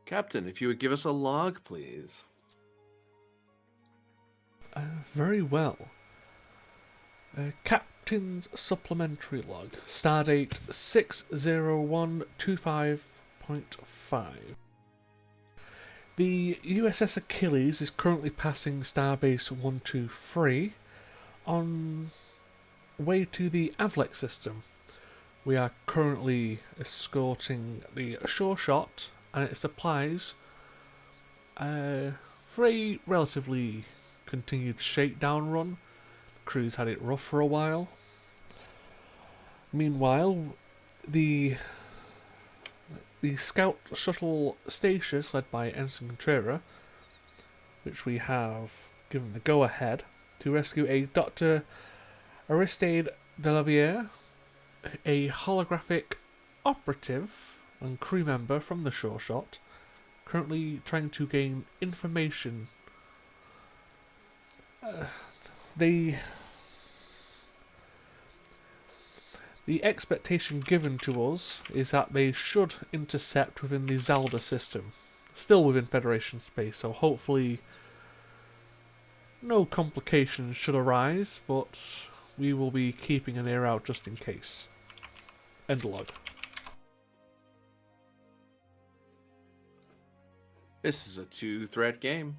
Captain, if you would give us a log, please. Very well. Captain's Supplementary Log. Stardate 60125.5. The U.S.S. Achilles is currently passing Starbase 123 on way to the Avlex system. We are currently escorting the Sure Shot and its supplies for a relatively continued shakedown run. The crew's had it rough for a while. Meanwhile, the scout shuttle Statius, led by Ensign Contreras, which we have given the go-ahead to rescue a Dr. Aristide Delaviere, a holographic operative and crew member from the Sure Shot, currently trying to gain information. The expectation given to us is that they should intercept within the Zalda system, still within Federation space, so hopefully no complications should arise, but we will be keeping an ear out just in case. End log. This is a 2-threat game.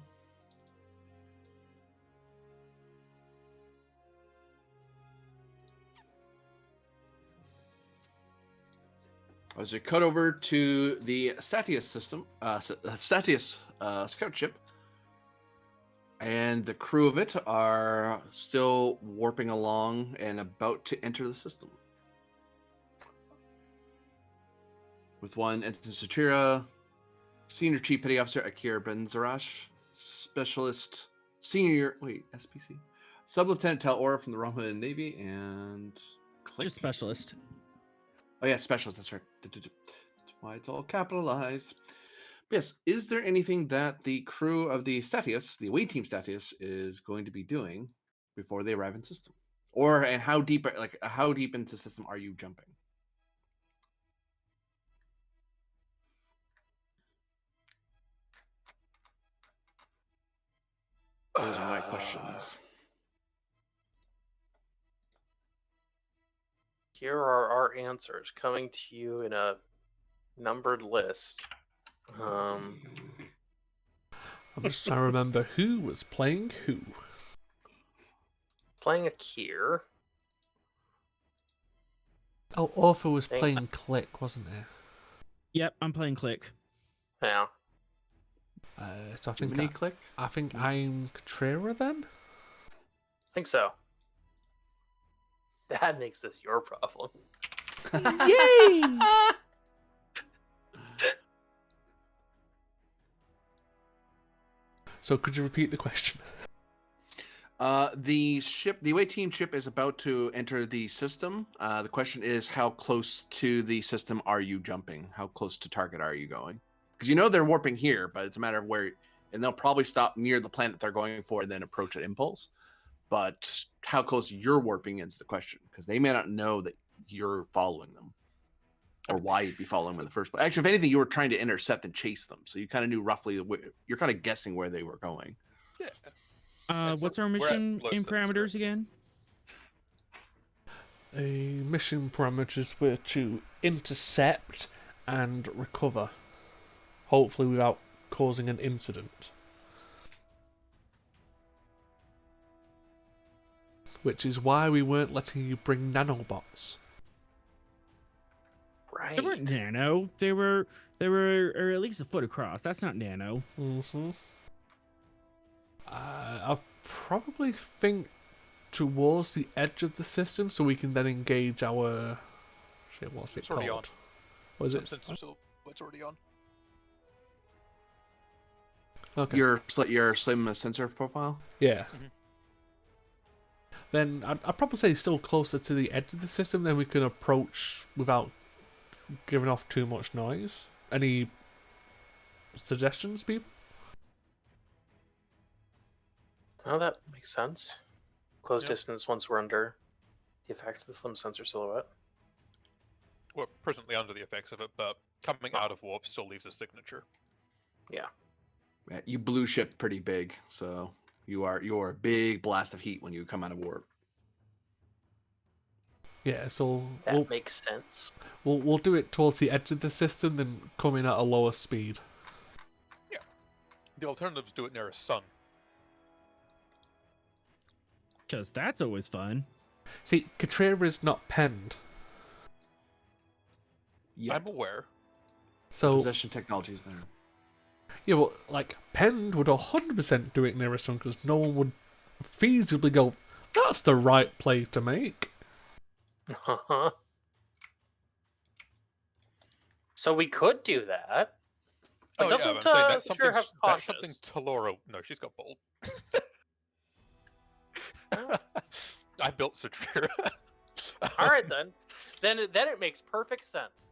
As we cut over to the Statius system, Statius scout ship, and the crew of it are still warping along and about to enter the system. With one Ensign Satira, Senior Chief Petty Officer Akira Benzarash, Specialist Senior SPC, Sub Lieutenant Tal Ora from the Romulan Navy, and click. Just Specialist. Oh yeah, Specialist. That's right. That's why it's all capitalized. Yes. Is there anything that the crew of the Statius, the away team Statius, is going to be doing before they arrive in system, and how deep into system are you jumping? Those are my questions. Here are our answers coming to you in a numbered list. I'm just trying to remember who was playing who. Playing a Kier. Oh, Orpha was playing Click, wasn't he? Yep, I'm playing Click. Yeah. So I think I'm Contreras then? I think so. That makes this your problem. Yay! So could you repeat the question? The away team ship is about to enter the system. The question is, how close to the system are you jumping? How close to target are you going? Because you know they're warping here, but it's a matter of where, and they'll probably stop near the planet they're going for and then approach at impulse. But how close you're warping is the question, because they may not know that you're following them, or why you'd be following them in the first place. Actually, if anything, you were trying to intercept and chase them, so you kind of knew roughly. You're kind of guessing where they were going. Yeah. What's our mission in parameters again? A mission parameters were to intercept and recover, hopefully without causing an incident. Which is why we weren't letting you bring nanobots. Right. They weren't nano. They were or at least a foot across. That's not nano. Mm-hmm. I probably think towards the edge of the system, so we can then engage our. Shit, what's it called? On. What is it? It's already on. Okay. Your slim sensor profile. Yeah. Mm-hmm. Then I'd probably say still closer to the edge of the system, then we can approach without giving off too much noise. Any suggestions, people? Oh, that makes sense. Close distance once we're under the effects of the slim sensor silhouette. We're presently under the effects of it, but coming out of warp still leaves a signature. Yeah. Yeah, you blue shift pretty big, so you're a big blast of heat when you come out of warp. Yeah, so That makes sense. we'll do it towards the edge of the system, then come in at a lower speed. The alternative is do it near a sun. Because that's always fun. See, Katrera is not penned, Yeah, I'm aware. so possession technology is there. yeah, well, like penned would 100% do it near a sun because no one would feasibly go, "That's the right play to make." So we could do that. But Oh yeah, doesn't I'm saying that's Katrina something. have That's something cautious? Talora. No, she's got bold. Oh. I built Satrira. All right then. Then it makes perfect sense.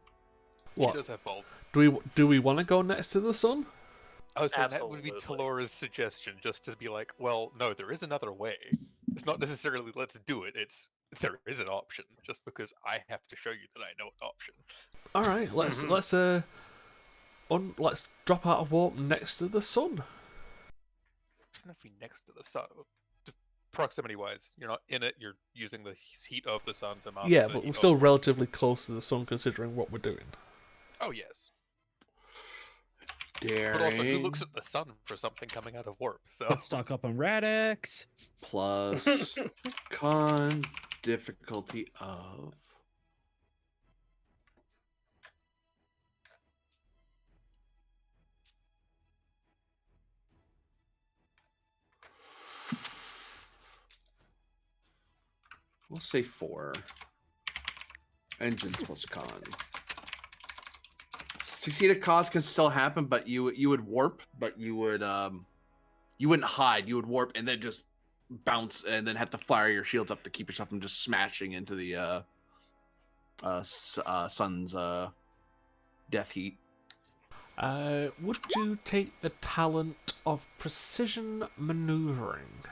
She What does have bold. do we want to go next to the sun? I was saying that would be Absolutely. Talora's suggestion, just to be like, well, no, there is another way. It's not necessarily let's do it. It's there is an option. Just because I have to show you that I know an option. All right, let's let's drop out of warp next to the sun. It's not be next to the sun. Proximity wise, you're not in it. You're using the heat of the sun to mask. Yeah, the but we're heat still of... relatively close to the sun considering what we're doing. Oh yes. Daring. But also, who looks at the sun for something coming out of warp? So Let's stock up on Radix. Plus con difficulty of. We'll say 4. Engines plus con. Succeeded cause can still happen, but you would warp, but you wouldn't hide. You would warp and then just bounce and then have to fire your shields up to keep yourself from just smashing into the sun's death heat. Would you take the talent of precision maneuvering?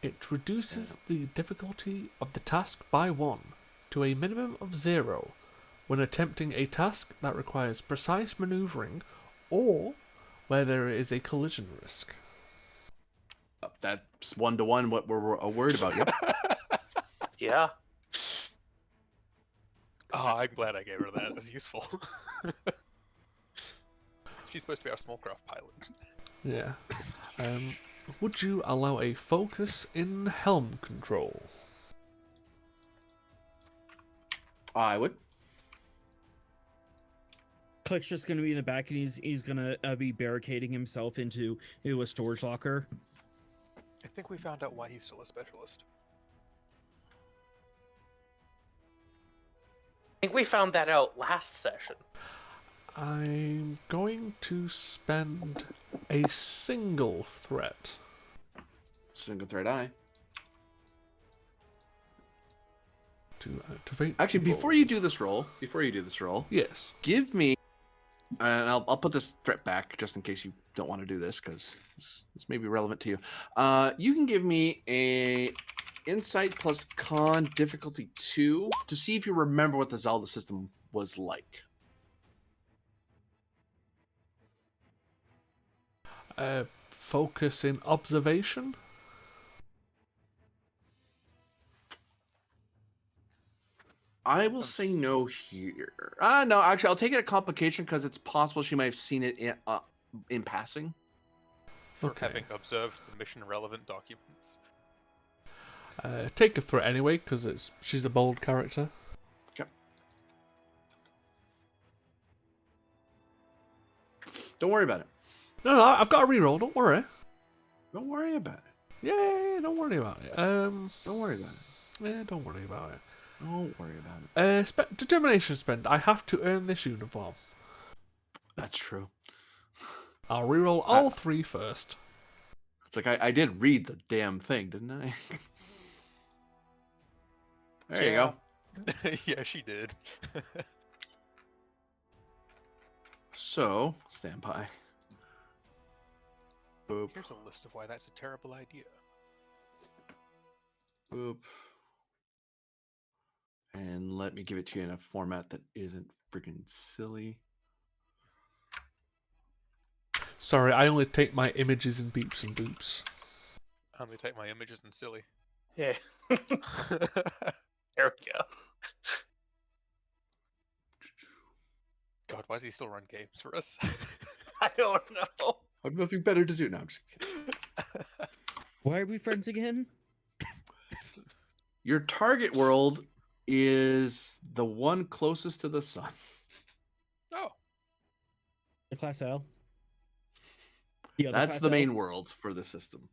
It reduces the difficulty of the task by 1 to a minimum of 0 when attempting a task that requires precise maneuvering or where there is a collision risk. That's 1-to-1 what we're worried about. Yep. Yeah. oh, I'm glad I gave her that. That's useful. She's supposed to be our small craft pilot. Yeah. Would you allow a focus in helm control? I would. Click's just going to be in the back, and he's going to be barricading himself into a storage locker. I think we found out why he's still a specialist. I think we found that out last session. I'm going to spend a single threat. Single threat eye. To activate. Actually, the before roll. you do this roll, Yes. give me. And I'll put this threat back just in case you don't want to do this because this may be relevant to you. You can give me a insight plus con difficulty 2 to see if you remember what the Zelda system was like. Focus in observation. I will say no here. No, actually, I'll take it a complication because it's possible she might have seen it in passing. For Okay. having observed the mission-relevant documents. Take a threat anyway because she's a bold character. Okay. Don't worry about it. No, I've got a reroll. Don't worry. Don't worry about it. Yeah, don't worry about it. Don't worry about it. Yeah, don't worry about it. Don't worry about it. Determination spend. I have to earn this uniform. That's true. I'll reroll all 3 first. It's like I did read the damn thing, didn't I? There you go. Yeah, she did. So, stand by. Boop, Here's a list of why that's a terrible idea. boop. And let me give it to you in a format that isn't freaking silly. Sorry, I only take my images in beeps and boops. I only take my images and silly. Yeah. There we go. God, why does he still run games for us? I don't know. I have nothing better to do. No, I'm just kidding. Why are we friends again? Your target world is the one closest to the sun. Oh, The Class L. That's the main world for the system.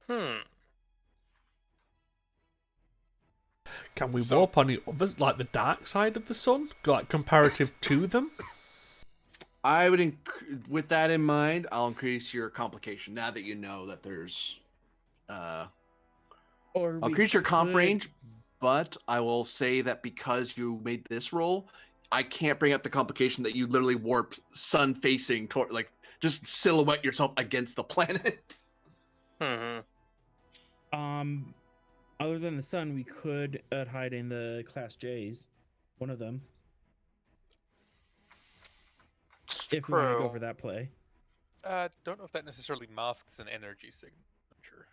Can we warp on the others, like the dark side of the sun, like comparative to them? I would, with that in mind, I'll increase your complication now that you know that there's. I'll increase your comp range, but I will say that because you made this roll, I can't bring up the complication that you literally warped sun facing toward, like, just silhouette yourself against the planet. Other than the sun, we could hide in the Class J's. One of them. If we want to go for that play. don't know if that necessarily masks an energy signature.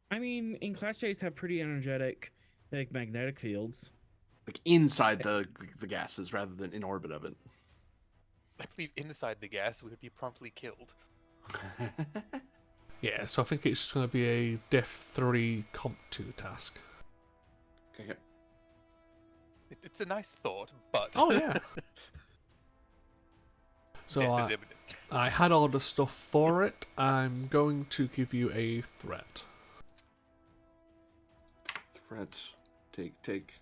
I mean, in Class J's have pretty energetic, like, magnetic fields. Like inside the gases rather than in orbit of it. I believe inside the gas we would be promptly killed. Yeah, so I think it's just going to be a Def 3 Comp 2 task. Okay. It's a nice thought, but... Oh, yeah. So death is imminent. I had all the stuff for it. I'm going to give you a threat. Threat. Take.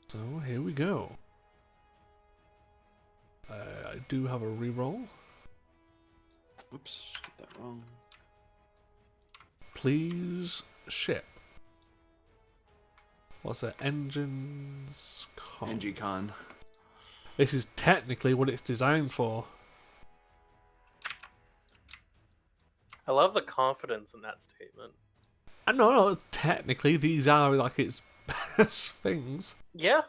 So here we go. I do have a reroll. Whoops, did that wrong. Please ship. What's it? Engines con. NG-Con. This is technically what it's designed for. I love the confidence in that statement. And no, technically these are like its best things. Yeah.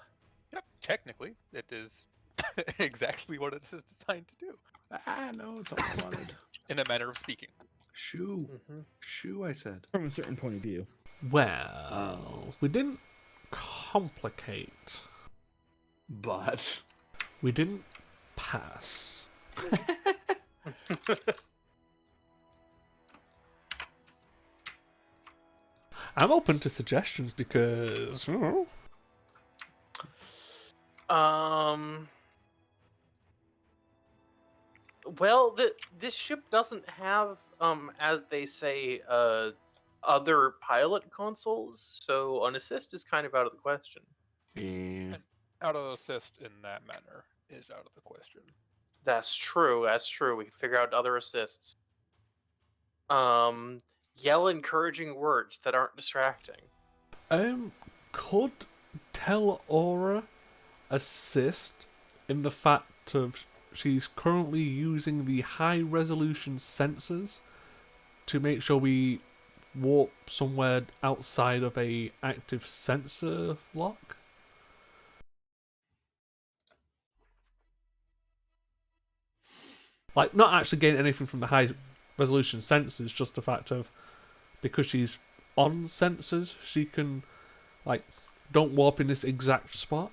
Yep, technically, it is exactly what it is designed to do. No, it's all I wanted. In a manner of speaking. Shoo. Shoo, I said. From a certain point of view. Well, we didn't complicate. But We didn't pass. I'm open to suggestions because... Well, this ship doesn't have, as they say, other pilot consoles, so an assist is kind of out of the question. yeah. Out of assist in that manner is out of the question. That's true. That's true. We can figure out other assists. Yell encouraging words that aren't distracting. Could Tell Aura assist in the fact of she's currently using the high resolution sensors to make sure we warp somewhere outside of a active sensor lock? Like, not actually getting anything from the high resolution sensors, just the fact of because she's on sensors, she can, like, don't warp in this exact spot.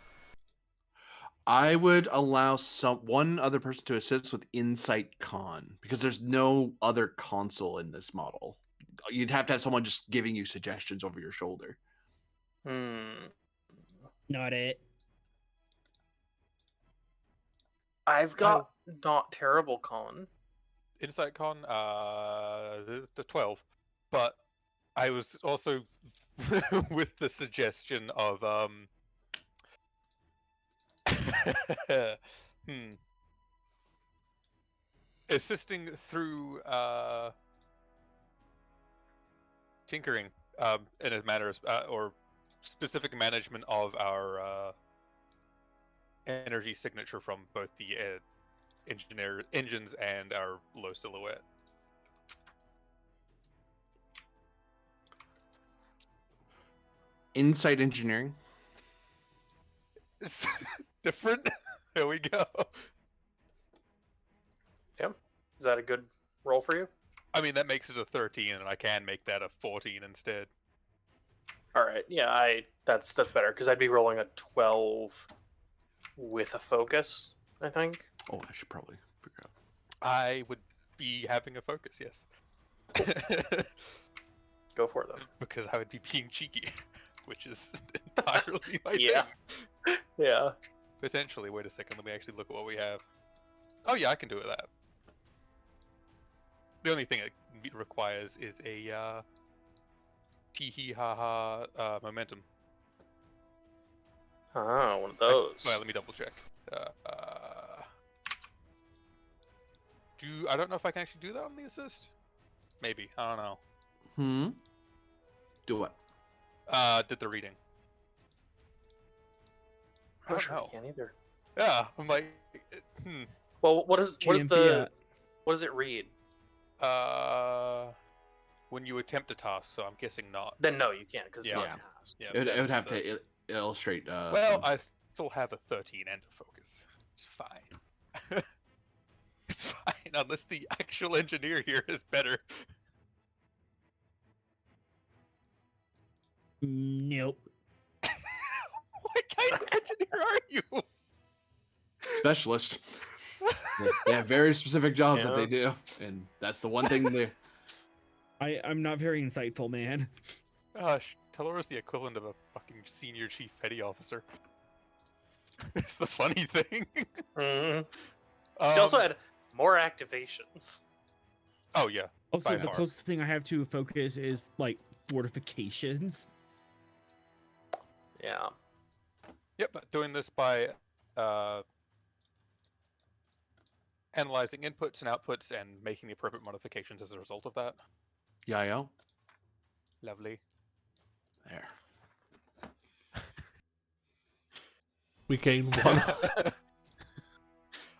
I would allow one other person to assist with Insight Con because there's no other console in this model. You'd have to have someone just giving you suggestions over your shoulder. Not it. I've got not terrible con. Insight Con, the 12. But I was also with the suggestion of assisting through tinkering in a manner or specific management of our energy signature from both the engines and our low silhouette. Insight engineering. It's different. There we go. Tim, is that a good roll for you? I mean, that makes it a 13, and I can make that a 14 instead. All right, yeah, that's better because I'd be rolling a 12 with a focus, I think. Oh, I should probably figure out. I would be having a focus, yes. Go for it then. Because I would be being cheeky, which is entirely my Yeah. thing. Yeah. Potentially. Wait a second. Let me actually look at what we have. Oh yeah, I can do it with that. The only thing it requires is a tee ha ha momentum. Ah, one of those. Well, let me double check. I don't know if I can actually do that on the assist. Maybe, I don't know. Do what? Did the reading. I'm not I sure don't I can either. Yeah, I'm like, Well, what does it read? when you attempt a task, so I'm guessing not. Then no, you can't because Yeah. it's not a task. Yeah, It would that's have to illustrate. Well, I still have a 13 and a focus. It's fine. It's fine, unless the actual engineer here is better. Nope. What kind of engineer are you? specialist. They have very specific jobs that Yeah. they do, and that's the one thing they. I'm not very insightful, man. Gosh, Telor is the equivalent of a fucking senior chief petty officer. It's the funny thing. Mhm. She also had more activations. Oh yeah. Also, By the far. closest thing I have to focus is like fortifications. Yeah. Yep, but doing this by analyzing inputs and outputs and making the appropriate modifications as a result of that. Yayo. Lovely. There. We gain one.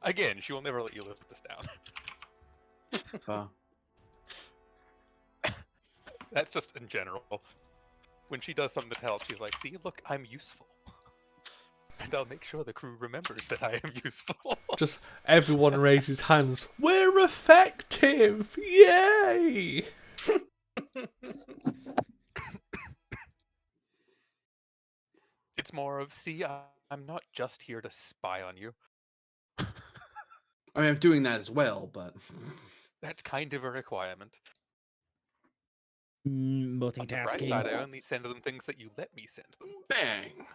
Again, she will never let you lift this down. That's just in general. When she does something to help, she's like, see, look, I'm useful. And I'll make sure the crew remembers that I am useful. Just everyone raises hands. We're effective! Yay! It's more of, see, I'm not just here to spy on you. I mean, I'm doing that as well, but That's kind of a requirement. On the bright Multitasking. side, I only send them things that you let me send them. bang.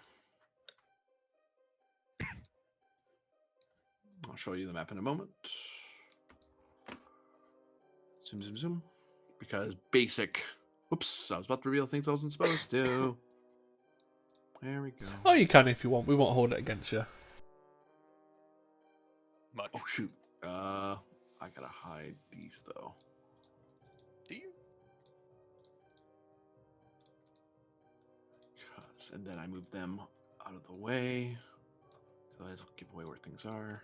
I'll show you the map in a moment. Zoom, zoom, zoom. Because basic. Oops, I was about to reveal things I wasn't supposed to. There we go. Oh, you can if you want. We won't hold it against you. Much. Oh shoot. I gotta hide these though. Do you? And then I move them out of the way. So I'll give away where things are.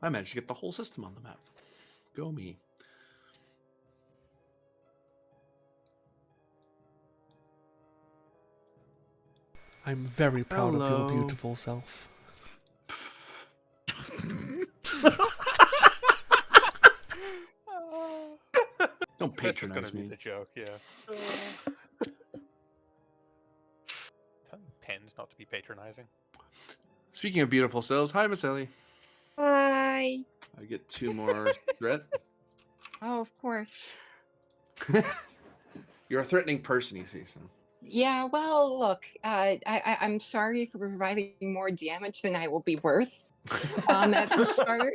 I managed to get the whole system on the map. Go me. I'm very proud of Hello. your beautiful self. Don't This is gonna patronize be me. the joke, yeah. Telling pens not to be patronizing. Speaking of beautiful selves, hi Miss Ellie. Hi. I get 2 more threat. Oh, of course. You're a threatening person, you see. So. Yeah, well, look, I'm sorry for providing more damage than I will be worth at the start.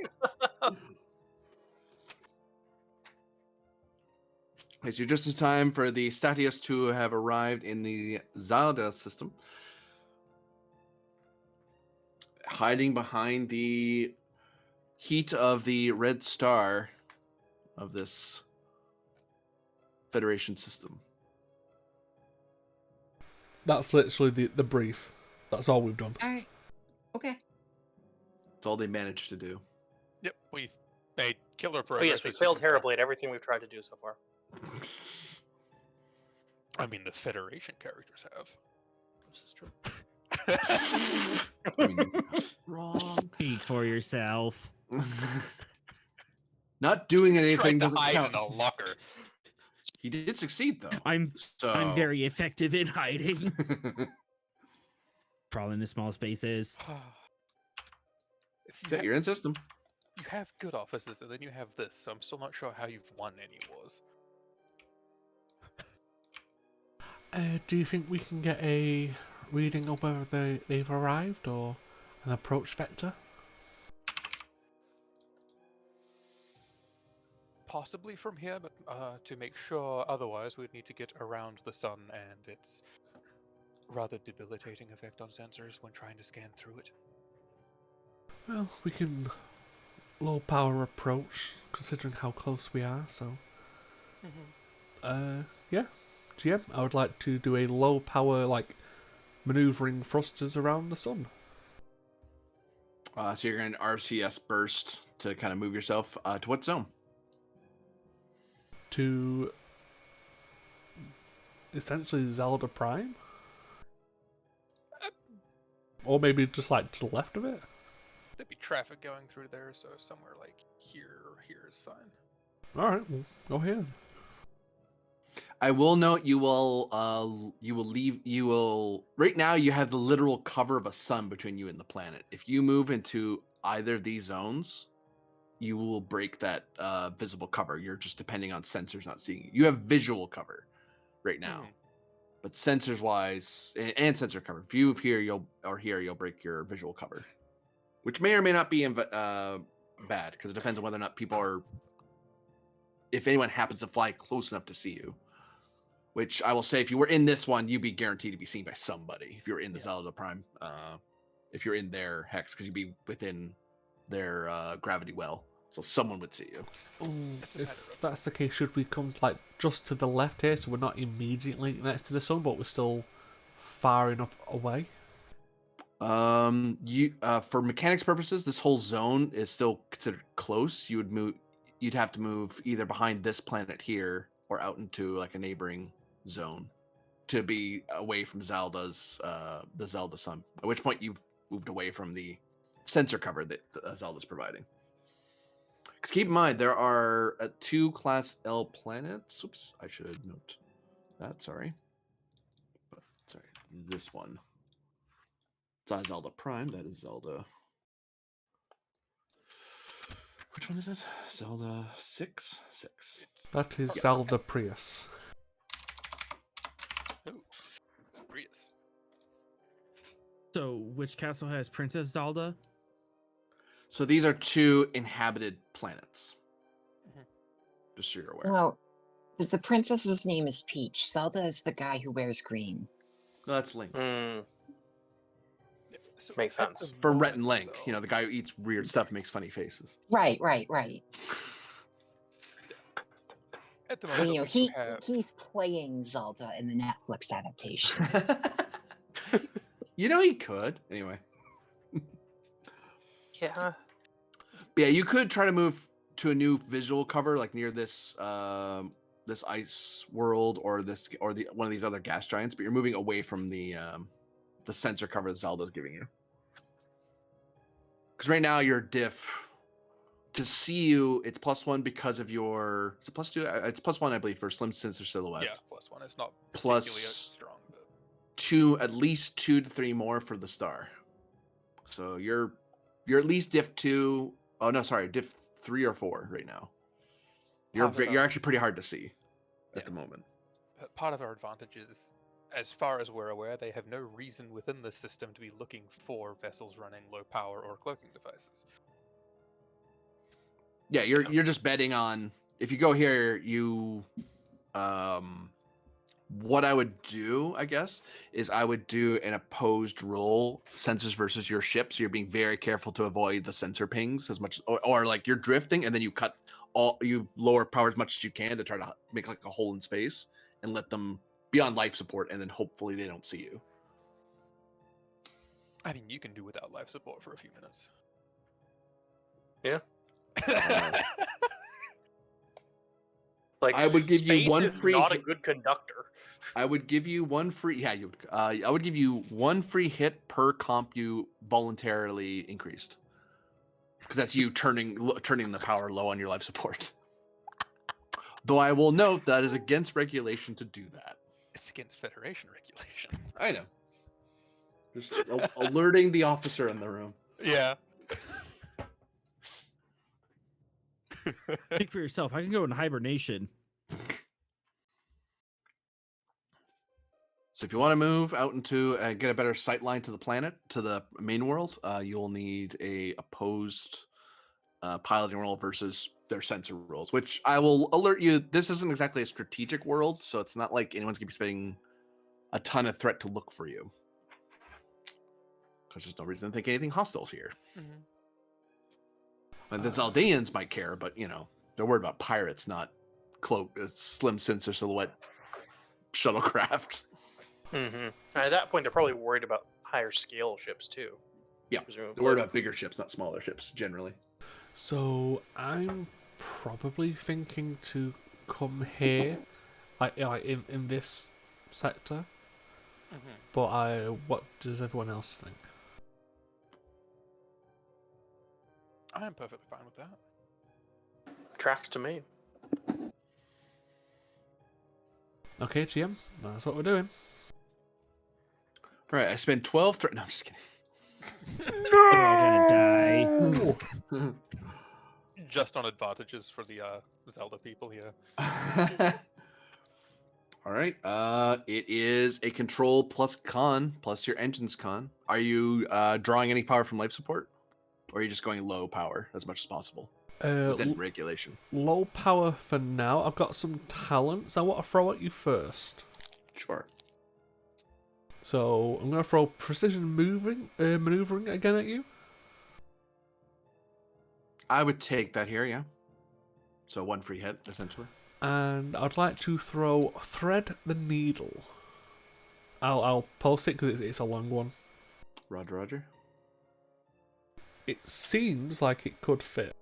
It's just in time for the Statius to have arrived in the Zalda system. Hiding behind the heat of the red star of this Federation system. That's literally the brief. That's all we've done. All right. Okay. It's all they managed to do. Yep, we've made killer Oh progress. yes, we as you failed can tell. terribly at everything we've tried to do so far. I mean, the Federation characters have. This is true. I mean, wrong. Speak for yourself. Not doing Tried anything to doesn't hide count. in a locker. He did succeed, though. I'm So very effective in hiding. Crawling in small spaces. If you Yeah, have you're in s- system. You have good officers, and then you have this. So I'm still not sure how you've won any wars. Do you think we can get a reading of whether they've arrived or an approach vector? Possibly from here, but to make sure otherwise, we'd need to get around the sun and its rather debilitating effect on sensors when trying to scan through it. Well, we can low power approach considering how close we are, so yeah. GM, I would like to do a low power maneuvering thrusters around the sun. So you're going to RCS burst to kind of move yourself to what zone? To essentially Zelda Prime? Or maybe just to the left of it? There'd be traffic going through there, so somewhere like here or here is fine. Alright, well, go ahead. I will note you will right now you have the literal cover of a sun between you and the planet. If you move into either of these zones, you will break that visible cover. You're just depending on sensors not seeing you. You have visual cover right now. But sensors wise and sensor cover. If you move here, you'll break your visual cover. Which may or may not be bad, because it depends on whether or not people are if anyone happens to fly close enough to see you. Which I will say, if you were in this one, you'd be guaranteed to be seen by somebody. If you were in the Zelda Prime, if you're in their hex, because you'd be within their gravity well, so someone would see you. If that's the case, should we come just to the left here, so we're not immediately next to the sun, but we're still far enough away? For mechanics purposes, this whole zone is still considered close. You'd have to move either behind this planet here or out into a neighboring zone to be away from Zelda's the Zelda sun. At which point you've moved away from the sensor cover that Zelda's providing. Because keep in mind there are 2 Class L planets. Oops, I should note that. Sorry, this one. It's not Zelda Prime. That is Zelda. Which one is it? Zelda 6? 6. That is Zelda Prius. Ooh, Prius. So, which castle has Princess Zelda? So these are 2 inhabited planets. Just so you're aware. Now, the princess's name is Peach. Zelda is the guy who wears green. No, that's Link. Yeah, so Makes at sense. the From Rhett moment, and Link. though, The guy who eats weird stuff and makes funny faces. Right. At the Well, moment, we do have. he's playing Zelda in the Netflix adaptation. He could. Anyway. Yeah. But yeah, you could try to move to a new visual cover, near this this ice world or one of these other gas giants, but you're moving away from the sensor cover that Zelda's giving you. Because right now your diff to see you, it's +1 because of your. Is it +2? It's +1, I believe, for slim sensor silhouette. Yeah, +1. It's not Plus particularly strong, but 2, at least 2 to 3 more for the star. So you're at least diff 2. Oh no, sorry, diff 3 or 4 right now. You're actually pretty hard to see at the moment. part of our advantage is, as far as we're aware, they have no reason within the system to be looking for vessels running low power or cloaking devices. Yeah, you're just betting on if you go here, you what I would do, I guess, is I would do an opposed roll, sensors versus your ship. So you're being very careful to avoid the sensor pings as much, or like you're drifting and then you lower power as much as you can to try to make like a hole in space and let them be on life support, and then hopefully they don't see you. I mean, you can do without life support for a few minutes. Yeah. Uh, Like I would give you space one is free not a hit. good conductor. I would give you one free. Yeah, you. I would give you one free hit per comp you voluntarily increased, because that's you turning the power low on your life support. Though I will note that is against regulation to do that. It's against Federation regulation. I know. Just alerting the officer in the room. Yeah. Think for yourself. I can go in hibernation. So if you want to move out into get a better sight line to the planet, to the main world, you'll need a opposed piloting roll versus their sensor rolls, which I will alert you, this isn't exactly a strategic world, so it's not like anyone's going to be spending a ton of threat to look for you. Because there's no reason to think anything hostile's here. And the Zaldeans might care, but, you know, they're worried about pirates, not slim sensor silhouette shuttlecraft. At that point, they're probably worried about higher scale ships too. Yeah, presumably. they're worried about bigger ships, not smaller ships, generally. So I'm probably thinking to come here, like in this sector. But what does everyone else think? I am perfectly fine with that. Tracks to me. Okay, GM, that's what we're doing. All right, I spent 12 No, I'm just kidding. They're all gonna die. Just on advantages for the Zelda people here. All right. It is a control plus con plus your engine's con. Are you drawing any power from life support, or are you just going low power as much as possible within regulation? Low power for now. I've got some talents I want to throw at you first. Sure. So I'm going to throw precision maneuvering again at you. I would take that here, yeah. So one free hit, essentially. And I'd like to throw thread the needle. I'll post it because it's a long one. Roger, roger. It seems like it could fit.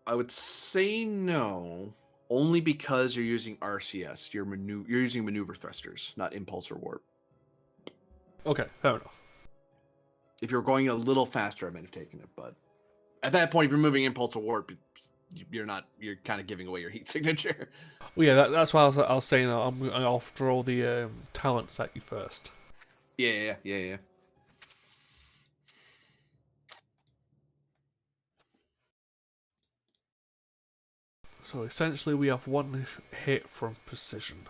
I would say no, only because you're using RCS. You're using maneuver thrusters, not impulse or warp. Okay, fair enough. If you're going a little faster, I might have taken it, but at that point, if you're moving impulse or warp, you're kind of giving away your heat signature. Well, yeah, that's why I was saying I'll throw the talents at you first. Yeah. So essentially, we have one hit from precision.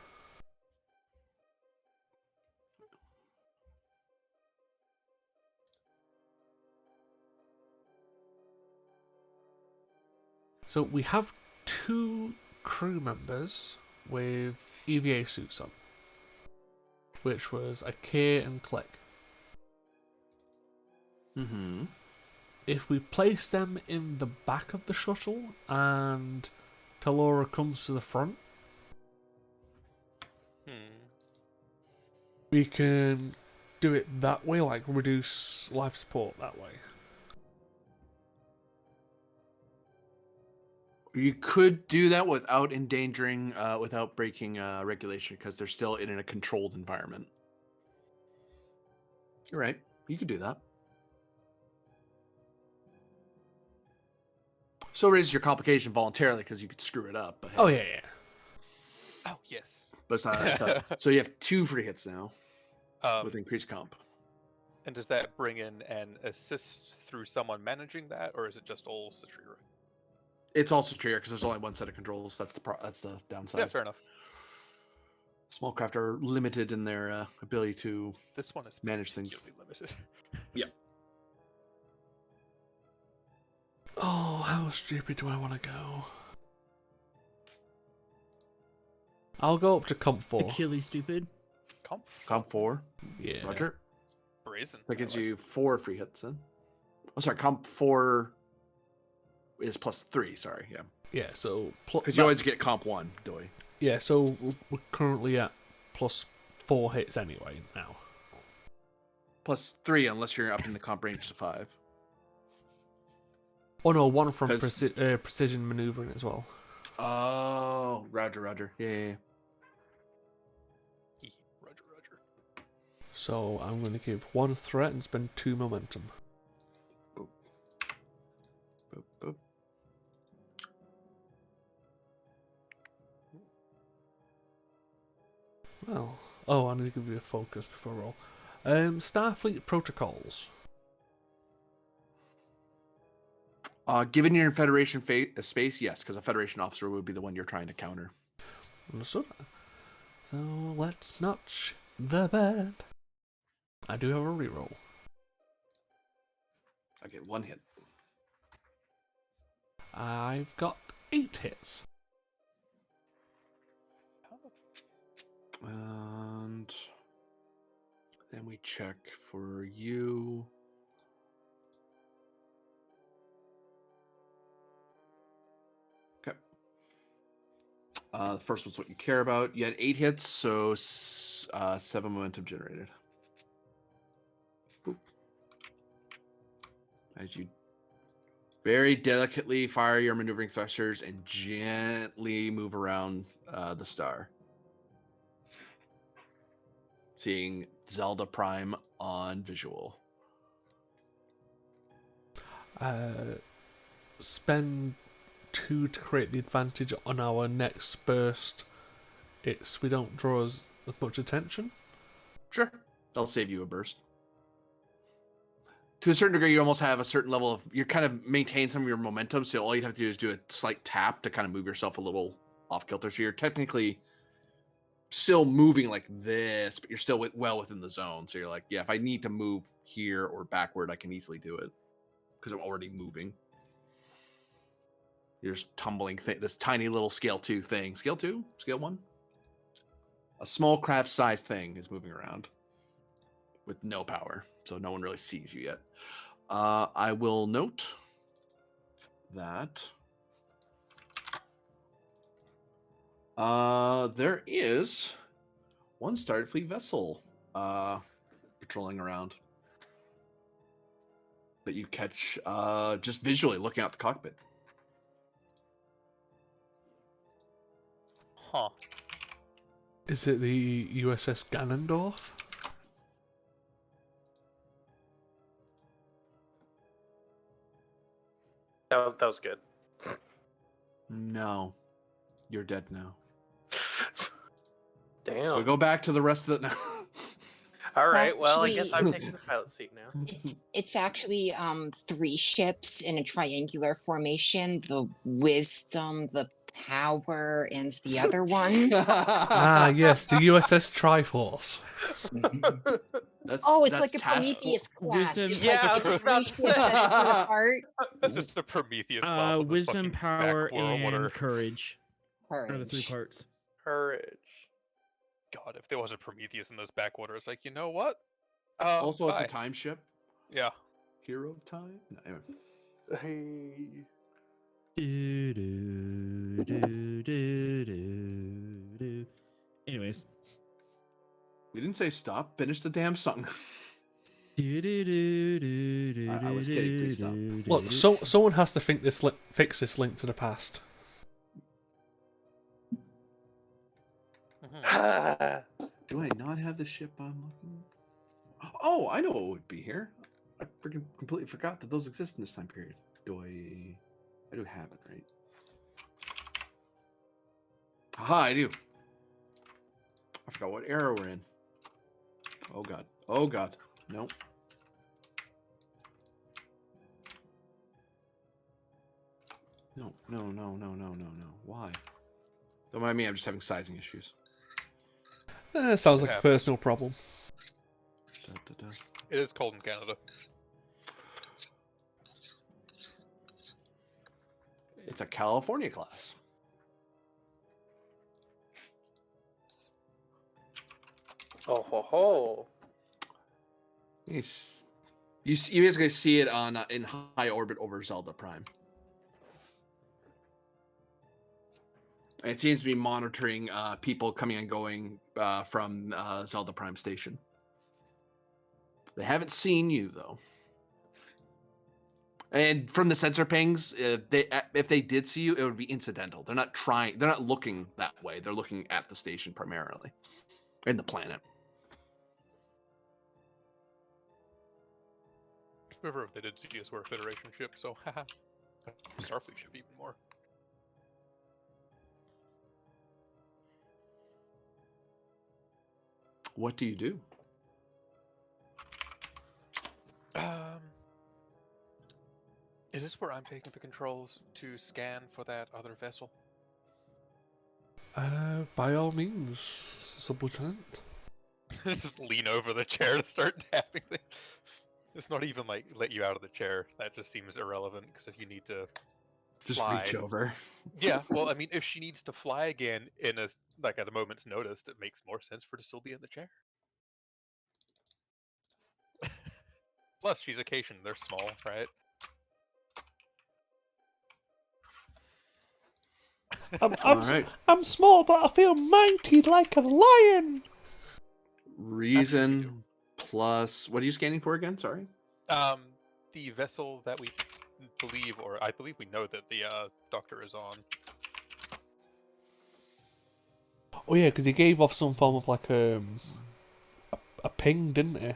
So we have 2 crew members with EVA suits on, which was Akir and Click. Mm-hmm. If we place them in the back of the shuttle and Talora comes to the front, we can do it that way, like reduce life support that way. You could do that without endangering, without breaking regulation, because they're still in a controlled environment. You're right. You could do that. So raise your complication voluntarily because you could screw it up. But hey. Oh yeah. Oh yes. But it's not. So you have 2 free hits now with increased comp. And does that bring in an assist through someone managing that, or is it just all Satrira? It's also Satrira because there's only one set of controls. That's the downside. Yeah, fair enough. Small craft are limited in their ability to This one is manage things. particularly limited. Oh, how stupid do I want to go? I'll go up to comp 4. Achilles stupid. Comp 4. Yeah. Roger. Brazen. That gives I like you 4 free hits then. Oh, sorry. Comp 4 is +3. Sorry. Yeah. Yeah, so... Because you always get comp 1, Doi. Yeah, so we're currently at +4 hits anyway now. +3 unless you're up in the comp range to 5. Oh no, 1 from 'Cause- precision maneuvering as well. Oh, Roger. Yeah. Roger. So I'm going to give 1 threat and spend 2 momentum. Boop. Boop. Well, oh, I need to give you a focus before I roll. Starfleet protocols. Given your Federation space, yes, because a Federation officer would be the one you're trying to counter. Understood. So let's notch the bed. I do have a reroll. I get 1 hit. I've got 8 hits. And then we check for you. Okay. The first one's what you care about. You had 8 hits, so 7 momentum generated. Boop. As you very delicately fire your maneuvering thrusters and gently move around the star. Seeing Zelda Prime on visual. Spend 2 to create the advantage on our next burst. We don't draw as much attention. Sure. They'll save you a burst. To a certain degree, you almost have a certain level of... You kind of maintain some of your momentum, so all you have to do is do a slight tap to kind of move yourself a little off-kilter. So you're technically still moving like this, but you're still well within the zone. So you're like, yeah, if I need to move here or backward, I can easily do it. Because I'm already moving. You're just tumbling this tiny little scale 2 thing. Scale 2? Scale 1? A small craft size thing is moving around with no power, so no one really sees you yet. I will note that there is 1 Starfleet vessel patrolling around that you catch just visually looking out the cockpit. Huh. Is it the U.S.S. Ganondorf? That was good. No, you're dead now. Damn. So we go back to the rest of the. All right. Well, I guess I'm Actually- taking the pilot seat now. It's actually 3 ships in a triangular formation: the Wisdom, the Power, and the other one. Ah, yes, the U.S.S. Triforce. Oh, it's like a task Prometheus class. Wisdom- It's Yeah, like I it's was 3 about to ships say. that are put apart. That's just a Prometheus class. on this Wisdom, fucking power, backwater. and courage are the 3 Courage. parts. Courage. God, if there was a Prometheus in those backwaters, like, you know what? Also, it's bye. a time ship. Yeah. Hero of time. No, anyway. Hey. Do, do, do, do, do, do. Anyways. We didn't say stop. Finish the damn song. Do, do, do, do, do, I was kidding, please stop. do, do, Look, do. someone has to fix this link to the past. Mhm. Do I not have the ship I'm looking? Oh, I know what would be here. I freaking completely forgot that those exist in this time period. I do have it, right? Aha, I do. I forgot what era we're in. Oh god. Oh god. Nope. No. Why? Don't mind me, I'm just having sizing issues. Sounds It like a happens. personal problem. It is cold in Canada. It's a California class. Oh ho ho! Yes. You guys guys see it on in high orbit over Zelda Prime. And it seems to be monitoring people coming and going from Zelda Prime Station. They haven't seen you though. And from the sensor pings, if they did see you, it would be incidental. They're not trying. They're not looking that way. They're looking at the station primarily, and the planet. Prefer if they did see us were a Federation ship, so haha. Starfleet ship even more. What do you do? Is this where I'm taking the controls to scan for that other vessel? By all means, Sub-Lieutenant. Just lean over the chair to start tapping things. It's not even like let you out of the chair. That just seems irrelevant because if you need to Just fly, reach over. yeah. Well, I mean, if she needs to fly again in a like at a moment's notice, it makes more sense for her to still be in the chair. Plus, she's a Cation. They're small, right? All right. I'm small, but I feel mighty like a lion. Reason plus. What are you scanning for again? Sorry. The vessel that we believe, or I believe we know that the Doctor is on. Oh yeah, because he gave off some form of like a ping, didn't he?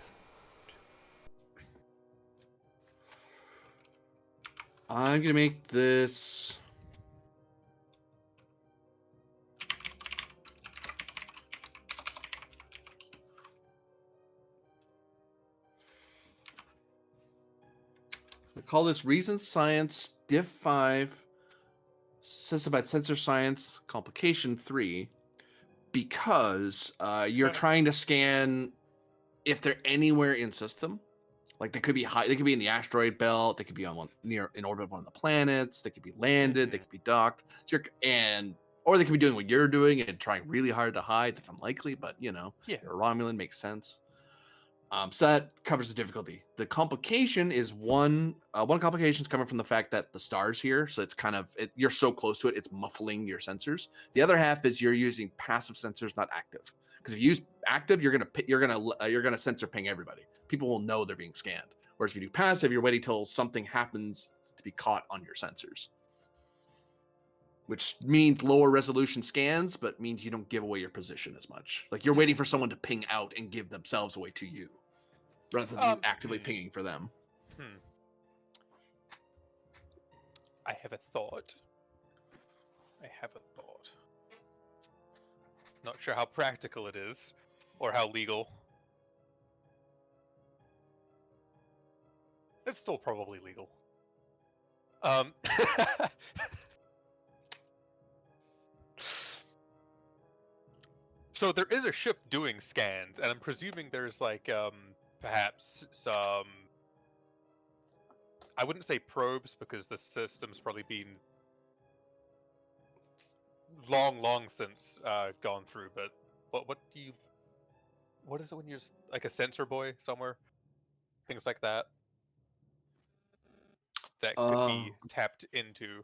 I'm gonna make this. I call this Reason Science Div 5 System about Sensor Science Complication 3 because you're trying to scan if they're anywhere in system. Like they could be high, they could be in the asteroid belt, they could be on one near in orbit of one of the planets, they could be landed, they could be docked. So or they could be doing what you're doing and trying really hard to hide. That's unlikely, but you know, Yeah. you're a Romulan, makes sense. So that covers the difficulty. The complication is one complication is coming from the fact that the star's here, so it's kind of you're so close to it, it's muffling your sensors. The other half is you're using passive sensors, not active. Because if you use active, you're gonna sensor ping everybody. People will know they're being scanned. Whereas if you do passive, you're waiting till something happens to be caught on your sensors, which means lower resolution scans, but means you don't give away your position as much. Like you're waiting for someone to ping out and give themselves away to you, rather than you actively pinging for them. I have a thought. Not sure how practical it is, or how legal. It's still probably legal. So there is a ship doing scans, and I'm presuming there's like perhaps some. I wouldn't say probes because the system's probably been long since gone through. But what do you? What is it when you're like a sensor boy somewhere? Things like that. That could be tapped into.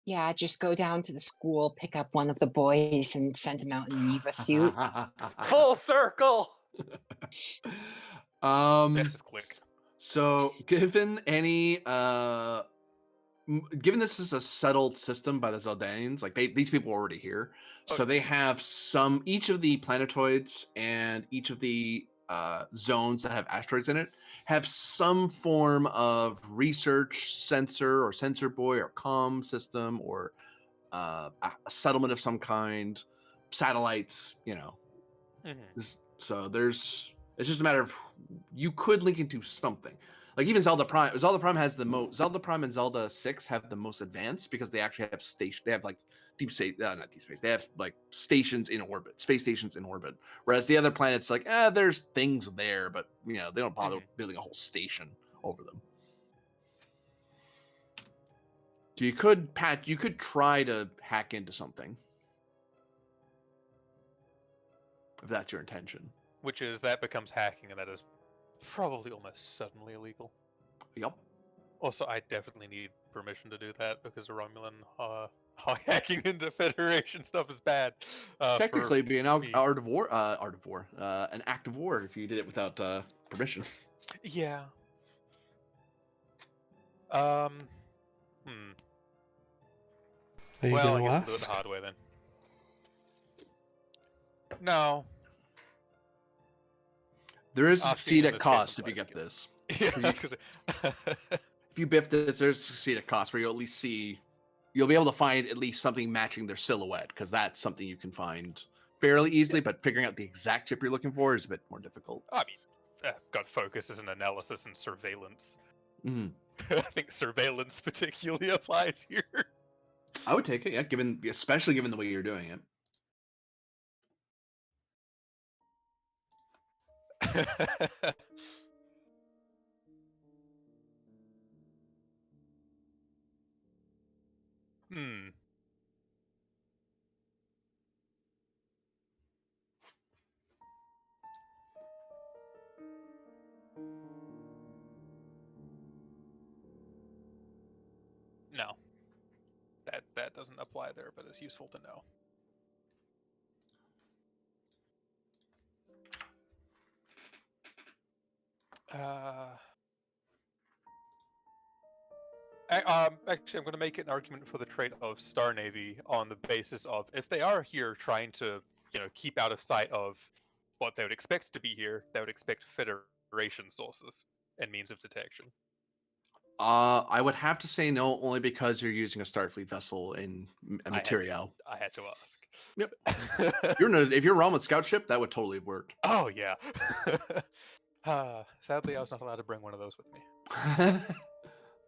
Yeah, just go down to the school, pick up one of the boys, and send him out in an Eva suit. Full circle. This is click. So given any given this is a settled system by the Zeldanes, like these people are already here, so they have each of the planetoids and each of the zones that have asteroids in it have some form of research sensor or sensor boy or comm system or a settlement of some kind, satellites, you know. So it's just a matter of you could link into something. Like even Zelda Prime has the most. Zelda Prime and Zelda 6 have the most advanced because they actually have station. They have like deep space, not deep space. They have like stations in orbit, space stations in orbit. Whereas the other planets, like, there's things there, but you know they don't bother building a whole station over them. So you could try to hack into something if that's your intention. Which is that becomes hacking, and that is probably almost certainly illegal. Yep. Also, I definitely need permission to do that because Romulan hacking into Federation stuff is bad. Technically, it'd be an me. art of war, an act of war if you did it without permission. Yeah. Hmm. Are you Well, I going to guess we'll do it ask? the hard way then. No. There is a Asking seat in at this case cost if you implies get skill. this. Yeah. If you biff this, there's a seat at cost where you'll at least see, you'll be able to find at least something matching their silhouette, because that's something you can find fairly easily, but figuring out the exact chip you're looking for is a bit more difficult. I mean, got focus as an analysis and surveillance. Mm-hmm. I think surveillance particularly applies here. I would take it, yeah, especially given the way you're doing it. Hmm. No. That doesn't apply there, but it's useful to know. Actually, I'm going to make an argument for the trait of Star Navy on the basis of if they are here trying to, keep out of sight of what they would expect to be here, they would expect Federation sources and means of detection. I would have to say no, only because you're using a Starfleet vessel in a material. I had to ask. Yep. If you're Romulan scout ship, that would totally have worked. Oh yeah. Sadly, I was not allowed to bring one of those with me.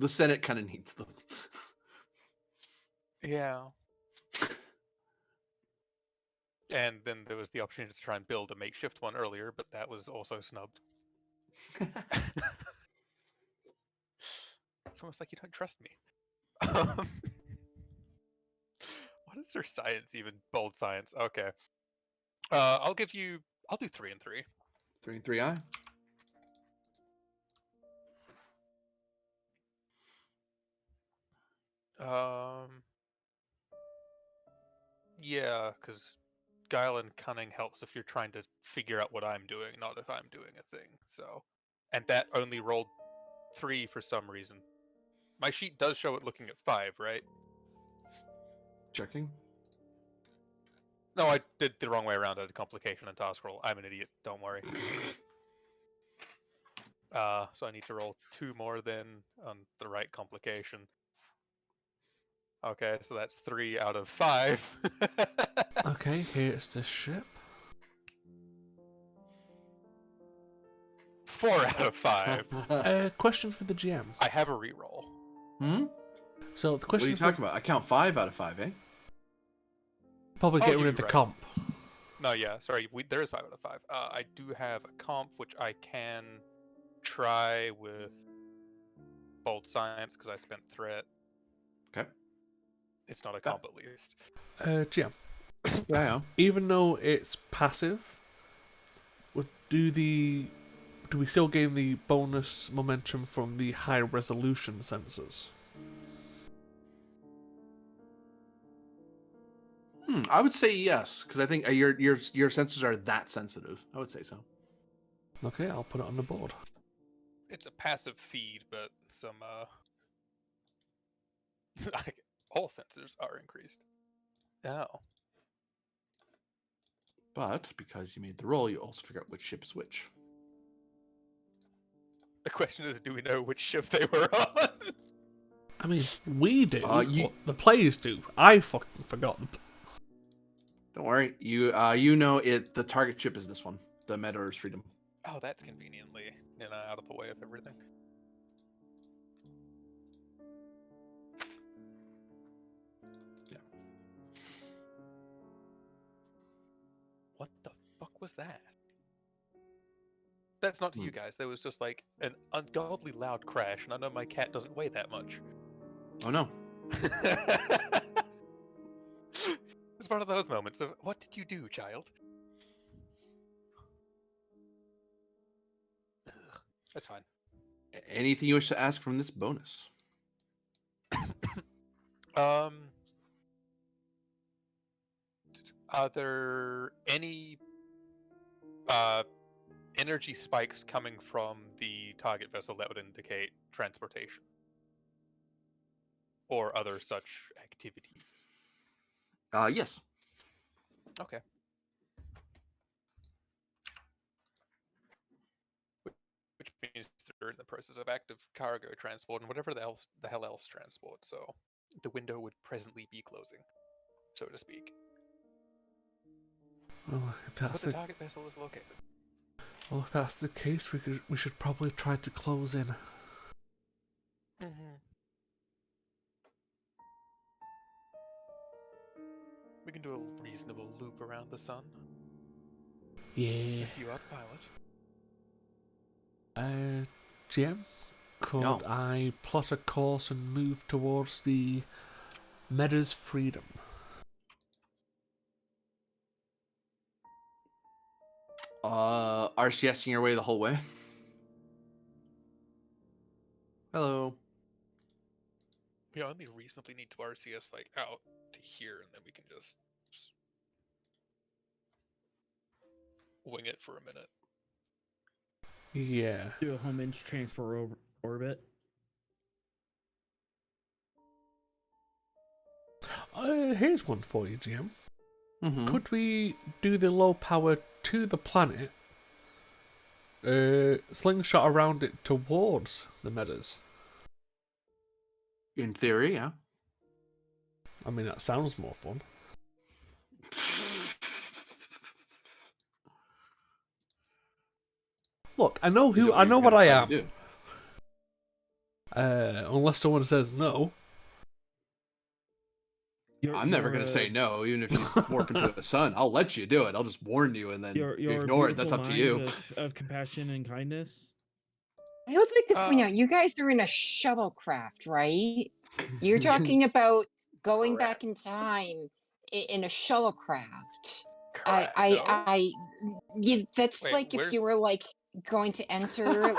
The Senate kind of needs them. Yeah. And then there was the opportunity to try and build a makeshift one earlier, but that was also snubbed. It's almost like you don't trust me. What is their science even? Bold science. Okay. I'll do 3 and 3. 3 and 3I. Yeah, because guile and cunning helps if you're trying to figure out what I'm doing, not if I'm doing a thing. So, and that only rolled 3 for some reason. My sheet does show it looking at 5, right? Checking. No, I did the wrong way around. I had a complication and task roll. I'm an idiot. Don't worry. So I need to roll 2 more than on the right complication. Okay, so that's 3 out of 5. Okay, here's the ship. 4 out of 5. Question for the GM. I have a reroll. So the What are question you talking about? I count 5 out of 5, eh? Probably Oh, get you'd rid of be the right. comp. No, yeah, sorry. There is 5 out of 5. I do have a comp, which I can try with bold science because I spent threat. Okay. It's not a comp, at least. GM. Yeah. Even though it's passive, do we still gain the bonus momentum from the high resolution sensors? I would say yes, because I think your sensors are that sensitive. I would say so. Okay, I'll put it on the board. It's a passive feed, but some all sensors are increased. Oh. But because you made the roll, you also figure out which ship is which. The question is, do we know which ship they were on? I mean, we do. You- The players do. I fucking forgot. Don't worry, you know it. The target ship is this one, the Meador's Freedom. Oh, that's conveniently out of the way of everything. was that? That's not to you Hmm. guys. There was just like an ungodly loud crash, and I know my cat doesn't weigh that much. Oh no. It's one of those moments of, what did you do, child? Ugh, that's fine. Anything you wish to ask from this bonus? Are there any energy spikes coming from the target vessel that would indicate transportation or other such activities? Yes. Okay. Which means they're in the process of active cargo transport and whatever the hell else transport. So the window would presently be closing, so to speak. Well, if But that's the the target vessel is located. case, we should probably try to close in. Mm-hmm. We can do a reasonable loop around the sun. Yeah. If you are the pilot. GM, could No. I plot a course and move towards the Meadows Freedom? RCSing your way the whole way. Hello. We only reasonably need to RCS like out to here, and then we can just wing it for a minute. Yeah. Do a home inch transfer orbit. Here's one for you, GM. Mm-hmm. Could we do the low power to the planet, slingshot around it towards the Meadows? In theory, yeah. I mean, that sounds more fun. Look, I know Is it who. I you're know what gonna I try am. to do? Unless someone says no. I'm never gonna say no, even if you warp into a sun. I'll let you do it. I'll just warn you, and then Your you ignore it. That's beautiful up to mind you. of compassion and kindness. I would like to point out, Um, you guys are in a shuttlecraft, right? You're talking about going back in time in a shuttlecraft. Correct. No? That's Wait, like if where's you were like going to enter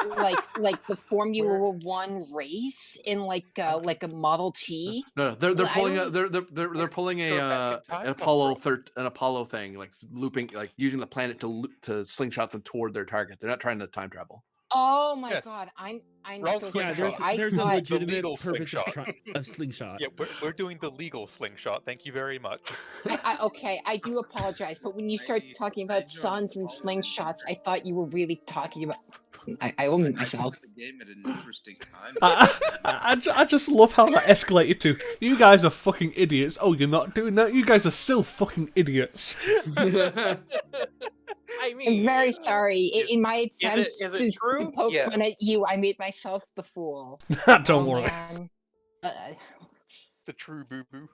like the Formula One race in like a Model T. No, they're I pulling a don't. they're pulling Go back in time, an Apollo thing, like looping, like using the planet to slingshot them toward their target. They're not trying to time travel. Oh my Yes. God, I'm Wrong so Yeah, sorry. slingshot. I there's a thought legitimate legal purpose slingshot. of slingshot. Yeah, we're doing the legal slingshot. Thank you very much. okay, I do apologize, but when you start talking about suns and slingshots, I thought you were really talking about. I will mute myself. The game at an interesting time. I just love how that escalated to, you guys are fucking idiots. Oh, you're not doing that? You guys are still fucking idiots. I mean, I'm very sorry. In my is attempts it to true? poke Yes. fun at you, I made myself the fool. Don't Oh, worry. man. The true boo-boo.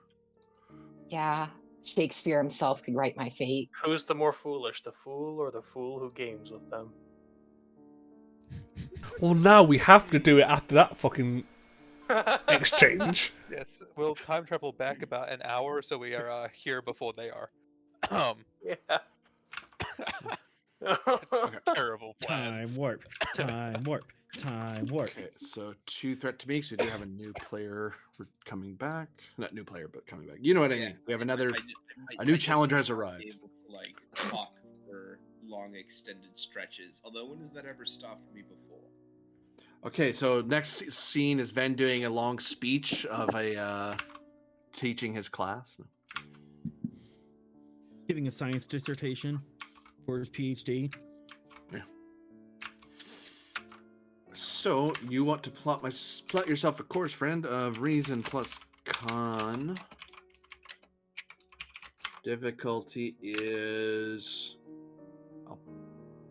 Yeah, Shakespeare himself could write my fate. Who's the more foolish, the fool or the fool who games with them? Well, now we have to do it after that fucking exchange. Yes, we'll time travel back about an hour, so we are here before they are. Yeah. That's a terrible plan. Time warp. Time warp. Time warp. Okay, so 2 threat to me, so we do have a new player coming back. Not new player, but coming back. You know what I mean? We have another. A new challenger has arrived. Able to like talk for long extended stretches. Although when has that ever stopped me before? Okay, so next scene is Ven doing a long speech of a teaching his class. Giving a science dissertation for his PhD. So you want to plot yourself a course, friend, of reason plus con. Difficulty is.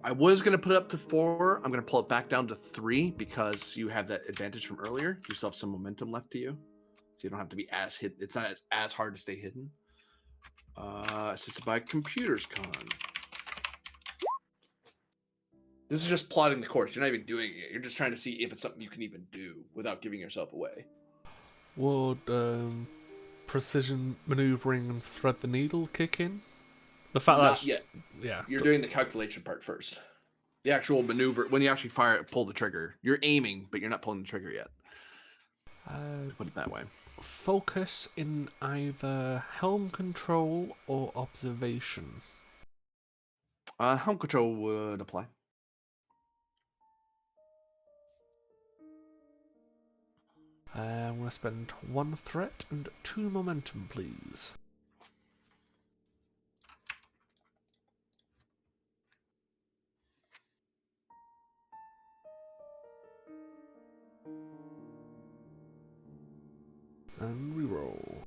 I was gonna put it up to 4. I'm gonna pull it back down to 3 because you have that advantage from earlier. You still have some momentum left to you, so you don't have to be as hidden. It's not as hard to stay hidden. Assisted by computers con. This is just plotting the course. You're not even doing it. You're just trying to see if it's something you can even do without giving yourself away. Would precision maneuvering and thread the needle kick in? The fact Not that's yet. yeah. You're doing the calculation part first. The actual maneuver, when you actually pull the trigger, you're aiming, but you're not pulling the trigger yet. Put it that way. Focus in either helm control or observation. Helm control would apply. I'm going to spend 1 threat and 2 momentum, please. And reroll.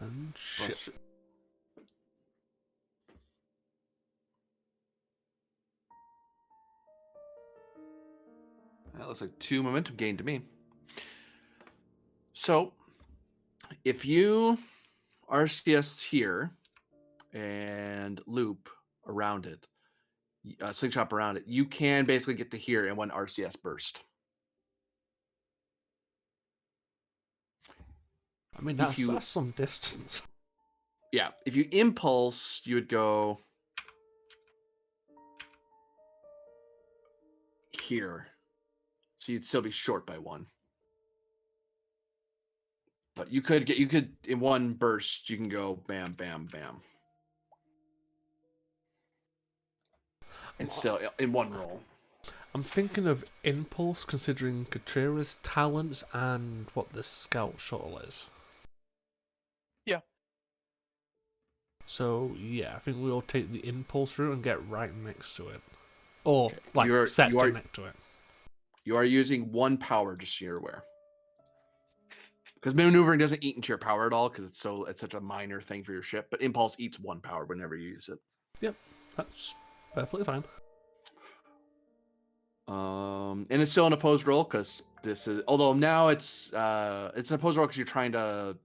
And shit. That looks like 2 momentum gain to me. So, if you RCS here and loop around it, slingshot around it, you can basically get to here in one RCS burst. I mean, that's some distance. Yeah, if you impulse, you would go here. So you'd still be short by 1. But you could in one burst, you can go bam, bam, bam. And still in one roll. I'm thinking of impulse, considering Katrira's talents and what the scout shuttle is. Yeah. So yeah, I think we'll take the impulse route and get right next to it, or like next to it. You are using 1 power, just so you're aware. Because maneuvering doesn't eat into your power at all, because it's such a minor thing for your ship. But impulse eats 1 power whenever you use it. Yep, that's perfectly fine. And it's still an opposed roll, because this is, although now it's an opposed roll because you're trying to.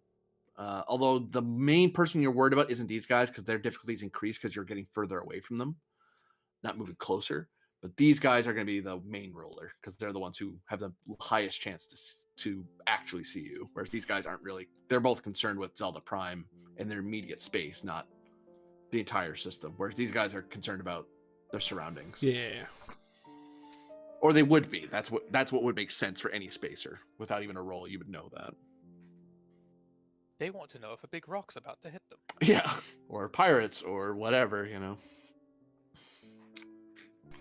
Although the main person you're worried about isn't these guys, because their difficulties increase because you're getting further away from them, not moving closer. But these guys are going to be the main roller, because they're the ones who have the highest chance to actually see you. Whereas these guys aren't really. They're both concerned with Zelda Prime and their immediate space, not the entire system. Whereas these guys are concerned about their surroundings. Yeah. Or they would be. That's what would make sense for any spacer. Without even a roll, you would know that. They want to know if a big rock's about to hit them. Yeah, or pirates, or whatever,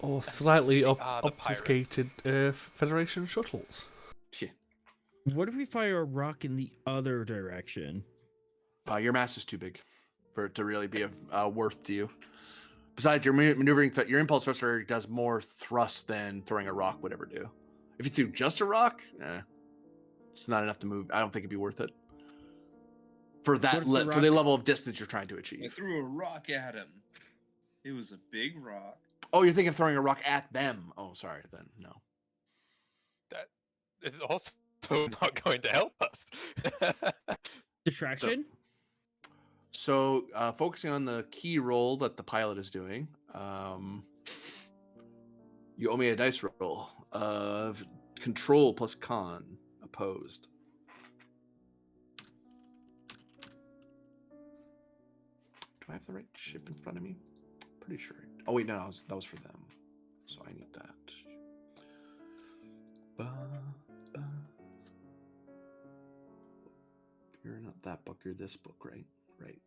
Or slightly the obfuscated Federation shuttles. Yeah. What if we fire a rock in the other direction? Your mass is too big for it to really be of worth to you. Besides, your maneuvering, your impulse thruster does more thrust than throwing a rock would ever do. If you threw just a rock, it's not enough to move. I don't think it'd be worth it for that for the level of distance you're trying to achieve. I threw a rock at him. It was a big rock. Oh, you're thinking of throwing a rock at them. Oh, sorry, then no. That is also not going to help us. Distraction? So focusing on the key roll that the pilot is doing, you owe me a dice roll of control plus con opposed. Do I have the right ship in front of me? Pretty sure. Oh wait, no, that was for them. So I need that. You're not that book, you're this book, right? Right.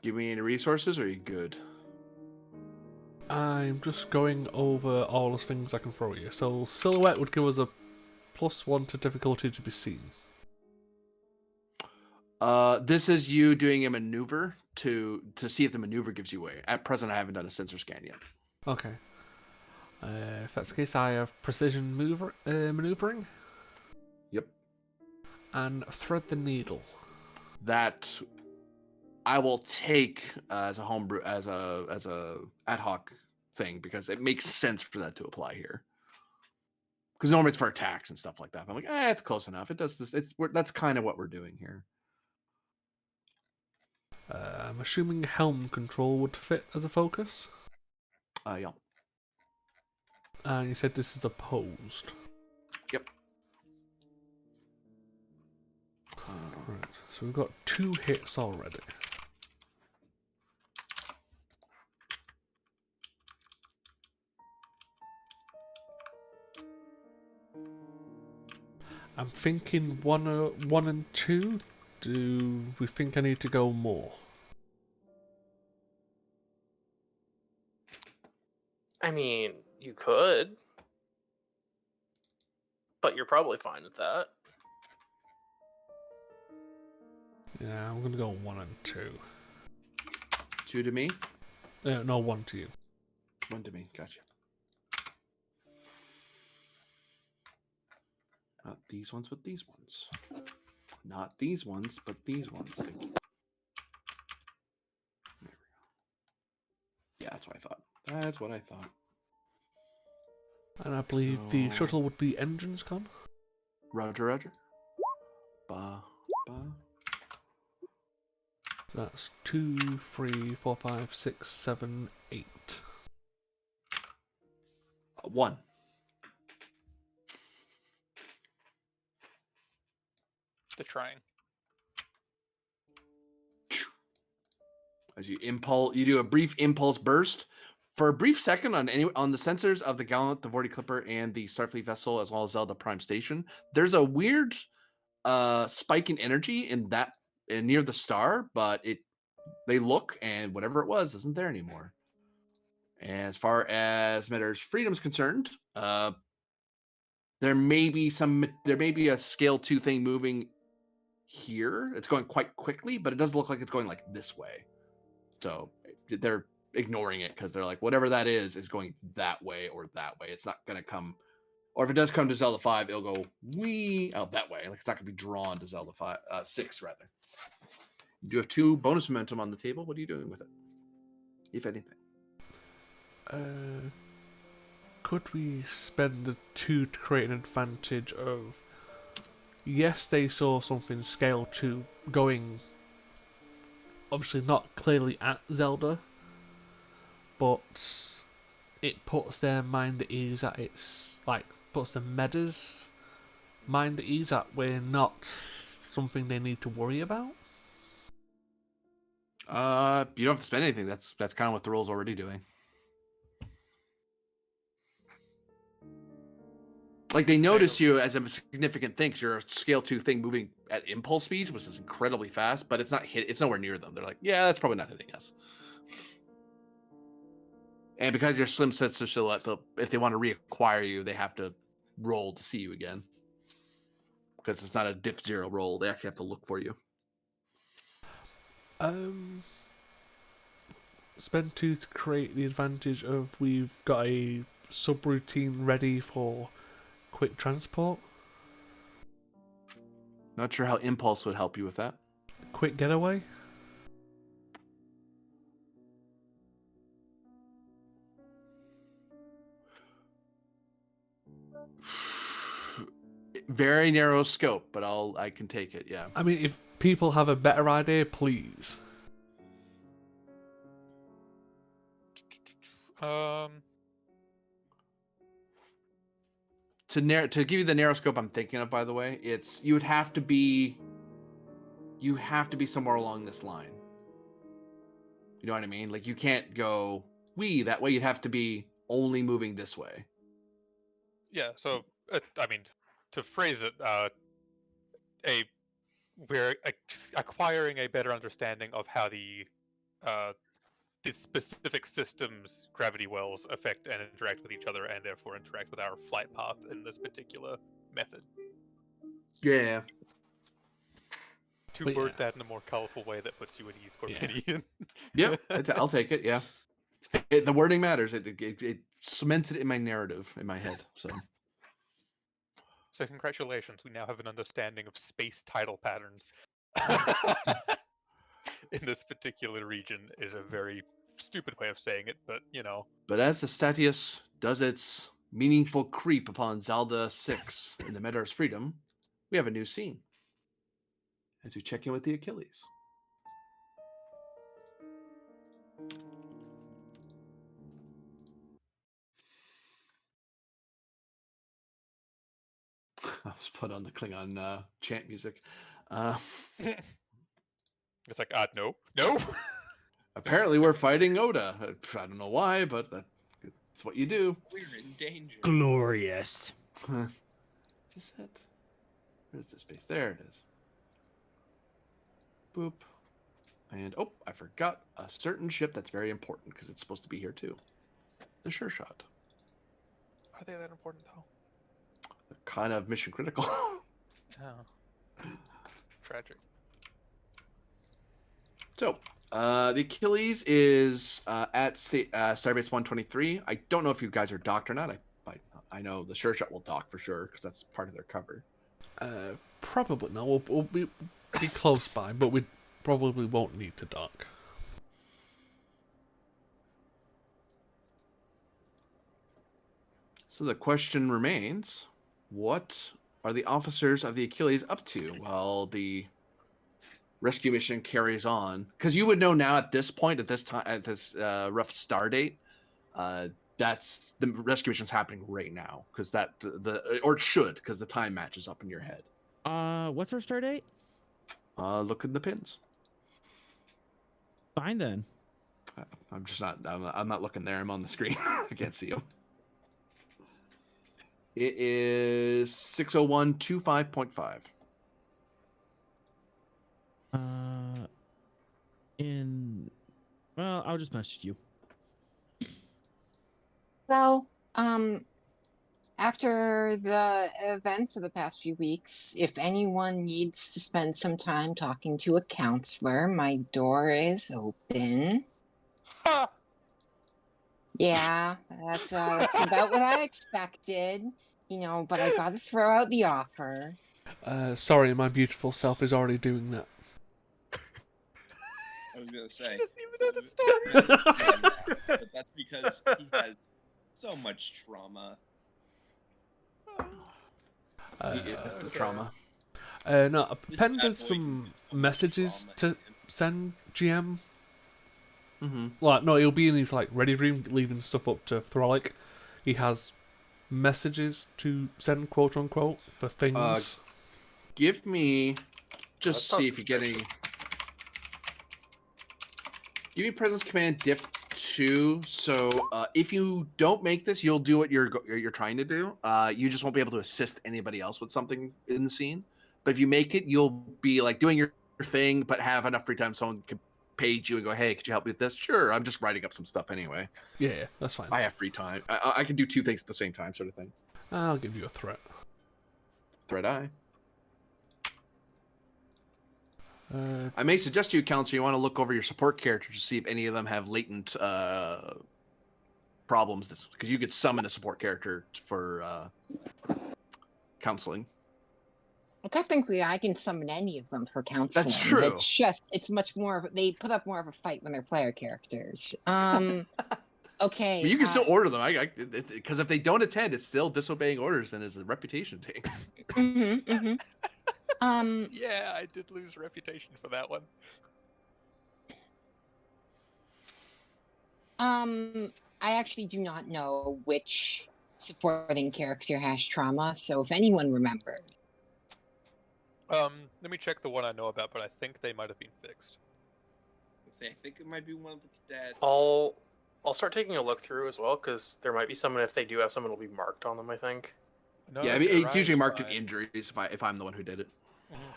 Give me any resources, or are you good? I'm just going over all the things I can throw at you. So silhouette would give us a +1 to difficulty to be seen. This is you doing a maneuver to see if the maneuver gives you away. At present, I haven't done a sensor scan yet. Okay. If that's the case, I have precision maneuvering. Yep. And thread the needle. That I will take as a homebrew, as a ad hoc thing, because it makes sense for that to apply here. Because normally it's for attacks and stuff like that. I'm like, it's close enough. It does this. That's kind of what we're doing here. I'm assuming helm control would fit as a focus. Yeah. And you said this is opposed. Yep. Right. So we've got 2 hits already. I'm thinking 1 and 2. Do we think I need to go more? I mean, you could, but you're probably fine with that. Yeah, I'm gonna go 1 and 2. 2 to me. No, 1 to you. 1 to me. Gotcha. Not these ones, but these ones. Not these ones, but these ones. There we go. Yeah, that's what I thought. That's what I thought. And I believe the shuttle would be engines con. Roger, Roger. Ba, ba. So that's 2, 3, 4, 5, 6, 7, 8. 1. The trying. As you do a brief impulse burst. For a brief second on the sensors of the Gallant, the Vorti Clipper, and the Starfleet vessel, as well as Zelda Prime Station, there's a weird spike in energy in that near the star, but they look and whatever it was isn't there anymore. And as far as Matter's freedom is concerned, there may be a scale 2 thing moving here. It's going quite quickly, but it doesn't look like it's going like this way. So they're ignoring it because they're like, whatever that is going that way or that way. It's not going to come, or if it does come to Zelda 5, it'll go that way. Like it's not going to be drawn to Zelda 6 rather. You do have 2 bonus momentum on the table. What are you doing with it, if anything? Could we spend the 2 to create an advantage of? Yes, they saw something scale 2 going. Obviously not clearly at Zelda, but it puts their mind at ease that puts the Meda's mind at ease that we're not something they need to worry about. You don't have to spend anything. That's kind of what the role's already doing. Like they notice you as a significant thing because you're a scale 2 thing moving at impulse speed, which is incredibly fast, but it's nowhere near them. They're like, yeah, that's probably not hitting us. And because you're slim sensor, so if they want to reacquire you, they have to roll to see you again. Because it's not a diff 0 roll. They actually have to look for you. Spend 2 to create the advantage of we've got a subroutine ready for quick transport. Not sure how impulse would help you with that. Quick getaway. Very narrow scope, but I can take it. Yeah. I mean, if people have a better idea, please. To give you the narrow scope I'm thinking of, by the way, it's you have to be somewhere along this line. You know what I mean? Like you can't go that way. You'd have to be only moving this way. Yeah. So I mean, to phrase it, we're acquiring a better understanding of how the specific systems gravity wells affect and interact with each other, and therefore interact with our flight path in this particular method. Yeah. To word that in a more colorful way that puts you at ease, Corpinian. Yeah, I'll take it. Yeah, the wording matters. It cements it in my narrative in my head. So congratulations, we now have an understanding of space tidal patterns. In this particular region is a very stupid way of saying it, but you know. But as the Statius does its meaningful creep upon Zelda 6 in the Meadows Freedom, we have a new scene as we check in with the Achilles. I was put on the Klingon chant music. It's like, no, no. Apparently, we're fighting Oda. I don't know why, but that's what you do. We're in danger. Glorious. Is this it? Where's the space? There it is. Boop. And, oh, I forgot a certain ship that's very important because it's supposed to be here too. The Sure Shot. Are they that important though? They're kind of mission critical. Oh. Tragic. So, the Achilles is at Starbase 123. I don't know if you guys are docked or not. I know the Sure Shot will dock for sure because that's part of their cover. Probably no. We'll be close by, but we probably won't need to dock. So the question remains, what are the officers of the Achilles up to while the rescue mission carries on? Because you would know now at this point, at this time, at this rough star date, that's the rescue mission's happening right now because or it should because the time matches up in your head. What's our start date? Look in the pins. Fine then. I'm just not. I'm not looking there. I'm on the screen. I can't see them. It is 60125.5. Well, I'll just message you. Well, after the events of the past few weeks, if anyone needs to spend some time talking to a counselor, my door is open. Ha! Yeah, that's about what I expected, but I gotta throw out the offer. Sorry, my beautiful self is already doing that. I was gonna say. He doesn't even know the story. But that's because he has so much trauma. It's the trauma. No, This Pen bad does boy some has so much messages trauma to send GM. Mm-hmm. Like, no, he'll be in his ready room, leaving stuff up to Throlic. He has messages to send, quote unquote, for things. Give me, just That see sounds if you get any. Give me presence command diff 2. So if you don't make this, you'll do what you're trying to do. You just won't be able to assist anybody else with something in the scene. But if you make it, you'll be doing your thing, but have enough free time someone could page you and go, "Hey, could you help me with this?" Sure, I'm just writing up some stuff anyway. Yeah, that's fine. I have free time. I can do 2 things at the same time, sort of thing. I'll give you a threat. Threat eye. I may suggest to you, Counselor, you want to look over your support characters to see if any of them have latent problems. Because you could summon a support character for counseling. Well, technically, I can summon any of them for counseling. That's true. It's much more of they put up more of a fight when they're player characters. Okay. But you can still order them. Because if they don't attend, it's still disobeying orders and is a reputation thing. Yeah, I did lose reputation for that one. I actually do not know which supporting character has trauma, so if anyone remembers. Let me check the one I know about, but I think they might have been fixed. I think it might be one of the cadets. I'll start taking a look through as well because there might be someone. If they do have someone, it'll be marked on them. I think. No, Yeah, I mean, it's usually marked in fine. injuries if I'm the one who did it.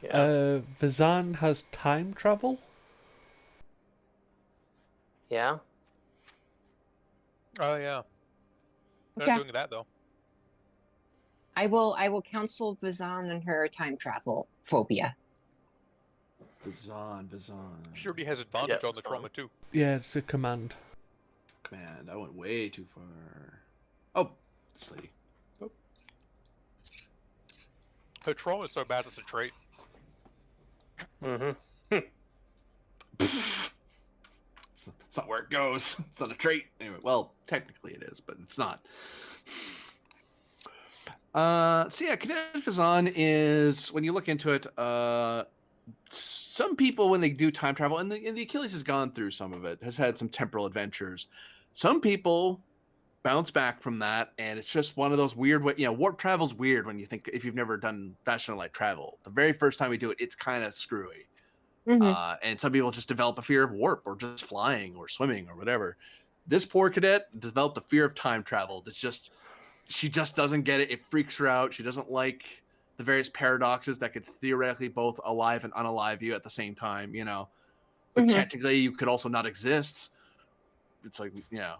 Yeah. Vizan has time travel. Yeah. Oh yeah. They're Okay. not doing that though. I will counsel Vizan on her time travel phobia. Vizan. She already has advantage Yeah, on the strong. trauma too. Yeah, it's a command. Command. I went way too far. Oh, this lady. Oh. Her trauma is so bad it's a trait. Mm-hmm. It's not where it goes. It's not a trait. Anyway, well, technically it is, but it's not. So yeah, Cadet Fazan is, when you look into it, some people, when they do time travel, and the Achilles has gone through some of it, has had some temporal adventures. Some people bounce back from that, and it's just one of those weird warp travel's weird when you think, if you've never done fast light travel. The very first time we do it, it's kind of screwy. And some people just develop a fear of warp, or just flying, or swimming, or whatever. This poor cadet developed a fear of time travel. It's just, she just doesn't get it. It freaks her out. She doesn't like the various paradoxes that could theoretically both alive and unalive you at the same time, but technically you could also not exist. It's like,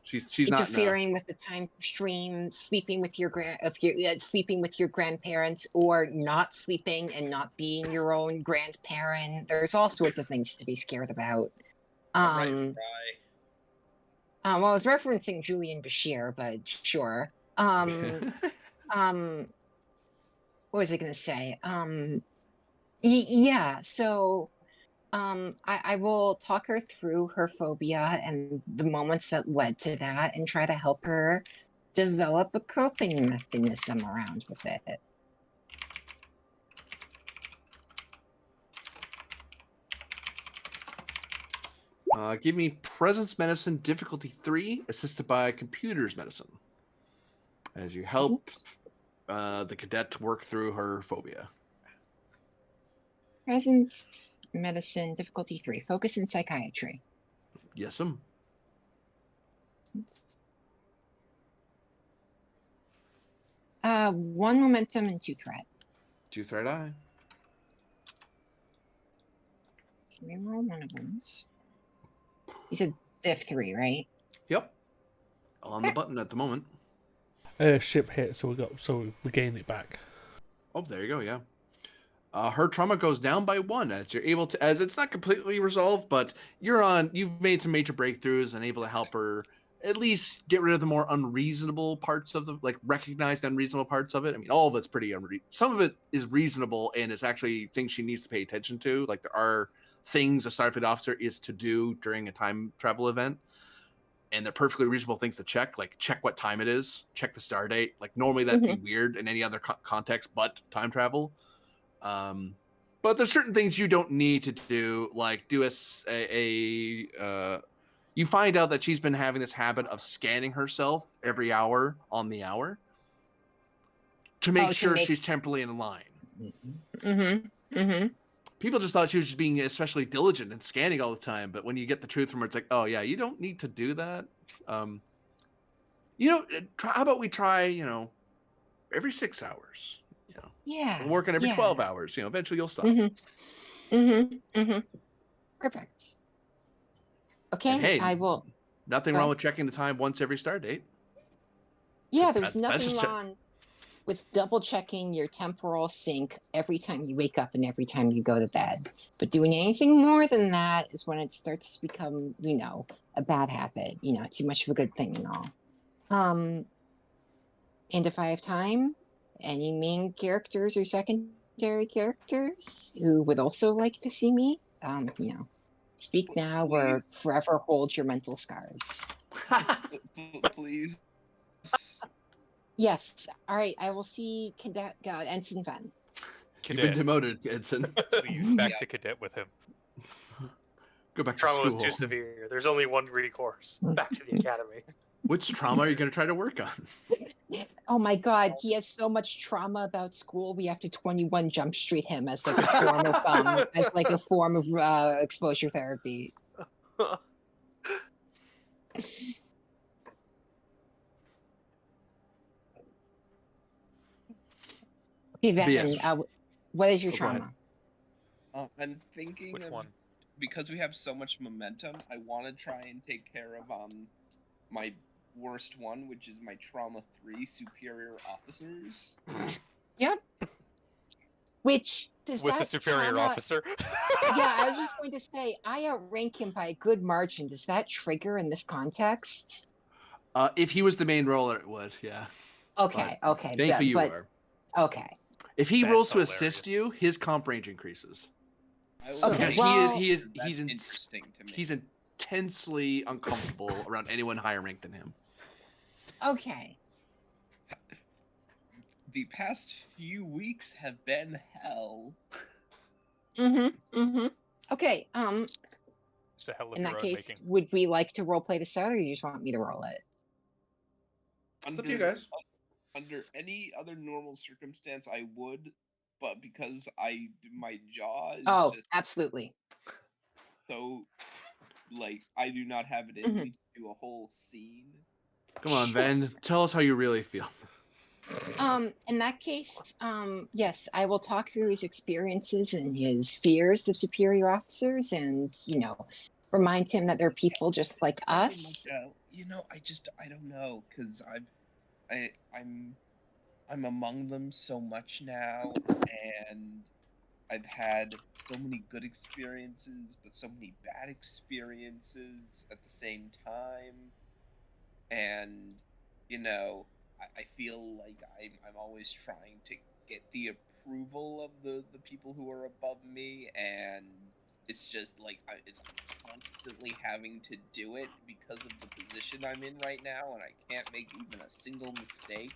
she's not Interfering with the time stream, sleeping with your sleeping with your grandparents, or not sleeping and not being your own grandparent. There's all sorts of things to be scared about. All right, Fry. Well, I was referencing Julian Bashir, but sure. What was I going to say? Yeah. So, I will talk her through her phobia and the moments that led to that, and try to help her develop a coping mechanism around with it. Give me presence medicine difficulty 3, assisted by computers medicine, as you help the cadet work through her phobia. Presence medicine difficulty 3, focus in psychiatry. Yes, 1 momentum and 2 threat. 2 threat eye. Can we roll one of those? You said diff 3, right? Yep. On the button at the moment. Ship hit, so we gain it back. Oh, there you go. Yeah. Her trauma goes down by 1 as you're able to, as it's not completely resolved, but you've made some major breakthroughs and able to help her at least get rid of the more unreasonable parts of recognized unreasonable parts of it. I mean, all of it's pretty some of it is reasonable and is actually things she needs to pay attention to. Like, there are things a Starfleet officer is to do during a time travel event, and they're perfectly reasonable things to check, like check what time it is, check the star date. Like, normally that'd be weird in any other context but time travel. But there's certain things you don't need to do, like do you find out that she's been having this habit of scanning herself every hour on the hour to make sure she's temporally in line. People just thought she was just being especially diligent and scanning all the time, but when you get the truth from her, it's like, oh yeah, you don't need to do that. How about we try, every 6 hours? Yeah. We'll work on every 12 hours. Eventually you'll stop. Perfect. Okay, and hey, I will. Nothing wrong with checking the time once every star date. Yeah, there's nothing wrong with double checking your temporal sync every time you wake up and every time you go to bed. But doing anything more than that is when it starts to become, a bad habit. Too much of a good thing and all. And if I have time, any main characters or secondary characters who would also like to see me, speak now or forever hold your mental scars. Please. Yes. All right. I will see Cadet Ensign Ven. You've been demoted, Ensign. Please, back to cadet with him. Go back to Trauma school. was too severe. There's only one recourse. Back to the academy. Which trauma are you going to try to work on? Oh my God, he has so much trauma about school. We have to 21 Jump Street him as a form of exposure therapy. Okay, Ven, what is your trauma? I'm thinking Which one? Because we have so much momentum, I want to try and take care of my worst one, which is my trauma 3 superior officers. Yep. Which does with that a superior officer? Yeah, I was just going to say I outrank him by a good margin. Does that trigger in this context? If he was the main roller, it would. Yeah. Okay. But okay. Thankfully, you are. Okay. If he rolls to assist you, his comp range increases. Okay. Because he's interesting to me. He's intensely uncomfortable around anyone higher ranked than him. Okay. the past few weeks have been hell. Okay, It's a hell of in your that own case, making. would we like to roleplay this out, or you just want me to roll it? It's up to you guys. Under any other normal circumstance, I would, but because my jaw is just absolutely. so, like, I do not have it in me to do a whole scene. Come on, Ven. Tell us how you really feel. In that case, yes, I will talk through his experiences and his fears of superior officers, and remind him that they're people just like us. I don't know, because I'm among them so much now, and I've had so many good experiences, but so many bad experiences at the same time, and I feel like I'm always trying to get the approval of the people who are above me, and it's just like I'm constantly having to do it because of the position I'm in right now, and I can't make even a single mistake.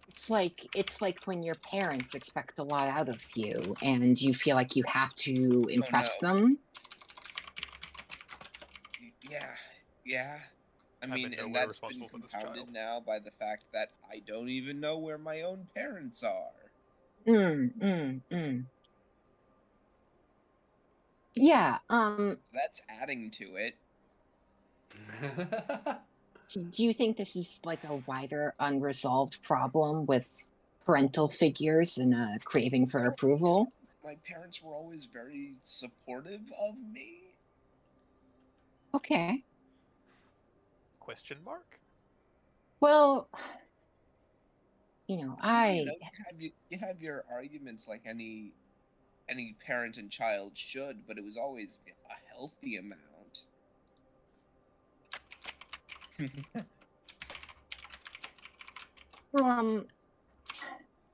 It's like when your parents expect a lot out of you, and you feel like you have to impress them. Yeah. I mean, and that's been compounded now by the fact that I don't even know where my own parents are. Yeah, that's adding to it. Do you think this is like a wider unresolved problem with parental figures and a craving for approval? My parents were always very supportive of me. Okay. Question mark? Well, you have your arguments like any parent and child should, but it was always a healthy amount.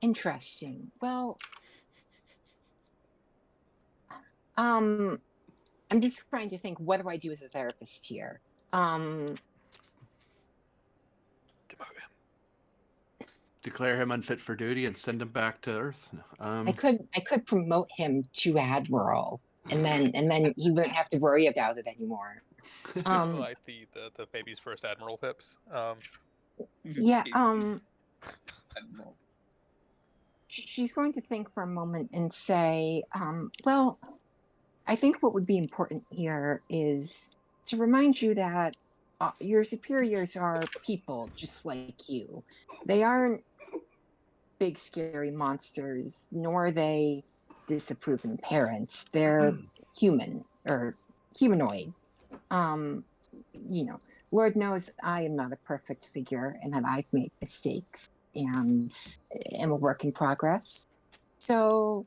Interesting. Well, I'm just trying to think, what do I do as a therapist here? Declare him unfit for duty and send him back to Earth. No. I could promote him to admiral, and then he wouldn't have to worry about it anymore. Like the baby's first admiral pips. Yeah. She's going to think for a moment and say, well, I think what would be important here is to remind you that your superiors are people just like you. They aren't big scary monsters, nor are they disapproving parents. They're human or humanoid. Lord knows I am not a perfect figure and that I've made mistakes and am a work in progress. So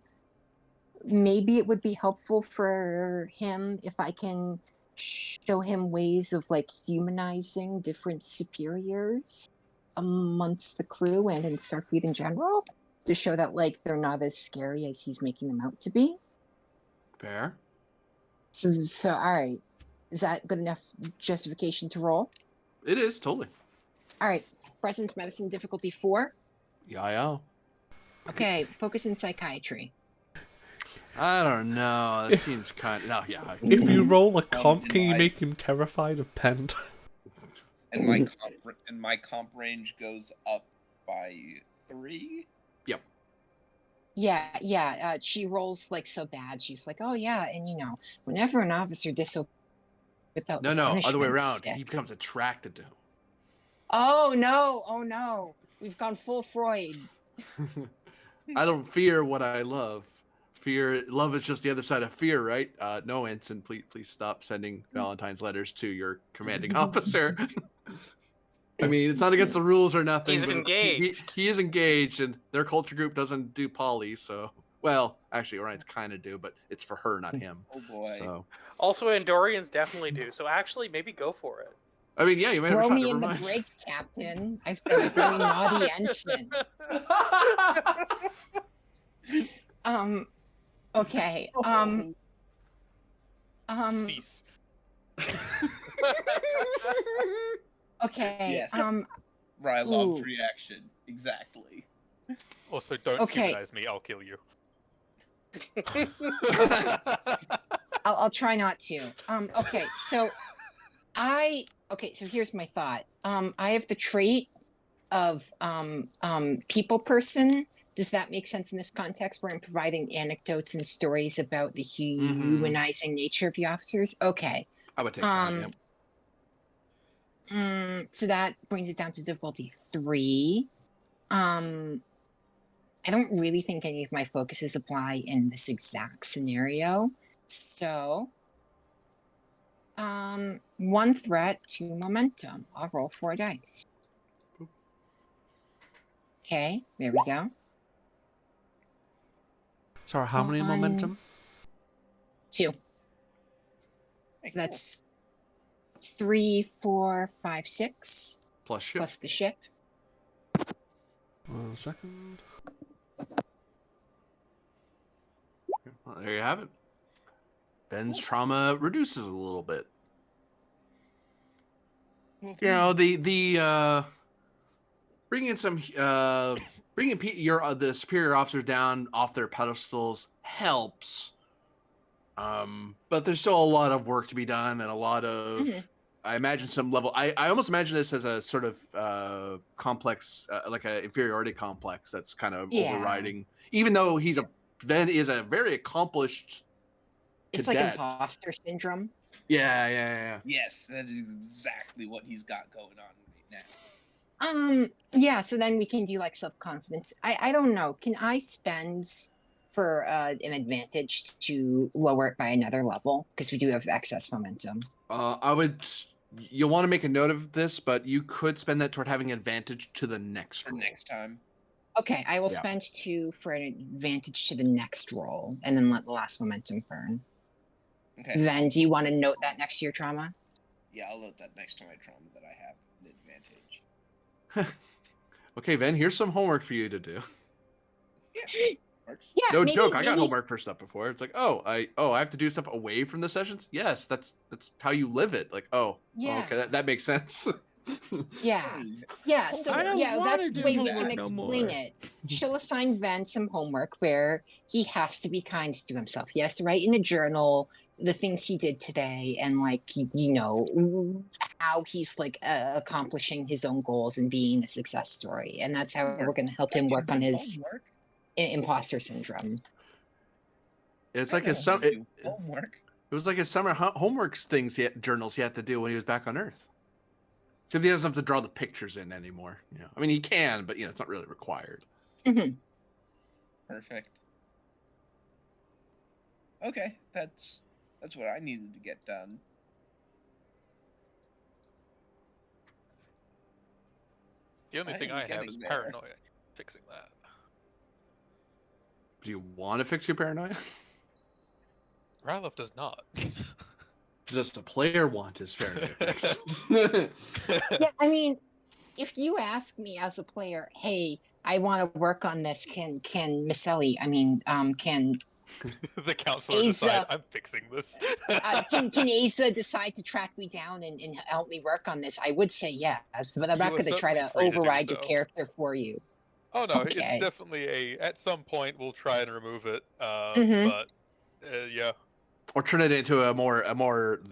maybe it would be helpful for him if I can show him ways of like humanizing different superiors amongst the crew and in Starfleet in general, to show that like they're not as scary as he's making them out to be. Fair. So all right, is that good enough justification to roll? It is, totally. All right, presence medicine difficulty 4. Yeah. Okay, focus in psychiatry. I don't know. That seems kind of... No, yeah. If you roll a comp, can you make him terrified of Pend? And my comp range goes up by 3? Yep. Yeah. She rolls like so bad. She's like, oh yeah, and whenever an officer disobeys without other way around. He becomes attracted to him. Oh no. We've gone full Freud. I don't fear what I love. Love is just the other side of fear, right? No, Ensign, please stop sending Valentine's letters to your commanding officer. I mean, it's not against the rules or nothing. He's engaged. He is engaged, and their culture group doesn't do poly, so... Well, actually, Orion's kind of do, but it's for her, not him. Oh, boy. So. Also, Andorians definitely do, so actually, maybe go for it. I mean, yeah, you might have Throw shot. me in the break, Captain. I've been a very naughty ensign. Okay. Cease. Okay. Yes. Rylov's reaction. Exactly. Also, don't Okay. humanize me. I'll kill you. I'll try not to. Okay, so so here's my thought. I have the trait of people person. Does that make sense in this context where I'm providing anecdotes and stories about the humanizing nature of the officers? Okay. I would take that. Yeah. So that brings it down to difficulty 3. I don't really think any of my focuses apply in this exact scenario. So, 1 threat, 2 momentum. I'll roll 4 dice. Okay, there we go. Sorry, how many 1, momentum? 2. So that's 3, 4, 5, 6 Plus ship. plus the ship. 1 second. Well, there you have it. Ben's trauma reduces a little bit. You know, the bringing the superior officers down off their pedestals helps. But there's still a lot of work to be done and a lot of I imagine some level. I almost imagine this as a sort of complex, like an inferiority complex that's kind of overriding. Even though Ben is a very accomplished It's cadet. like imposter syndrome. Yeah. Yes, that is exactly what he's got going on right now. Yeah, so then we can do like self-confidence. I don't know. Can I spend for an advantage to lower it by another level? Because we do have excess momentum. You'll want to make a note of this, but you could spend that toward having advantage to the next For roll. next time. Okay, I will spend 2 for an advantage to the next roll, and then let the last momentum burn. Okay. Then, do you want to note that next to your trauma? Yeah, I'll note that next to my trauma that I have an advantage. Okay, Ben, here's some homework for you to do. Yeah, works. Yeah, No joke. I got homework for stuff before. It's like, I have to do stuff away from the sessions. Yes, that's how you live it. Like, Yeah. okay, that makes sense. Yeah. So I don't that's wanna the do way we homework can no explain more. it. She'll assign Ven some homework where he has to be kind to himself. He has to write in a journal the things he did today and how he's accomplishing his own goals and being a success story. And that's how we're going to help him work on his imposter syndrome. It's like his summer. Homework. It was like his summer homework journals he had to do when he was back on Earth. Except he doesn't have to draw the pictures in anymore. I mean, he can, but it's not really required. Mm-hmm. Perfect. Okay, that's what I needed to get done. The only thing I have is paranoia. Fixing that. Do you want to fix your paranoia? Rylov does not. Does the player want his paranoia fixed? Yeah, I mean, if you ask me as a player, hey, I want to work on this, can Miss Ellie, can the counselor decide I'm fixing this? can Asa decide to track me down and help me work on this? I would say yes, but I'm not going to try to override your character for you. Oh no, Okay. It's definitely at some point we'll try and remove it. Mhm. But yeah. Or turn it into a more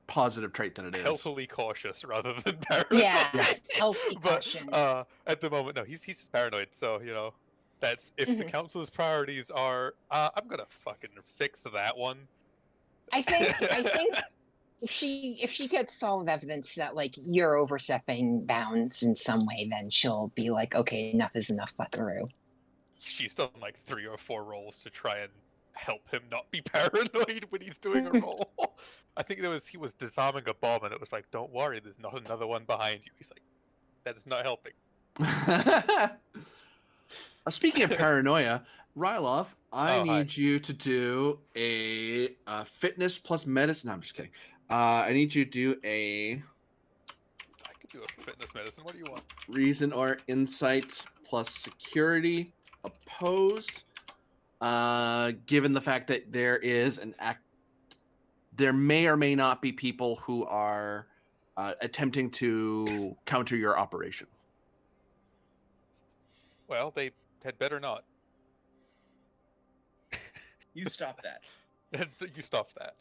positive trait than it is. Healthily cautious rather than paranoid. Yeah, healthy caution. But at the moment, no, he's just paranoid. So that's if the council's priorities are, I'm gonna fucking fix that one. I think if she gets solid evidence that you're overstepping bounds in some way, then she'll be like, okay, enough is enough, buckaroo. She's done 3 or 4 rolls to try and help him not be paranoid when he's doing a roll. I think he was disarming a bomb and it was like, don't worry, there's not another one behind you. He's like, that is not helping. Speaking of paranoia, Rylov, I need you to do a fitness plus medicine. No, I'm just kidding. I need you to do I could do a fitness medicine. What do you want? Reason or insight plus security opposed. Given the fact that there is there may or may not be people who are attempting to counter your operation. Well, they had better not. You stop that. You stop that.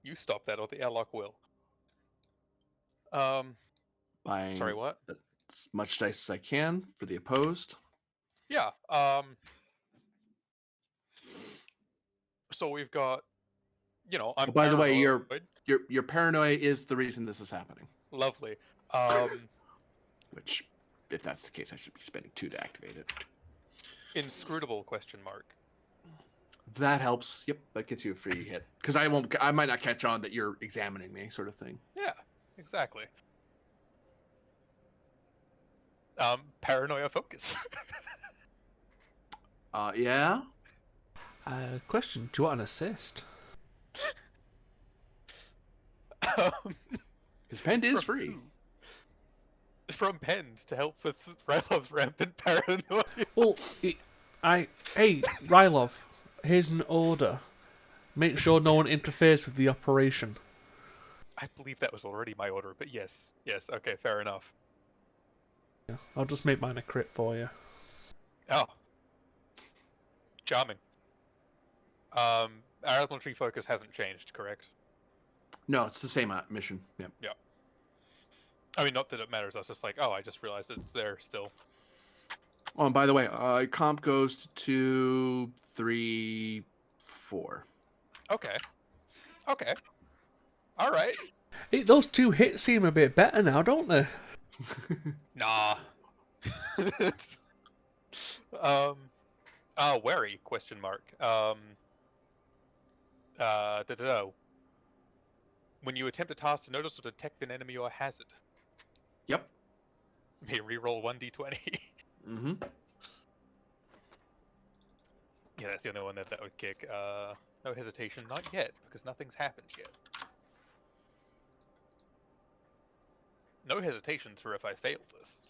You stop that, or the airlock will. Buying Sorry, what? as much dice as I can for the opposed. Yeah. So we've got, I'm By the way, paranoid. your paranoia is the reason this is happening. Lovely. Which, if that's the case, I should be spending 2 to activate it. Inscrutable question mark. That helps. Yep, that gets you a free hit. Because I might not catch on that you're examining me, sort of thing. Yeah, exactly. Paranoia focus. Yeah. Question: do you want an assist? His pen is free. Who? From Pens to help with Rylov's rampant paranoia. Well, hey, Rylov, here's an order. Make sure no one interferes with the operation. I believe that was already my order, but yes, okay, fair enough. Yeah, I'll just make mine a crit for you. Oh. Charming. Our elementary focus hasn't changed, correct? No, it's the same mission. Yep. Yeah. I mean, not that it matters. I was just like, oh, I just realized it's there still. Oh, and by the way, comp goes to 3, 4. Okay. All right. Hey, those 2 hits seem a bit better now, don't they? Nah. Wary, question mark. When you attempt a task to notice or detect an enemy or hazard. Yep. May reroll 1d20. Mm-hmm. Yeah, that's the only one that would kick. No hesitation, not yet, because nothing's happened yet. No hesitations for if I fail this.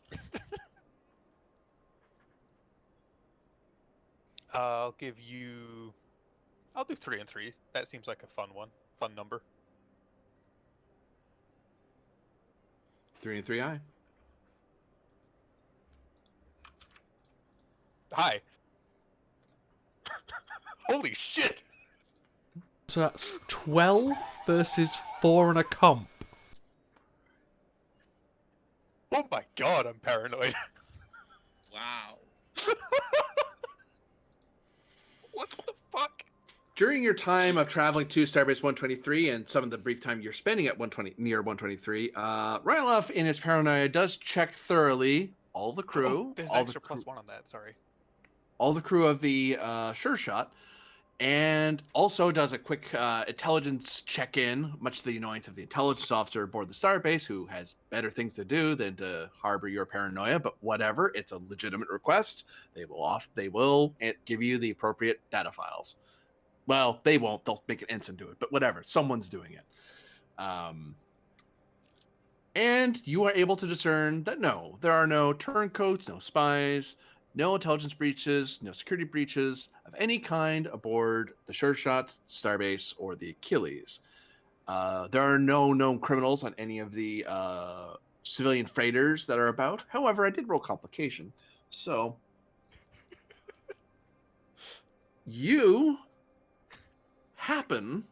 I'll do 3 and 3. That seems like a fun number. 3 and 3 eye. Hi. Holy shit! So that's 12 versus 4 and a comp. Oh my god, I'm paranoid. Wow. What the fuck? During your time of traveling to Starbase 123 and some of the brief time you're spending at near 123, Ryloff in his paranoia does check thoroughly all the crew. Oh, there's all an extra the crew, +1 on that, sorry. all the crew of the Sure Shot, and also does a quick intelligence check-in, much to the annoyance of the intelligence officer aboard the Starbase, who has better things to do than to harbor your paranoia. But whatever, it's a legitimate request. They will give you the appropriate data files. Well, they won't. They'll make an ensign do it, but whatever. Someone's doing it. And you are able to discern that no, there are no turncoats, no spies, no intelligence breaches, no security breaches of any kind aboard the Sure Shot, Starbase, or the Achilles. There are no known criminals on any of the civilian freighters that are about. However, I did roll complication. So you happen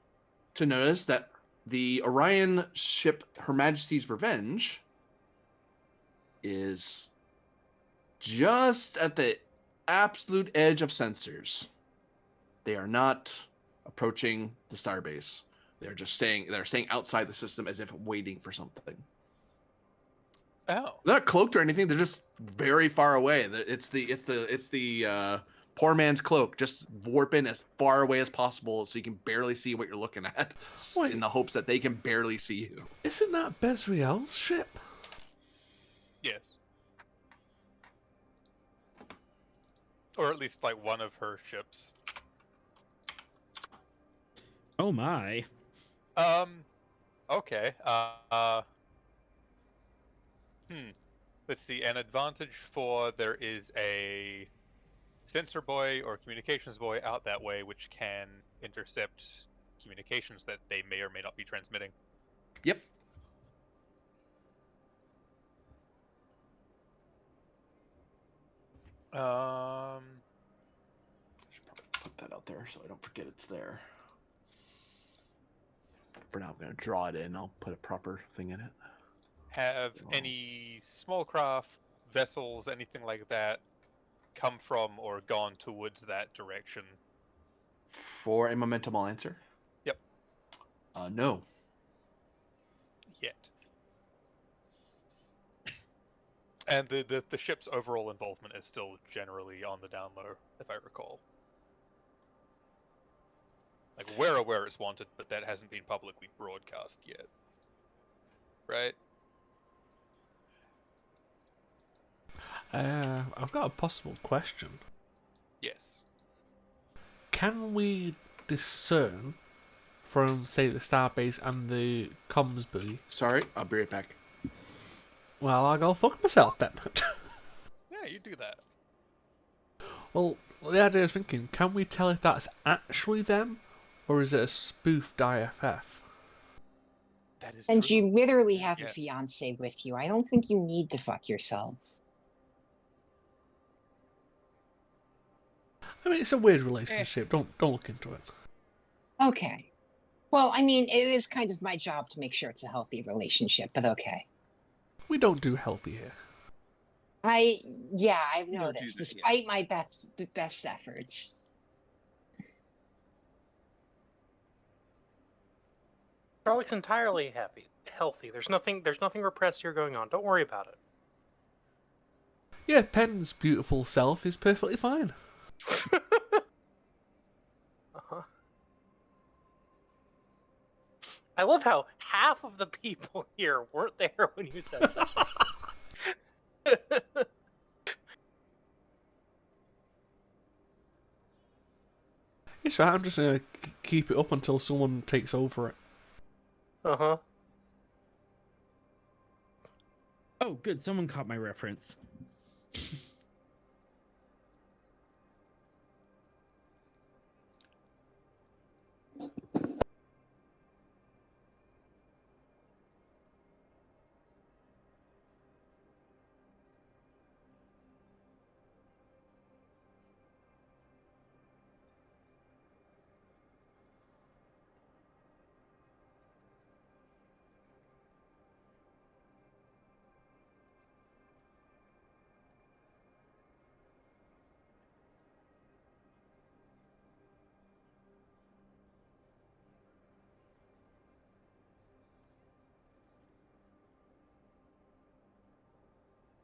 to notice that the Orion ship Her Majesty's Revenge is just at the absolute edge of sensors. They are not approaching the Starbase. They're staying outside the system as if waiting for something. Oh. They're not cloaked or anything. They're just very far away. It's the poor man's cloak, just warping as far away as possible so you can barely see what you're looking at. Wait. In the hopes that they can barely see you. Isn't that Bezriel's ship? Yes. Or at least like one of her ships. Oh my. Okay. Let's see. An advantage for there is a sensor boy or communications boy out that way, which can intercept communications that they may or may not be transmitting. Yep. Should probably put that out there so I don't forget it's there. For now, I'm going to draw it in. I'll put a proper thing in it. Have any small craft, vessels, anything like that come from or gone towards that direction? For a momentum, I'll answer. Yep. No. Yet. And the ship's overall involvement is still generally on the down low, if I recall. Like, we're aware it's wanted, but that hasn't been publicly broadcast yet. Right? I've got a possible question. Yes. Can we discern from, say, the starbase and the comms buoy? Sorry, I'll be right back. Well, I'll go fuck myself then. Yeah, you do that. Well, the idea is thinking, can we tell if that's actually them, or is it a spoofed IFF? That is And true. you literally have a Yes. fiance with you. I don't think you need to fuck yourself. I mean, it's a weird relationship. Don't look into it. Okay. Well, I mean, it is kind of my job to make sure it's a healthy relationship, but okay. We don't do healthy here. I've don't do noticed, that, despite my best efforts. Charlie's entirely healthy. There's nothing repressed here going on. Don't worry about it. Yeah, Pen's beautiful self is perfectly fine. Uh-huh. I love how half of the people here weren't there when you said that. It's right, I'm just gonna keep it up until someone takes over it. Uh-huh. Oh, good. Someone caught my reference.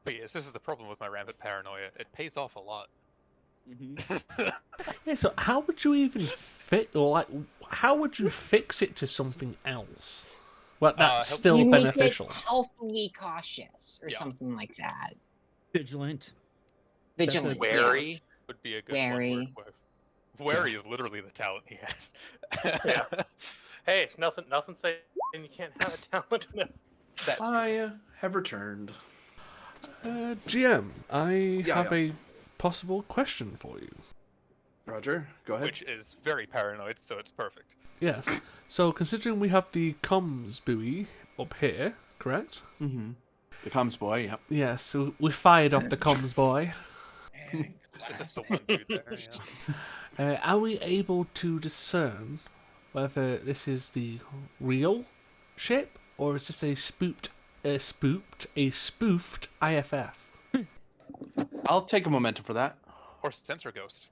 But yes, this is the problem with my rampant paranoia. It pays off a lot. Mm-hmm. Yeah, so how would you even how would you fix it to something else? Well, that's help- still You beneficial. make it healthily cautious or Yeah. something like that. Vigilant. Vigilant. Wary. yes. Would be a good Wary. one word. Wary is literally the talent he has. Yeah. Hey, nothing saying you can't have a talent. That's true. I have returned. GM, I Yeah, have yeah. a possible question for you. Roger, go ahead. Which is very paranoid, so it's perfect. Yes. So, considering we have the comms buoy up here, correct? Mm-hmm. The comms boy, yep. Yes, so we fired up the comms boy. And It's just the glass. one dude there, yeah. Are we able to discern whether this is the real ship or is this a spoofed IFF? I'll take a momentum for that. Or Sensor Ghost.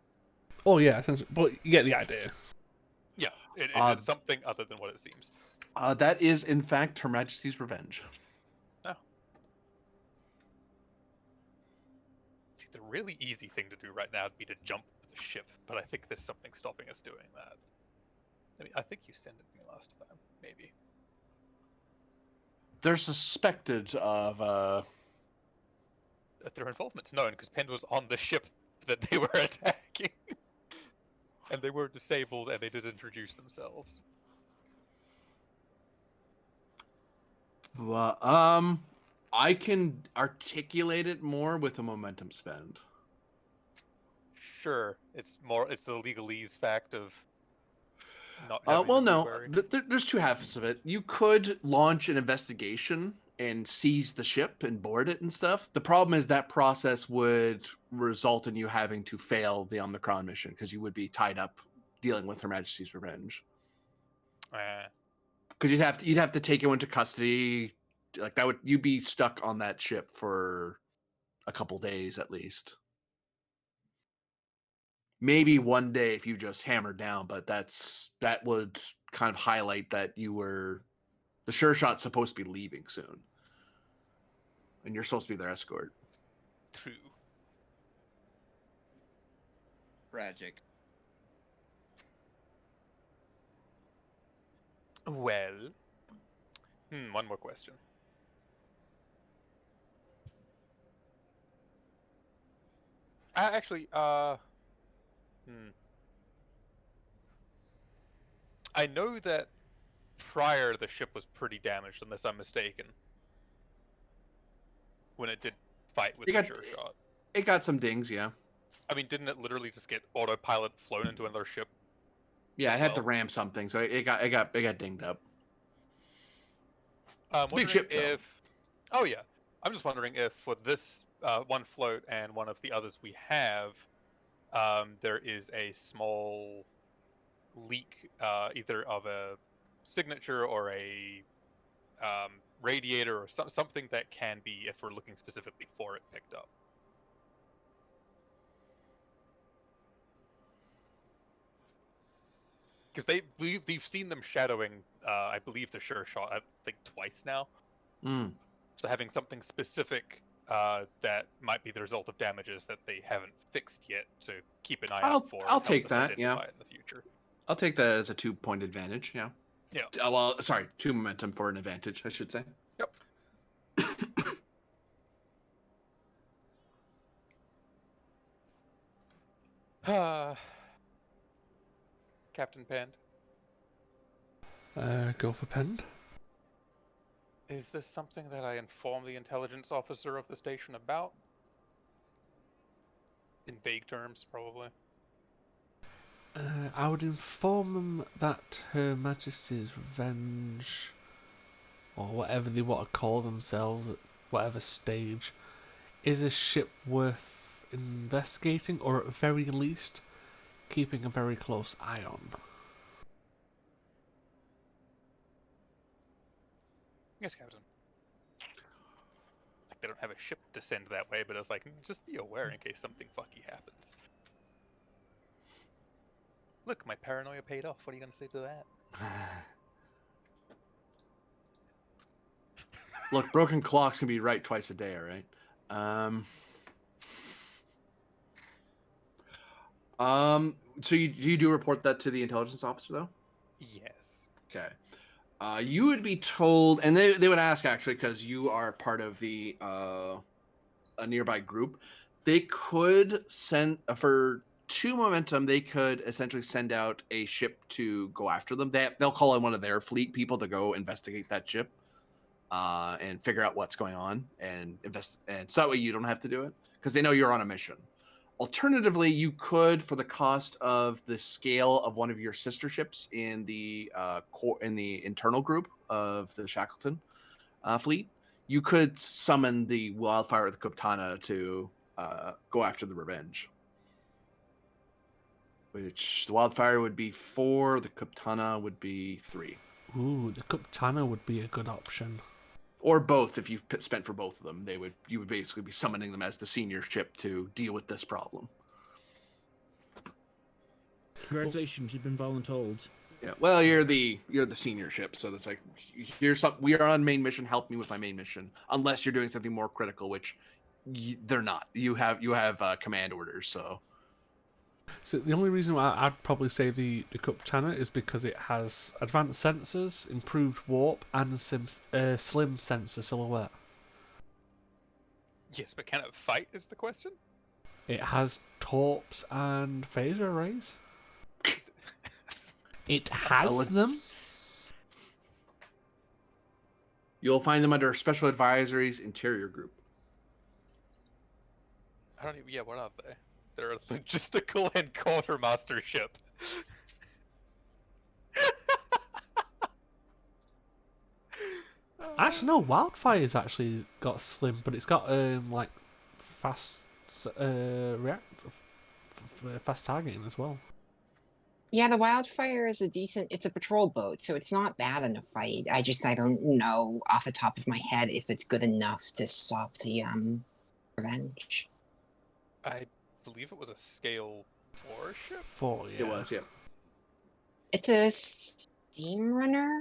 Oh yeah, but you get the idea. Yeah, it is something other than what it seems. That is, in fact, Her Majesty's Revenge. Oh. See, the really easy thing to do right now would be to jump the ship, but I think there's something stopping us doing that. I think you sent it to me last time, maybe. They're suspected of, Their involvement's known because Penn was on the ship that they were attacking. And they were disabled and they did introduce themselves. I can articulate it more with a momentum spend. Sure, it's the legalese fact of not Well, having to be no. wary. There's two halves of it. You could launch an investigation and seize the ship and board it and stuff. The problem is that process would result in you having to fail the Omnicron mission because you would be tied up dealing with Her Majesty's Revenge. Because you'd have to take you into custody. Like that you'd be stuck on that ship for a couple days at least. Maybe one day if you just hammered down, but that would kind of highlight that the sure shot's supposed to be leaving soon. And you're supposed to be their escort. True. Tragic. Well, one more question. Actually, I know that prior the ship was pretty damaged, unless I'm mistaken. When it did fight with the sure shot. It got some dings, yeah. I mean, didn't it literally just get autopilot flown into another ship? Yeah, it had to ram something, so it got dinged up. Big ship, though. Oh yeah, I'm just wondering if for this one float and one of the others we have, there is a small leak, either of a signature or a radiator or something that can be, if we're looking specifically for it, picked up. Because we've seen them shadowing, I believe, the sure shot, I think, twice now. So having something specific that might be the result of damages that they haven't fixed yet to keep an eye out for. I'll take that, yeah. In the future. I'll take that as a 2-point advantage, yeah. Yeah. Well, sorry, 2 momentum for an advantage, I should say. Yep. Captain Pend. Go for Pend. Is this something that I inform the intelligence officer of the station about? In vague terms, probably. I would inform them that Her Majesty's Revenge, or whatever they want to call themselves at whatever stage, is a ship worth investigating, or at the very least, keeping a very close eye on. Yes, Captain. Like, they don't have a ship to send that way, but it's like, just be aware in case something fucky happens. Look, my paranoia paid off. What are you going to say to that? Look, broken clocks can be right twice a day, all right? So you do report that to the intelligence officer, though? Yes. Okay. You would be told, and they would ask, actually, because you are part of the a nearby group. They could send, for 2 momentum, they could essentially send out a ship to go after them. They'll call in one of their fleet people to go investigate that ship and figure out what's going on and invest. And so that way you don't have to do it because they know you're on a mission. Alternatively, you could, for the cost of the scale of one of your sister ships in the internal group of the Shackleton fleet, you could summon the Wildfire of the Kuptana to go after the Revenge. Which the Wildfire would be 4, the Kuptana would be 3. Ooh, the Kuptana would be a good option. Or both, if you've spent for both of them. You would basically be summoning them as the senior ship to deal with this problem. Congratulations, you've been voluntold. Yeah, well, you're the senior ship, so that's like, we are on main mission. Help me with my main mission, unless you're doing something more critical, which they're not. You have command orders, so. So the only reason why I'd probably say the Kuptana is because it has advanced sensors, improved warp, and slim sensor silhouette. Yes, but can it fight is the question? It has torps and phaser arrays. It has them. You'll find them under Special Advisory's Interior Group. I don't even. Yeah, what are they? They're a logistical and quartermaster ship. Actually, no. Wildfire's actually got slim, but it's got like fast fast targeting as well. Yeah, the Wildfire is it's a patrol boat, so it's not bad in a fight. I don't know off the top of my head if it's good enough to stop the Revenge. I believe it was a scale 4 ship. 4, yeah. It was, yeah. It's a steam runner?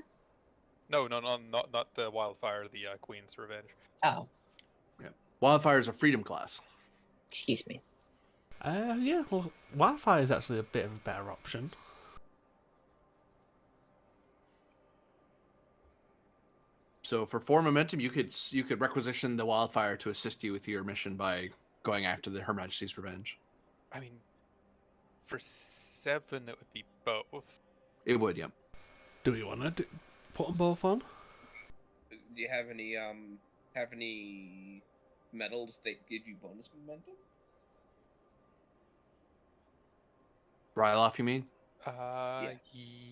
No, not the Wildfire, the Queen's Revenge. Oh, Yeah. Wildfire is a freedom class. excuse me. Yeah, well, Wildfire is actually a bit of a better option. So for 4 momentum, you could requisition the Wildfire to assist you with your mission by going after Her Majesty's Revenge. I mean, for 7, it would be both. It would, yeah. Do we want to put them both on? Do you have any medals that give you bonus momentum? Ryloff, you mean?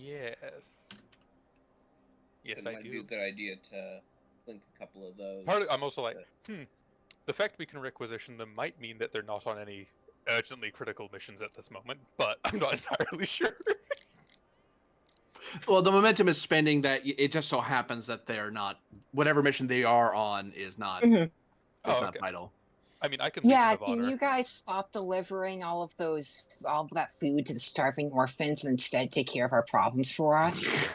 Yes. Yes, It I might do. be a good idea to link a couple of those. I'm also like, the fact we can requisition them might mean that they're not on any urgently critical missions at this moment, but I'm not entirely sure. Well, the momentum is spending that it just so happens that they're not, whatever mission they are on is not, Mhm. not vital. I mean, I can. Yeah, leave them of can honor. you guys stop delivering all of that food to the starving orphans and instead take care of our problems for us?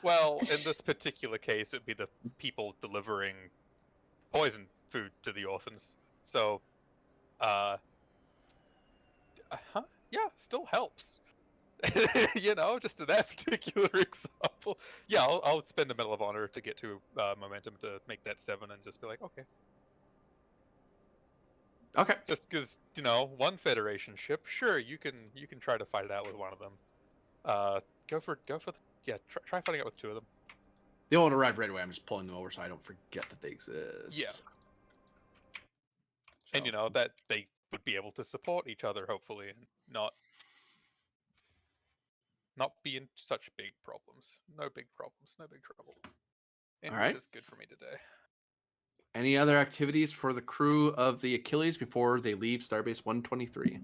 Well, in this particular case, it'd be the people delivering poison food to the orphans. So, yeah, still helps. Just in that particular example. Yeah, I'll spend a medal of honor to get to momentum to make that 7, and just be like, okay. Okay. Just because one Federation ship, sure, you can try to fight it out with one of them. Go for try fighting it with 2 of them. They won't arrive right away. I'm just pulling them over so I don't forget that they exist. Yeah. So. And that they would be able to support each other, hopefully, and not be in such big problems. No big problems, no big trouble. English All right. is good for me today. Any other activities for the crew of the Achilles before they leave Starbase 123?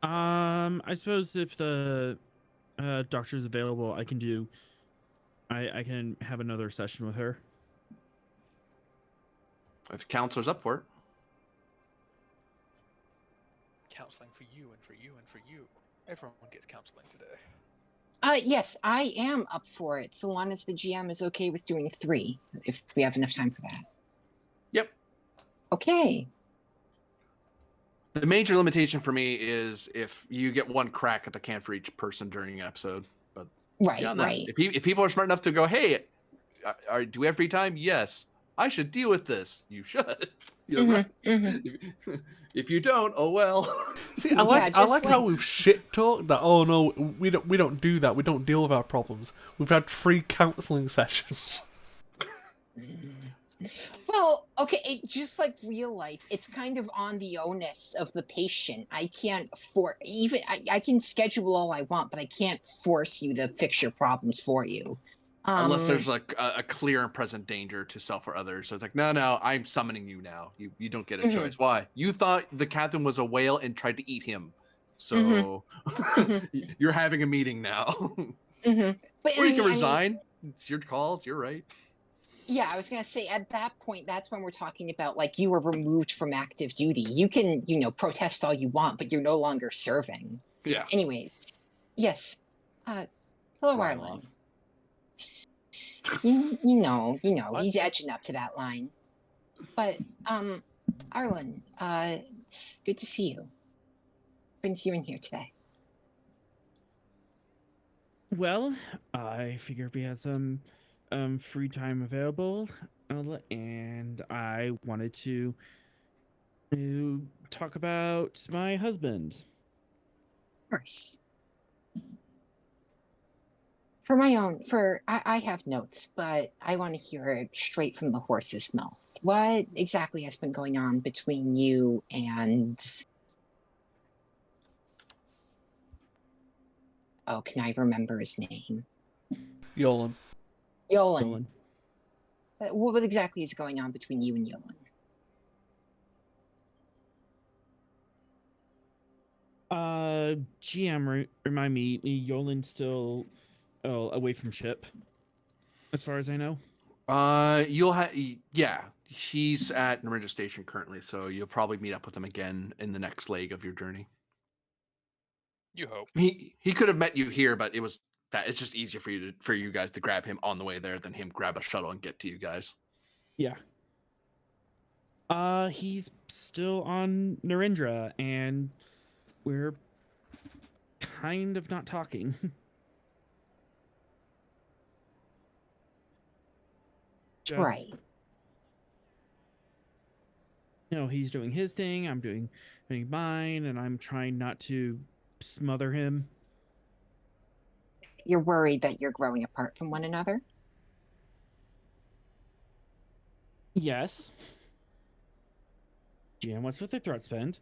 I suppose if the doctor's available, I can have another session with her. If counselor's up for it. Counseling for you and for you and for you. Everyone gets counseling today. Yes, I am up for it, so long as the GM is okay with doing 3, if we have enough time for that. Yep. Okay. The major limitation for me is if you get 1 crack at the can for each person during an episode. But right. If people are smart enough to go, hey, do we have free time? Yes. I should deal with this. You should. You're right. If you don't, oh well. See, I like how we've shit talked that. Oh no, we don't do that. We don't deal with our problems. We've had free counseling sessions. Well, okay, just like real life, it's kind of on the onus of the patient. I can't I can schedule all I want, but I can't force you to fix your problems for you. Unless there's like a clear and present danger to self or others. So it's like, no, I'm summoning you now. You don't get a choice. Why? You thought the captain was a whale and tried to eat him. So you're having a meeting now. But or you can resign. It's your call. It's your right. Yeah, I was going to say, at that point, that's when we're talking about, like, you were removed from active duty. You can, protest all you want, but you're no longer serving. Yeah. Anyways, yes. Hello, Arlen. You know, he's edging up to that line. But, Arlen, it's good to see you. Brings you in here today. Well, I figured we had some free time available, and I wanted to talk about my husband. Of course. I have notes, but I want to hear it straight from the horse's mouth. What exactly has been going on between you and Oh, can I remember his name? Yolan. Yolan. What exactly is going on between you and Yolan? GM, remind me, Yolan's still away from ship, as far as I know. You'll have, yeah, he's at Narendra Station currently, so you'll probably meet up with him again in the next leg of your journey. You hope. He could have met you here, but it's just easier for you guys to grab him on the way there than him grab a shuttle and get to you guys. Yeah. He's still on Narendra, and we're kind of not talking. Just, right. He's doing his thing, I'm doing mine, and I'm trying not to smother him. You're worried that you're growing apart from one another? Yes. GM, what's with the threat spend?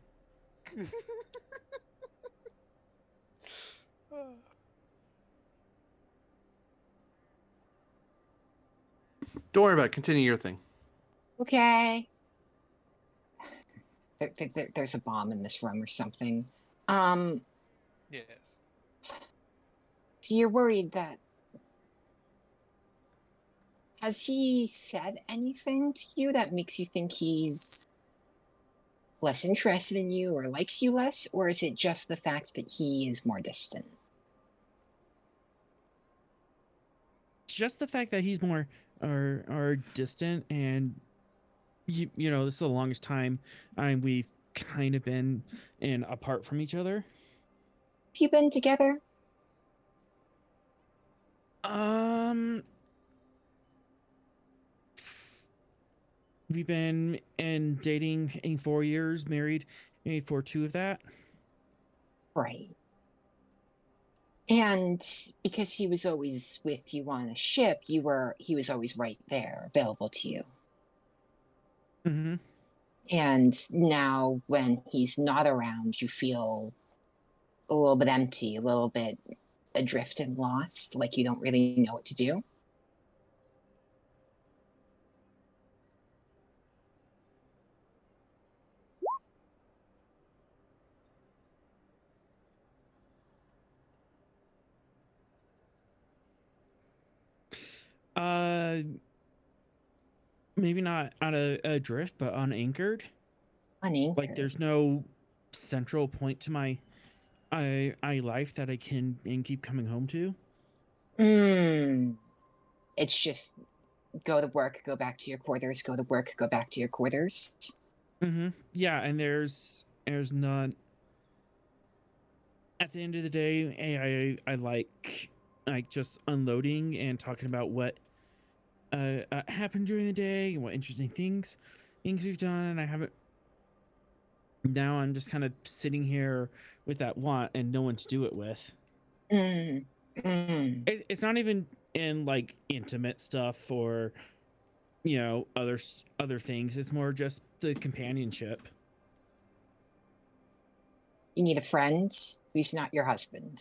Don't worry about it. Continue your thing. Okay. There's a bomb in this room or something. Yes. So you're worried that... Has he said anything to you that makes you think he's less interested in you or likes you less? Or is it just the fact that he is more distant? Just the fact that he's more or distant, and this is the longest time we've kind of been apart from each other. Have you been together? We've been dating in 4 years, married for 2 of that. Right. And because he was always with you on a ship, he was always right there, available to you. Mm-hmm. And now when he's not around, you feel a little bit empty, a little bit adrift and lost, like you don't really know what to do. Maybe not on a drift, but unanchored. Unanchored. Like there's no central point to my life that I can keep coming home to. It's just go to work, go back to your quarters, go to work, go back to your quarters. Mm-hmm. Yeah, and there's not. At the end of the day, I like just unloading and talking about what happened during the day and what interesting things we've done. And I haven't. Now I'm just kind of sitting here with that want and no one to do it with. It's not even in like intimate stuff or other things. It's more just the companionship. You need a friend who's not your husband.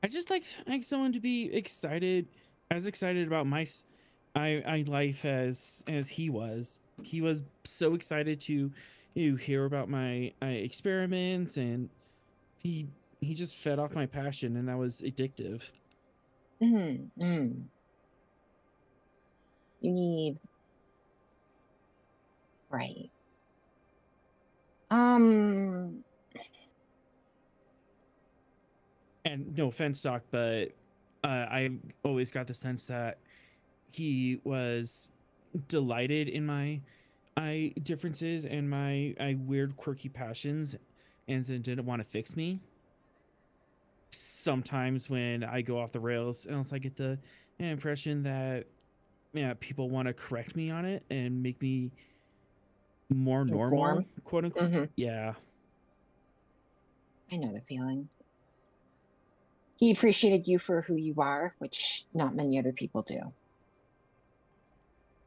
I just like someone to be excited about my life as he was. He was so excited to hear about my experiments, and he just fed off my passion, and that was addictive. You need... Right. And no offense, Doc, but I always got the sense that he was delighted in my differences and my weird quirky passions, and then didn't want to fix me. Sometimes when I go off the rails, and also I get the impression that people want to correct me on it and make me more normal, quote unquote. Yeah. I know the feeling. He appreciated you for who you are, which not many other people do. I'm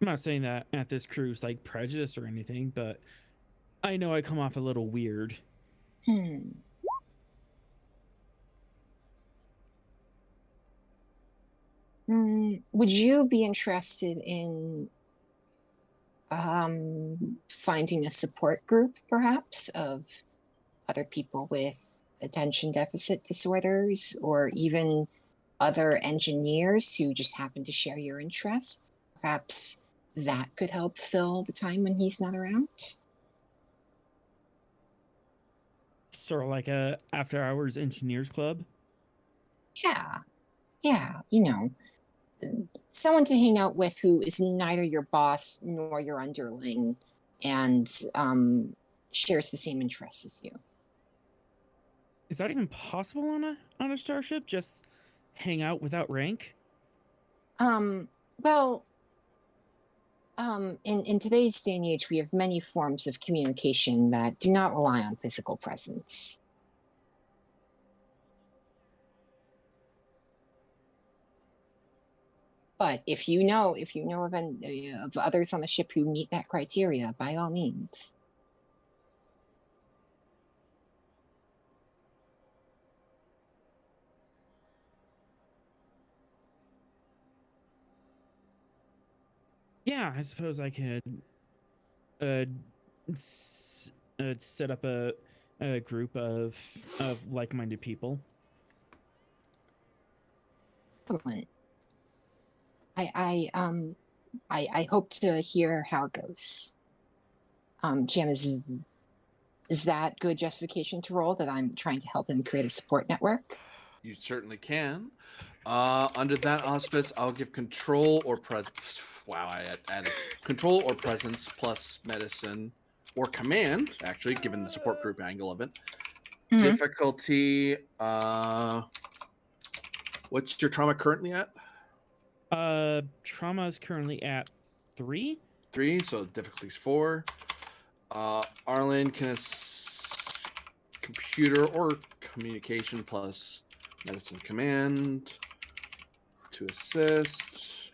not saying that at this cruise like prejudice or anything, but I know I come off a little weird. Would you be interested in finding a support group, perhaps, of other people with attention deficit disorders, or even other engineers who just happen to share your interests? Perhaps that could help fill the time when he's not around. Sort of like a after hours engineers club. Yeah, someone to hang out with who is neither your boss nor your underling, and shares the same interests as you. Is that even possible on a starship? Just hang out without rank? Well, in today's day and age, we have many forms of communication that do not rely on physical presence. But if you know of others on the ship who meet that criteria, by all means. Yeah, I suppose I could set up a group of like-minded people. Excellent. I hope to hear how it goes. Jim, is that good justification to roll that I'm trying to help him create a support network? You certainly can. Under that auspice, I'll give control or presence. Wow, I added control or presence plus medicine or command, actually, given the support group angle of it. Mhm. Difficulty. What's your trauma currently at? Trauma is currently at 3. 3, so difficulty's 4. Arlen can computer or communication plus medicine command to assist,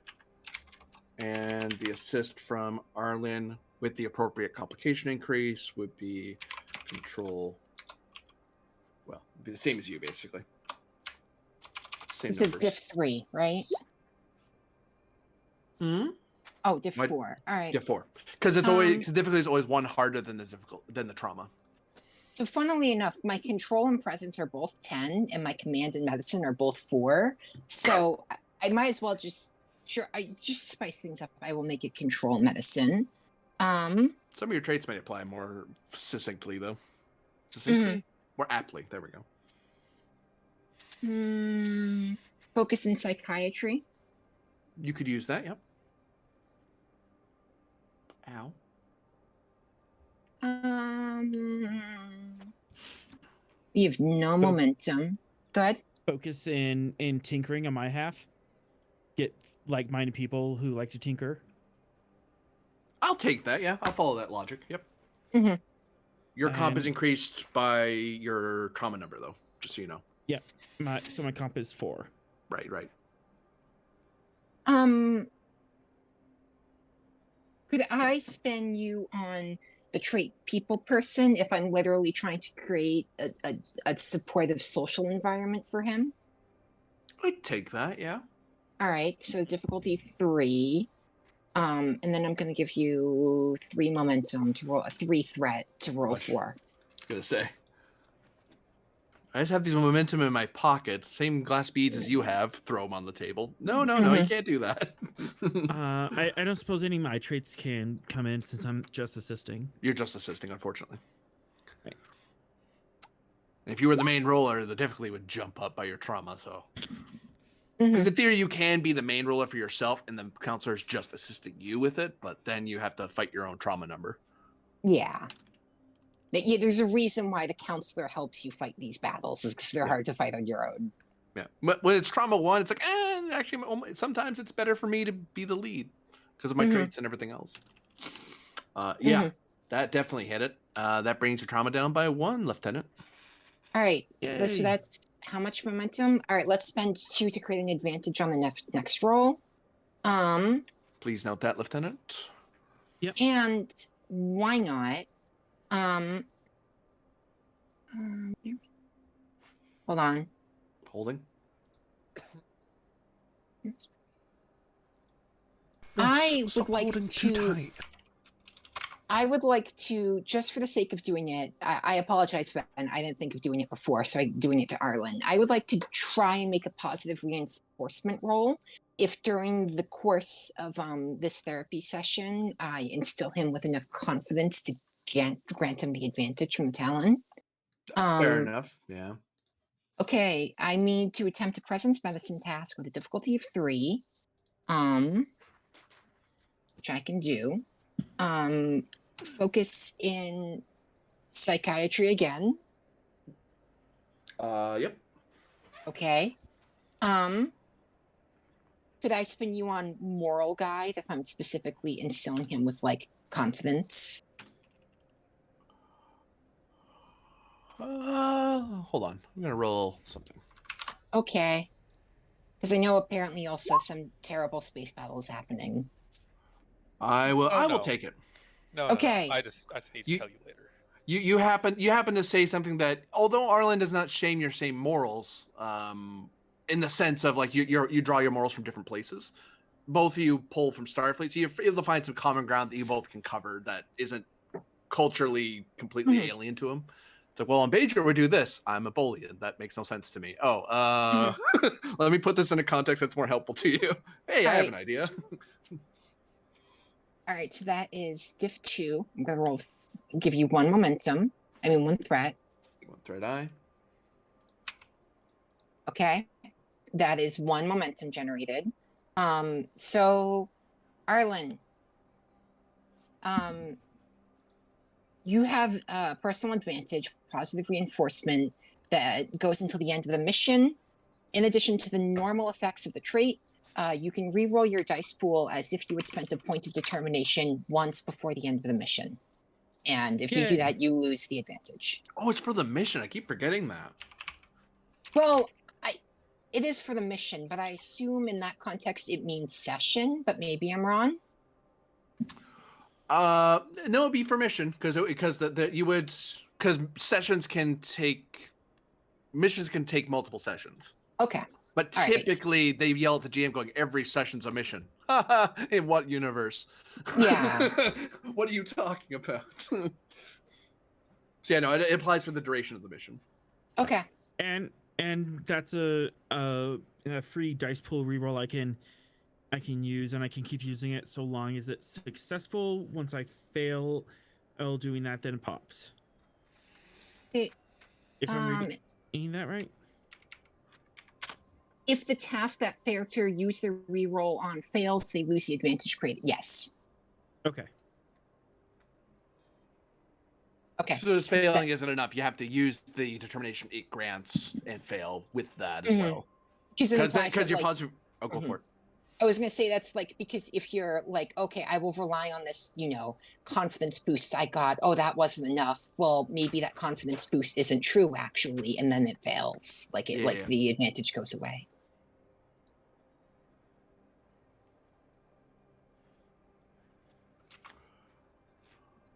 and the assist from Arlen with the appropriate complication increase would be control. Well, it'd be the same as you, basically. Same It's a numbers. diff 3, right? Hmm. Oh, diff 4. All right. Diff 4, because it's always the difficulty is always one harder than the trauma. So funnily enough, my control and presence are both 10, and my command and medicine are both 4. So I might as well just spice things up. I will make it control medicine. Some of your traits may apply more succinctly, though. Succinctly? More aptly. There we go. Focus in psychiatry. You could use that, yep. Ow. You have no momentum. Go ahead. Focus in tinkering on my half. Get like-minded people who like to tinker. I'll take that, yeah. I'll follow that logic, yep. Mm-hmm. Your comp is increased by your trauma number, though, just so you know. Yeah, my comp is 4. Right. Could I spin you on the trait people person if I'm literally trying to create a supportive social environment for him? I'd take that, yeah. All right, so difficulty 3. And then I'm going to give you 3 momentum to roll, 3 threat to roll 4. I was going to say. I just have these momentum in my pocket, same glass beads as you have. Throw them on the table. No, you can't do that. I don't suppose any of my traits can come in since I'm just assisting. You're just assisting, unfortunately. Right. And if you were the main roller, the difficulty would jump up by your trauma. So, because in theory, you can be the main roller for yourself, and the counselor's just assisting you with it. But then you have to fight your own trauma number. Yeah. There's a reason why the counselor helps you fight these battles, is because they're hard to fight on your own. Yeah, but when it's trauma 1, it's like, actually, sometimes it's better for me to be the lead because of my traits and everything else. Yeah, that definitely hit it. That brings your trauma down by 1, Lieutenant. All right, so that's how much momentum? All right, let's spend 2 to create an advantage on the next roll. Please note that, Lieutenant. Yep. And why not? Hold on. Holding. I would stop like holding too to. tight. I would like to, just for the sake of doing it, I apologize, Ben. I didn't think of doing it before, so I'm doing it to Arlen. I would like to try and make a positive reinforcement roll. If during the course of this therapy session, I instill him with enough confidence to grant him the advantage from the Talon. Fair enough. Yeah. Okay, I need to attempt a presence medicine task with a difficulty of 3, which I can do. Focus in psychiatry again. Yep. Okay. Could I spin you on moral guide if I'm specifically instilling him with like confidence? Hold on. I'm gonna roll something. Okay. Because I know apparently also some terrible space battles happening. I will. Oh, I will no. take it. No, Okay. no. I just need to tell you later. You happen to say something that, although Arlen does not shame your same morals, in the sense of like you draw your morals from different places. Both of you pull from Starfleet, so you're able to find some common ground that you both can cover that isn't culturally completely alien to him. It's like, well, on Bajor we do this. I'm a Bolian. That makes no sense to me. Oh, let me put this in a context that's more helpful to you. Hey, I have an idea. All right, so that is diff 2. I'm going to roll, give you 1 momentum. I mean, 1 threat. One threat eye. Okay. That is 1 momentum generated. So, Arlen, you have a personal advantage, positive reinforcement that goes until the end of the mission. In addition to the normal effects of the trait, you can re-roll your dice pool as if you had spent a point of determination once before the end of the mission. And if you do Yay. that, you lose the advantage. Oh, it's for the mission. I keep forgetting that. Well, it is for the mission, but I assume in that context it means session, but maybe I'm wrong. No, it'd be for mission because missions can take multiple sessions. Okay. But All right. typically they yell at the GM going, every session's a mission. In what universe? Yeah. What are you talking about? So yeah, no, it applies for the duration of the mission. Okay. And that's a free dice pool reroll I can use, and I can keep using it so long as it's successful. Once I fail doing that, then it pops. If I'm reading that right? If the task that character used their reroll on fails, they lose the advantage created. Yes. Okay. Okay. So this failing isn't enough. You have to use the determination it grants and fail with that as well. Because you're positive. Oh, go for it. I was going to say that's like, because if you're like, okay, I will rely on this, confidence boost I got. Oh, that wasn't enough. Well, maybe that confidence boost isn't true actually, and then it fails. Like the advantage goes away.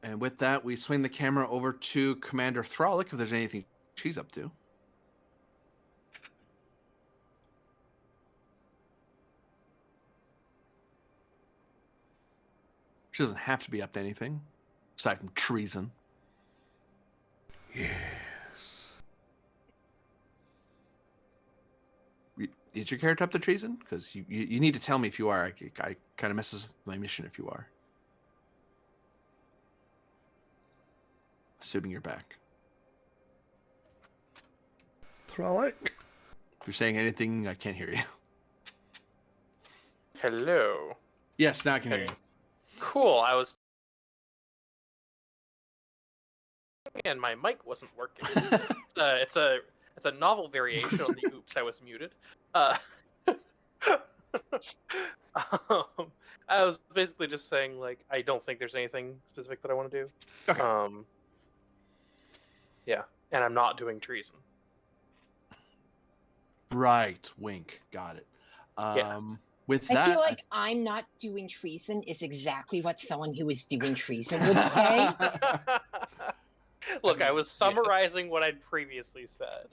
And with that, we swing the camera over to Commander Thralic if there's anything she's up to. She doesn't have to be up to anything, aside from treason. Yes. Is your character up to treason? Because you need to tell me if you are. I kind of messes with my mission if you are. Assuming you're back. Thralic? If you're saying anything, I can't hear you. Hello. Yes, now I can hear you. Cool. I was, and my mic wasn't working. It's a novel variation on the "Oops, I was muted." I was basically just saying, like, I don't think there's anything specific that I want to do. Okay. Yeah, and I'm not doing treason. Right. Wink. Got it. Yeah. With that, I feel like I'm not doing treason is exactly what someone who is doing treason would say. Look, I was summarizing what I'd previously said.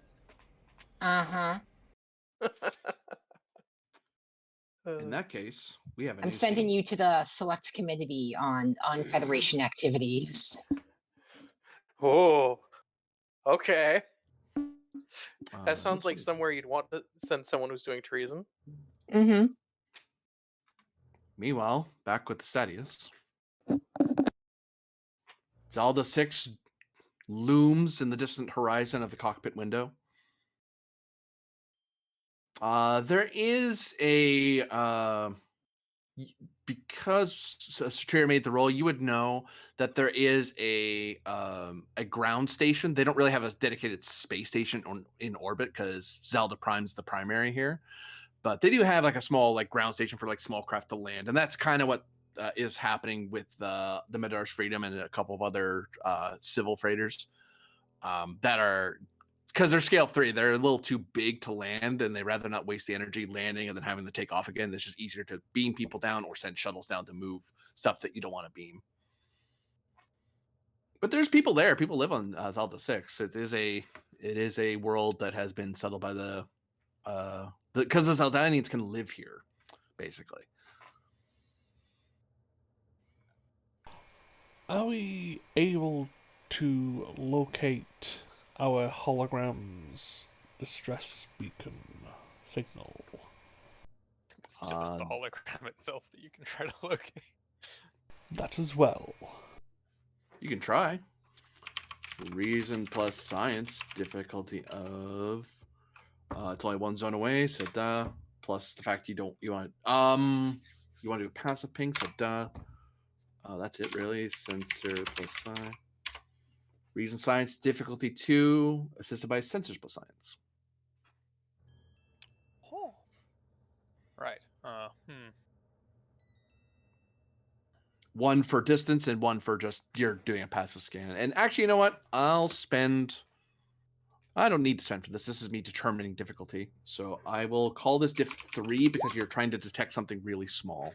Uh-huh. In that case, we have a I'm new sending team. you to the select committee on Federation activities. Oh, okay. That This sounds like way. somewhere you'd want to send someone who's doing treason. Mm-hmm. Meanwhile, back with the Stadius. Zelda 6 looms in the distant horizon of the cockpit window. There is a because Satria made the roll, you would know that there is a ground station. They don't really have a dedicated space station in orbit because Zelda Prime's the primary here, but they do have like a small like ground station for like small craft to land, and that's kind of what is happening with the Midar's Freedom and a couple of other civil freighters that are, because they're scale 3, they're a little too big to land, and they rather not waste the energy landing and then having to take off again. It's just easier to beam people down or send shuttles down to move stuff that you don't want to beam. But there's people there. People live on Zelda 6. It is a world that has been settled by because the Zeldanians can live here, basically. Are we able to locate our hologram's distress beacon signal? It's just the hologram itself that you can try to locate. That as well. You can try. Reason plus science, difficulty of it's only one zone away, so duh. Plus the fact you want to do a passive ping, so duh. That's it really. Sensor plus science. Reason science, difficulty 2, assisted by sensors plus science. Oh. Right. One for distance and one for just you're doing a passive scan. And actually, you know what? I don't need to spend for this. This is me determining difficulty. So I will call this diff 3 because you're trying to detect something really small.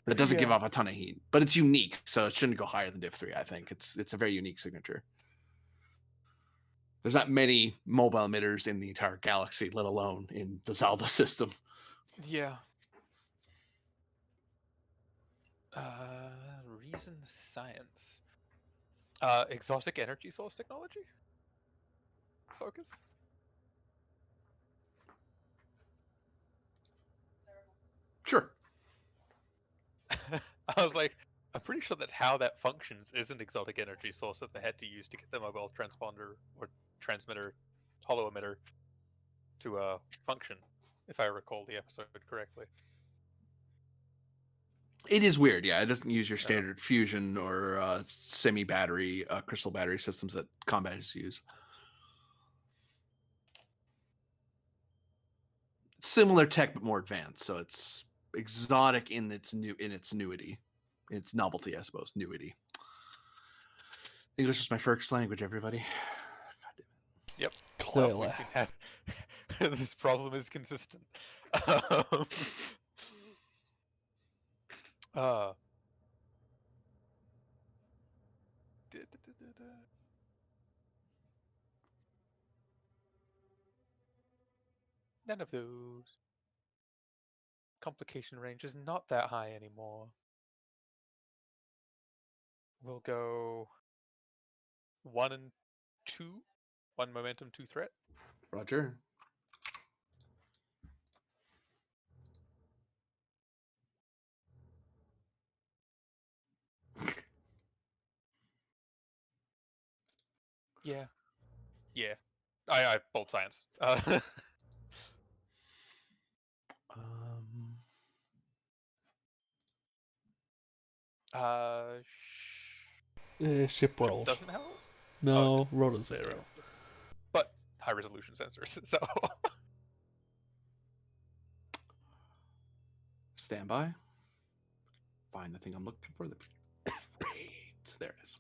That doesn't give off a ton of heat, but it's unique, so it shouldn't go higher than diff 3, I think. It's a very unique signature. There's not many mobile emitters in the entire galaxy, let alone in the Zelda system. Yeah. Reason science. Exotic energy source technology? Focus? Sure. I was like, I'm pretty sure that's how that functions, is an exotic energy source that they had to use to get the mobile transponder or transmitter, holo emitter to function, if I recall the episode correctly. It is weird, yeah. It doesn't use your standard fusion or semi-battery, crystal battery systems that combatants use. Similar tech, but more advanced. So it's exotic in its newity, its novelty, I suppose. Newity. English is my first language, everybody. Yep. Clearly. This problem is consistent. None of those. Complication range is not that high anymore. We'll go 1 and 2. 1 momentum, 2 threat. Roger. Yeah. Yeah. I bold science. Ship world. Doesn't help? No, rotor 0. Yeah. But high resolution sensors, so. Standby. Find the thing I'm looking for. There it is.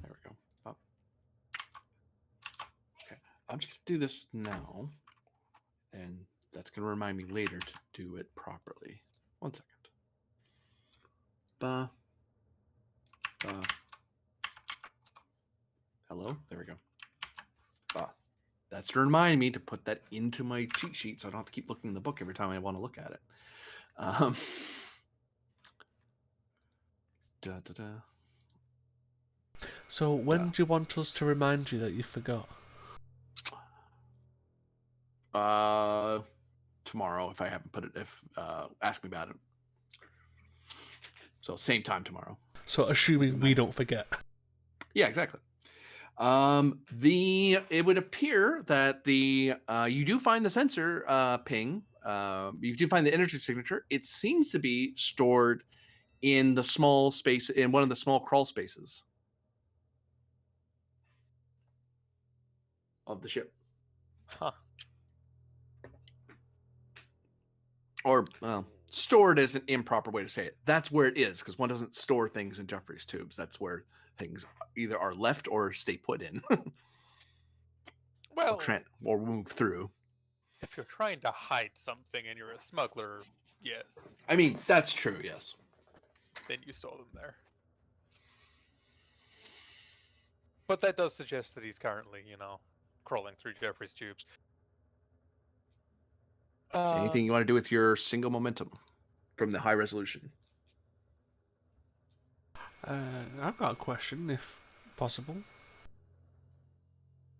There we go. Oh. Okay. I'm just going to do this now. And that's going to remind me later to do it properly. 1 second. Hello? There we go. That's to remind me to put that into my cheat sheet so I don't have to keep looking in the book every time I want to look at it. So when do you want us to remind you that you forgot? Tomorrow, if I haven't put it, ask me about it. So same time tomorrow. So assuming we don't forget. Yeah, exactly. It would appear that you do find the sensor ping. You do find the energy signature. It seems to be stored in the small space, in one of the small crawl spaces of the ship. Huh. Or, well, stored is an improper way to say it. That's where it is, because one doesn't store things in Jeffrey's tubes. That's where things either are left or stay put in. Well, or move through. If you're trying to hide something and you're a smuggler, yes. I mean, that's true, yes. Then you store them there. But that does suggest that he's currently, crawling through Jeffrey's tubes. Anything you want to do with your single momentum from the high resolution? I've got a question, if possible.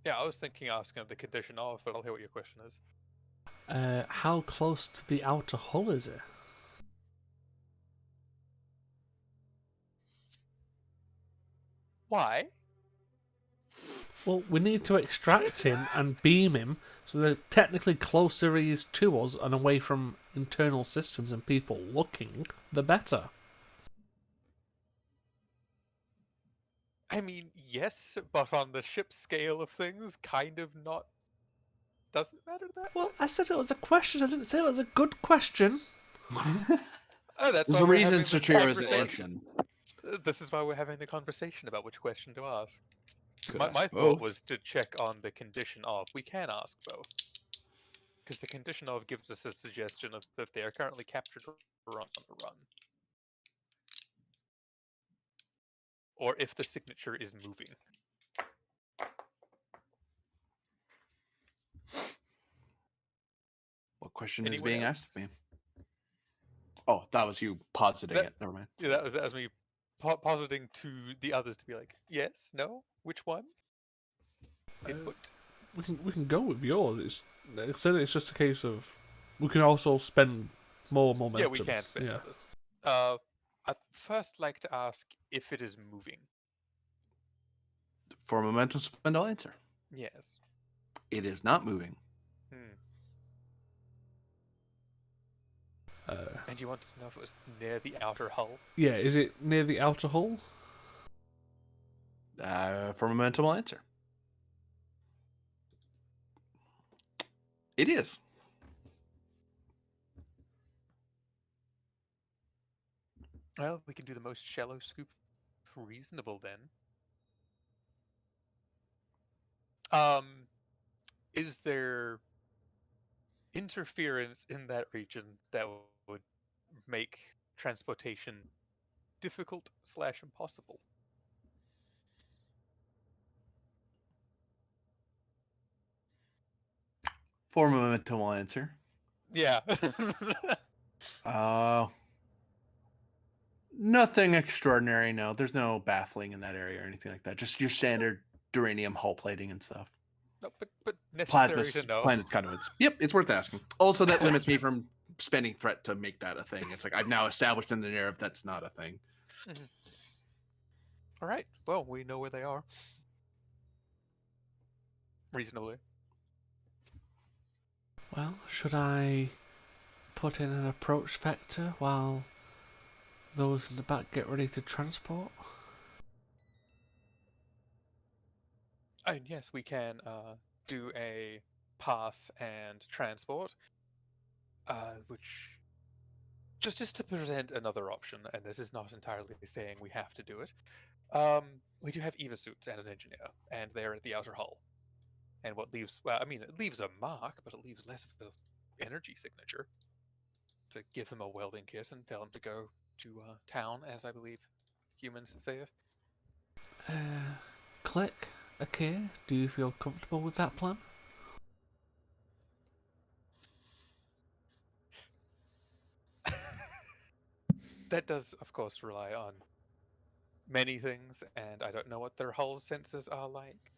Yeah, I was thinking asking the condition of, but I'll hear what your question is. How close to the outer hull is it? Why? Well, we need to extract him and beam him, so that technically closer he is to us and away from internal systems and people looking, the better. I mean, yes, but on the ship scale of things, kind of not. Doesn't matter that Well, much. I said it was a question. I didn't say it was a good question. Oh, that's There's why a we're reason having this Satriya was conversation. asking. This is why we're having the conversation about which question to ask. Could My ask thought both. was to check on the condition of. We can ask both. Because the condition of gives us a suggestion of if they are currently captured or on the run. Or if the signature is moving. What question is Anyone being else? asked of me? Oh, that was you positing it. Never mind. Yeah, that was me positing to the others to be like, yes, no, which one? Input. We can go with yours. It's just a case of we can also spend more momentum. Yeah, we can spend others. I'd first like to ask if it is moving. For momentum spend, I'll answer. Yes. It is not moving. And you wanted to know if it was near the outer hull? Yeah, is it near the outer hull? For momentum, I'll answer. It is. Well, we can do the most shallow scoop reasonable then. Is there interference in that region that would make transportation difficult / impossible? For momentum, I'll answer. Yeah. Nothing extraordinary, no. There's no baffling in that area or anything like that. Just your standard duranium hull plating and stuff. No, but necessary Plasma to know. planets conduits. Yep, it's worth asking. Also, that limits me from spending threat to make that a thing. It's like I've now established in the narrative that's not a thing. Mm-hmm. All right. Well, we know where they are. Reasonably. Well, should I put in an approach vector while those in the back get ready to transport? And yes, we can do a pass and transport, which just to present another option, and this is not entirely saying we have to do it. We do have EVA suits and an engineer, and they're at the outer hull. And what leaves, well, I mean, it leaves a mark, but it leaves less of an energy signature to give him a welding kit and tell him to go to town, as I believe humans say it. Click. Okay. Do you feel comfortable with that plan? That does, of course, rely on many things, and I don't know what their hull sensors are like,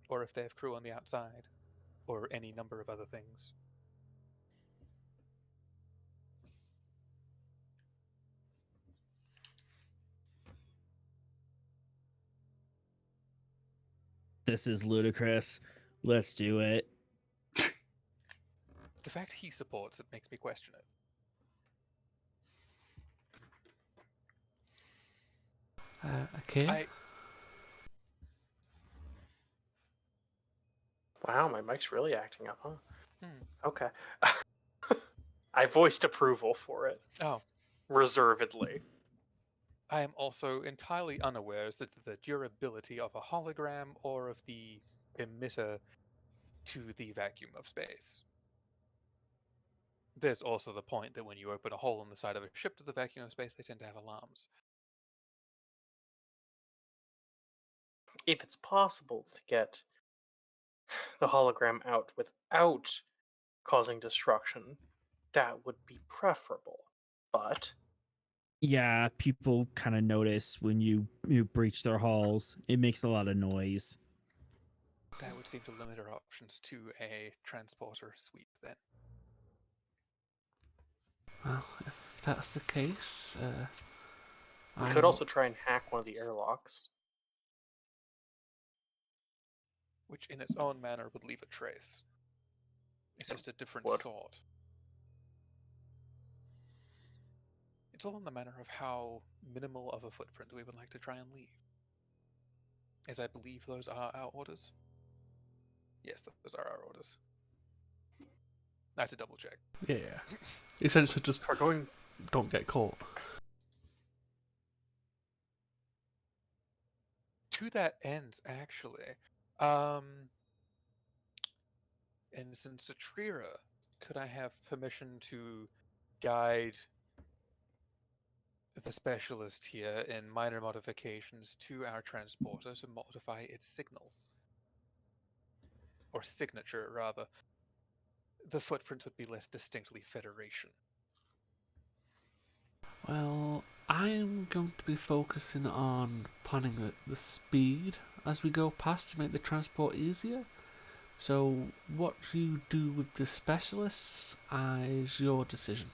or if they have crew on the outside, or any number of other things. This is ludicrous. Let's do it. The fact he supports it makes me question it. Okay. Wow, my mic's really acting up, huh? Hmm. Okay. I voiced approval for it. Oh. Reservedly. I am also entirely unaware as to the durability of a hologram or of the emitter to the vacuum of space. There's also the point that when you open a hole in the side of a ship to the vacuum of space, they tend to have alarms. If it's possible to get the hologram out without causing destruction, that would be preferable. But Yeah, people kind of notice when you breach their halls. It makes a lot of noise. That would seem to limit our options to a transporter sweep then. Well, if that's the case, we could also try and hack one of the airlocks. Which in its own manner would leave a trace. It's just a different sort. It's all in the manner of how minimal of a footprint we would like to try and leave. As I believe those are our orders. Yes, those are our orders. I have to double check. Yeah. Essentially just don't get caught. To that end, actually, Ensign Satrira, could I have permission to guide the specialist here in minor modifications to our transporter to modify its signal? Or signature, rather. The footprint would be less distinctly Federation. Well, I'm going to be focusing on planning the speed as we go past to make the transport easier. So what you do with the specialists is your decision.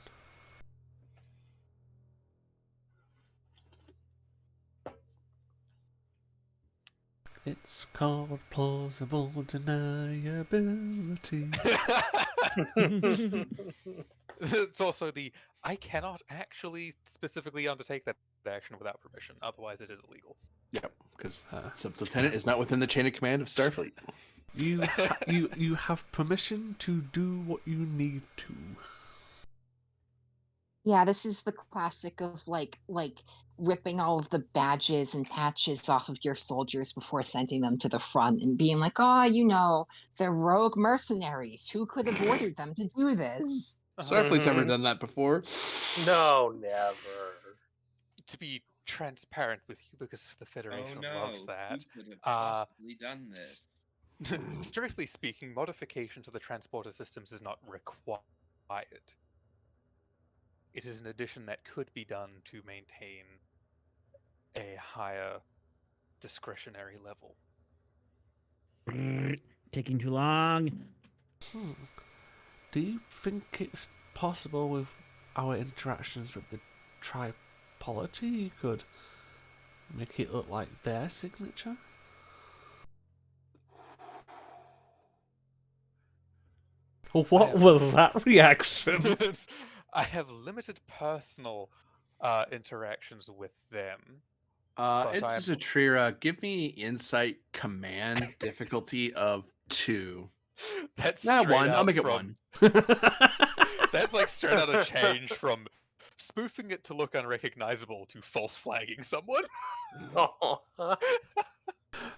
It's called plausible deniability. It's also the I cannot actually specifically undertake that action without permission, otherwise it is illegal. Yep, because Sub-Lieutenant is not within the chain of command of Starfleet. You have permission to do what you need to. Yeah, this is the classic of like ripping all of the badges and patches off of your soldiers before sending them to the front and being like, oh, they're rogue mercenaries. Who could have ordered them to do this? Starfleet's ever done that before? No, never. To be transparent with you, because the Federation loves that. Who could have possibly done this? Strictly speaking, modification to the transporter systems is not required. It is an addition that could be done to maintain a higher discretionary level. Taking too long. Do you think it's possible with our interactions with the Tripolity you could make it look like their signature? What was that reaction? I have limited personal interactions with them. It's Satrira. Give me insight command difficulty of 2. That's not 1. I'll make it from, 1. That's like straight out of change from spoofing it to look unrecognizable to false flagging someone. Oh,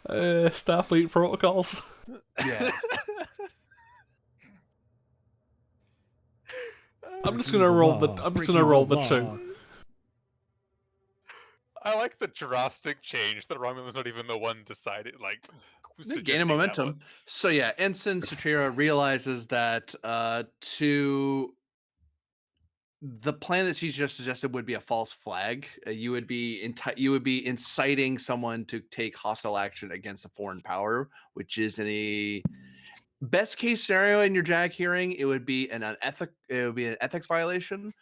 Starfleet protocols. Yeah. I'm just Breaking gonna the roll law, the. I'm just breaking gonna roll the the law. 2. I like the drastic change that Romulan's not even the one decided. Like, They're suggesting gaining that momentum. one. So yeah, Ensign Satrira realizes that to the plan that she just suggested would be a false flag. You would be inciting someone to take hostile action against a foreign power, which is in a best case scenario in your JAG hearing. It would be an ethics violation.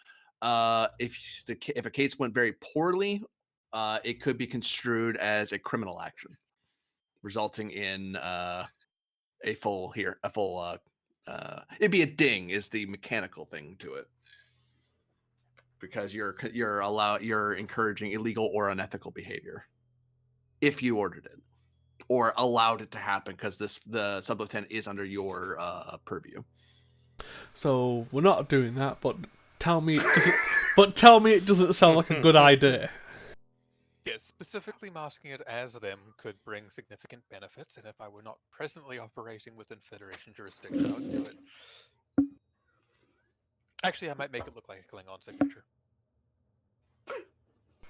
If a case went very poorly, it could be construed as a criminal action, resulting in it'd be a ding is the mechanical thing to it, because you're encouraging illegal or unethical behavior if you ordered it or allowed it to happen, because the sub-lieutenant is under your purview. So we're not doing that, but tell me it doesn't. But tell me it doesn't sound like a good idea. Yes, specifically masking it as them could bring significant benefits, and if I were not presently operating within Federation jurisdiction, I would do it. Actually, I might make it look like a Klingon signature.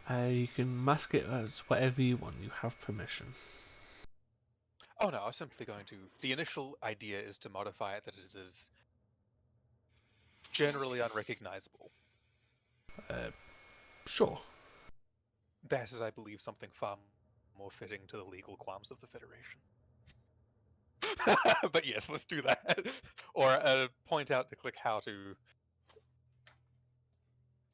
You can mask it as whatever you want. You have permission. Oh no, I was simply going to... The initial idea is to modify it that it is generally unrecognizable. Sure. That is, I believe, something far more fitting to the legal qualms of the Federation. But yes, let's do that. Or point out to Click how to...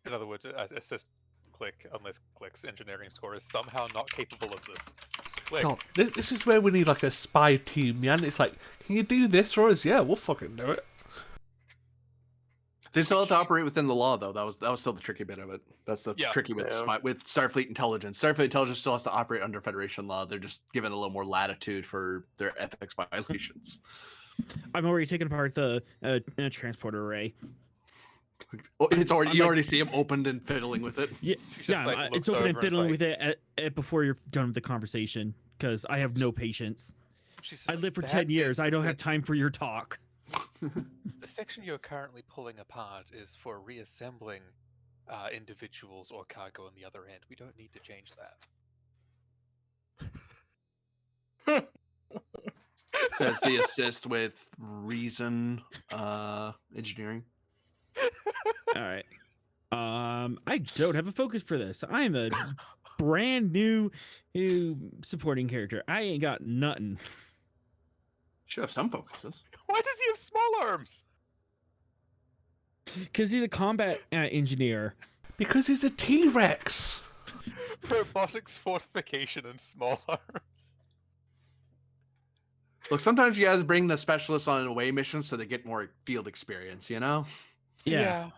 In other words, assist Click unless Click's engineering score is somehow not capable of this. Click. God, this is where we need like a spy team, man. It's like, can you do this for us? Yeah, we'll fucking do it. They still have to operate within the law, though. That was still the tricky bit of it. That's the tricky with Yeah. with Starfleet intelligence. Starfleet intelligence still has to operate under Federation law. They're just given a little more latitude for their ethics violations. I'm already taking apart the transporter array. Oh, it's already you like- already see him opened and fiddling with it. Yeah, She just, like, it's looks open over and and is fiddling like- with it before you're done with the conversation, because I have no patience. She says, I lived for "That 10 years. is I don't have the- time for your talk. The section you're currently pulling apart is for reassembling individuals or cargo on the other end. We don't need to change that." Says the assist with reason engineering. All right. I don't have a focus for this. I'm a brand new supporting character. I ain't got nothing. Should have some focuses. Why does he have small arms? Because he's a combat engineer. Because he's a T-Rex. Robotics, fortification, and small arms. Look, sometimes you guys bring the specialists on an away mission so they get more field experience, you know? Yeah.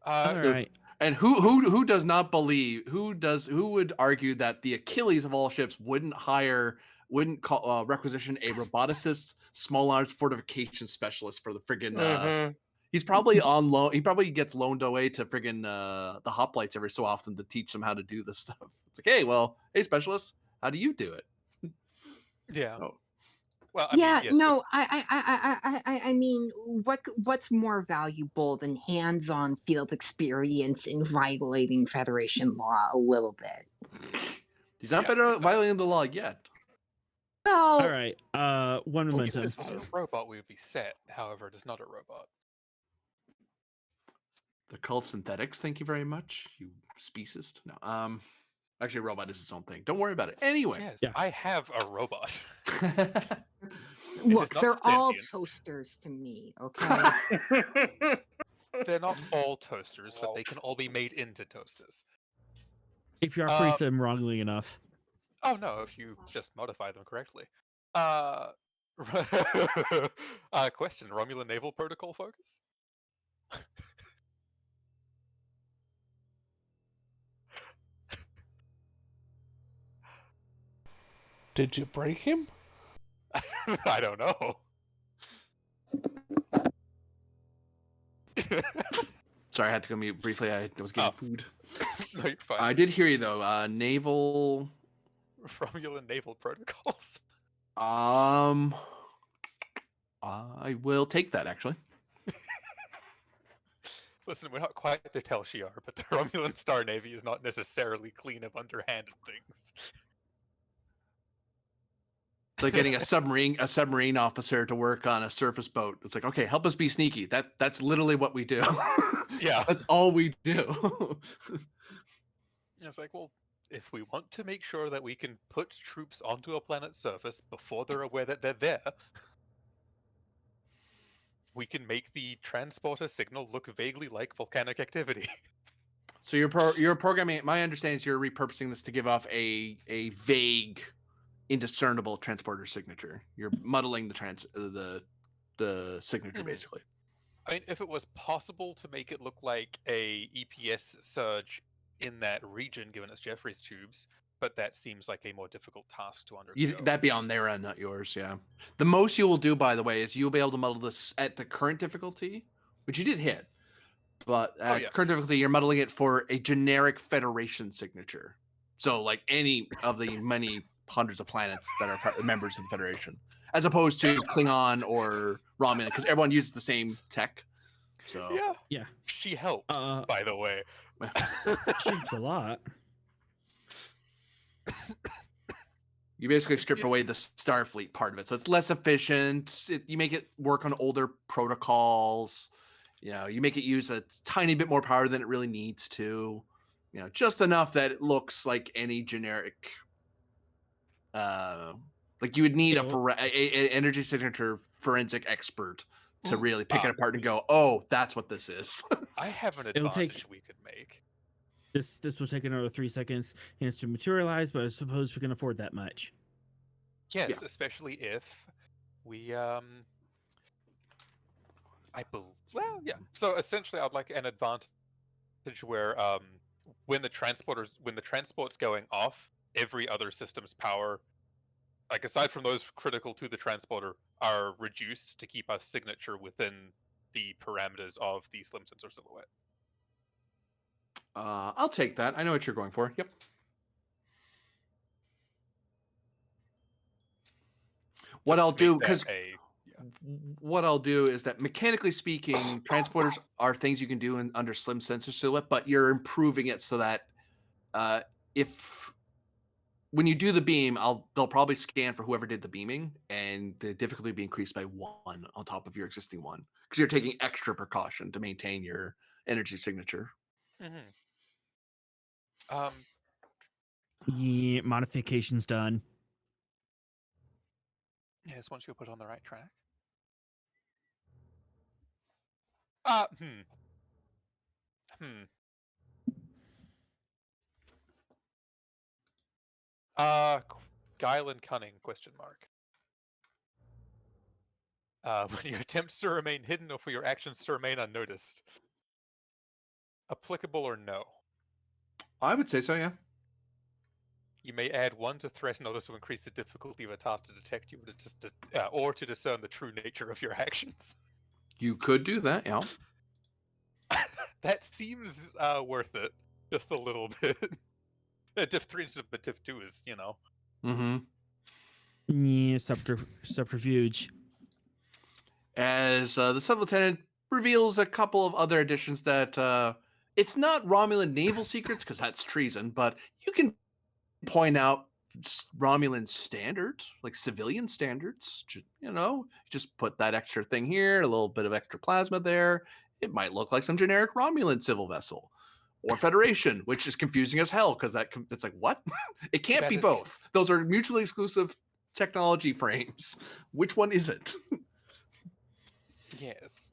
All right. And who does not believe, who would argue that the Achilles of all ships wouldn't requisition a roboticist, small arms fortification specialist for the friggin' he's probably on loan. He probably gets loaned away to friggin' the hoplites every so often to teach them how to do this stuff. It's like, hey, specialist, how do you do it? Yeah. Oh. Well, I Yeah, mean, yes, no, I mean, what's more valuable than hands-on field experience in violating Federation law a little bit? He's not Yeah, violating the law yet. Well, All right. One If momentum. this was a robot, we would be set. However, it is not a robot. The cult synthetics, thank you very much, you speciesist. No, actually, a robot is its own thing. Don't worry about it. Anyway. Yes, Yeah. I have a robot. look, not they're all sentient. toasters to me, okay? They're not all toasters, but they can all be made into toasters. If you operate them wrongly enough. Oh no, if you just modify them correctly. Question: Romulan naval protocol focus? Did you break him? I don't know. Sorry, I had to go mute briefly. I was getting food. No, you're fine. I did hear you though. Naval. Romulan naval protocols. I will take that actually. Listen, we're not quite the Tel Shiar, but the Romulan Star Navy is not necessarily clean of underhanded things. It's like getting a submarine officer to work on a surface boat. It's like, okay, help us be sneaky. That's literally what we do. Yeah. That's all we do. It's like, well, if we want to make sure that we can put troops onto a planet's surface before they're aware that they're there, we can make the transporter signal look vaguely like volcanic activity. So you're programming. My understanding is you're repurposing this to give off a vague, indiscernible transporter signature. You're muddling the signature basically. I mean, if it was possible to make it look like a EPS surge in that region, given it's Jeffrey's tubes, but that seems like a more difficult task to undergo. That'd be on their end, not yours. Yeah. The most you will do, by the way, is you'll be able to muddle this at the current difficulty, which you did hit. But at current difficulty, you're muddling it for a generic Federation signature. So, like any of the many hundreds of planets that are members of the Federation, as opposed to Klingon or Romulan, because everyone uses the same tech. So yeah, she helps. By the way, she helps a lot. You basically strip away the Starfleet part of it, so it's less efficient. You make it work on older protocols. You know, you make it use a tiny bit more power than it really needs to. You know, just enough that it looks like any generic. Like you would need a energy signature forensic expert to really pick it apart and go, "Oh, that's what this is." I have an advantage we could make. This will take another 3 seconds to materialize, but I suppose we can afford that much. Yes, especially if we I believe. Well, yeah. So essentially, I'd like an advantage where when the transport's going off, every other system's power, like aside from those critical to the transporter, are reduced to keep our signature within the parameters of the slim sensor silhouette. I'll take that. I know what you're going for. Yep. What I'll do, because what I'll do is that mechanically speaking, transporters are things you can do under slim sensor silhouette, but you're improving it so that if when you do the beam, they'll probably scan for whoever did the beaming, and the difficulty will be increased by 1 on top of your existing one, because you're taking extra precaution to maintain your energy signature. Yeah, modifications done. Yes, once you're put on the right track. Guile and cunning, question mark. When you attempt to remain hidden or for your actions to remain unnoticed. Applicable or no? I would say so, yeah. You may add 1 to threat in order to increase the difficulty of a task to detect you, or to discern the true nature of your actions. You could do that, yeah. That seems worth it, just a little bit. Diff 3 instead of Diff 2 is, you know. Yeah, subterfuge. As the sub-lieutenant reveals a couple of other additions that it's not Romulan naval secrets, because that's treason, but you can point out Romulan standards, like civilian standards. You know, just put that extra thing here, a little bit of extra plasma there. It might look like some generic Romulan civil vessel. Or Federation, which is confusing as hell, because it's like, what? It can't be both. Those are mutually exclusive technology frames. Which one is it? Yes.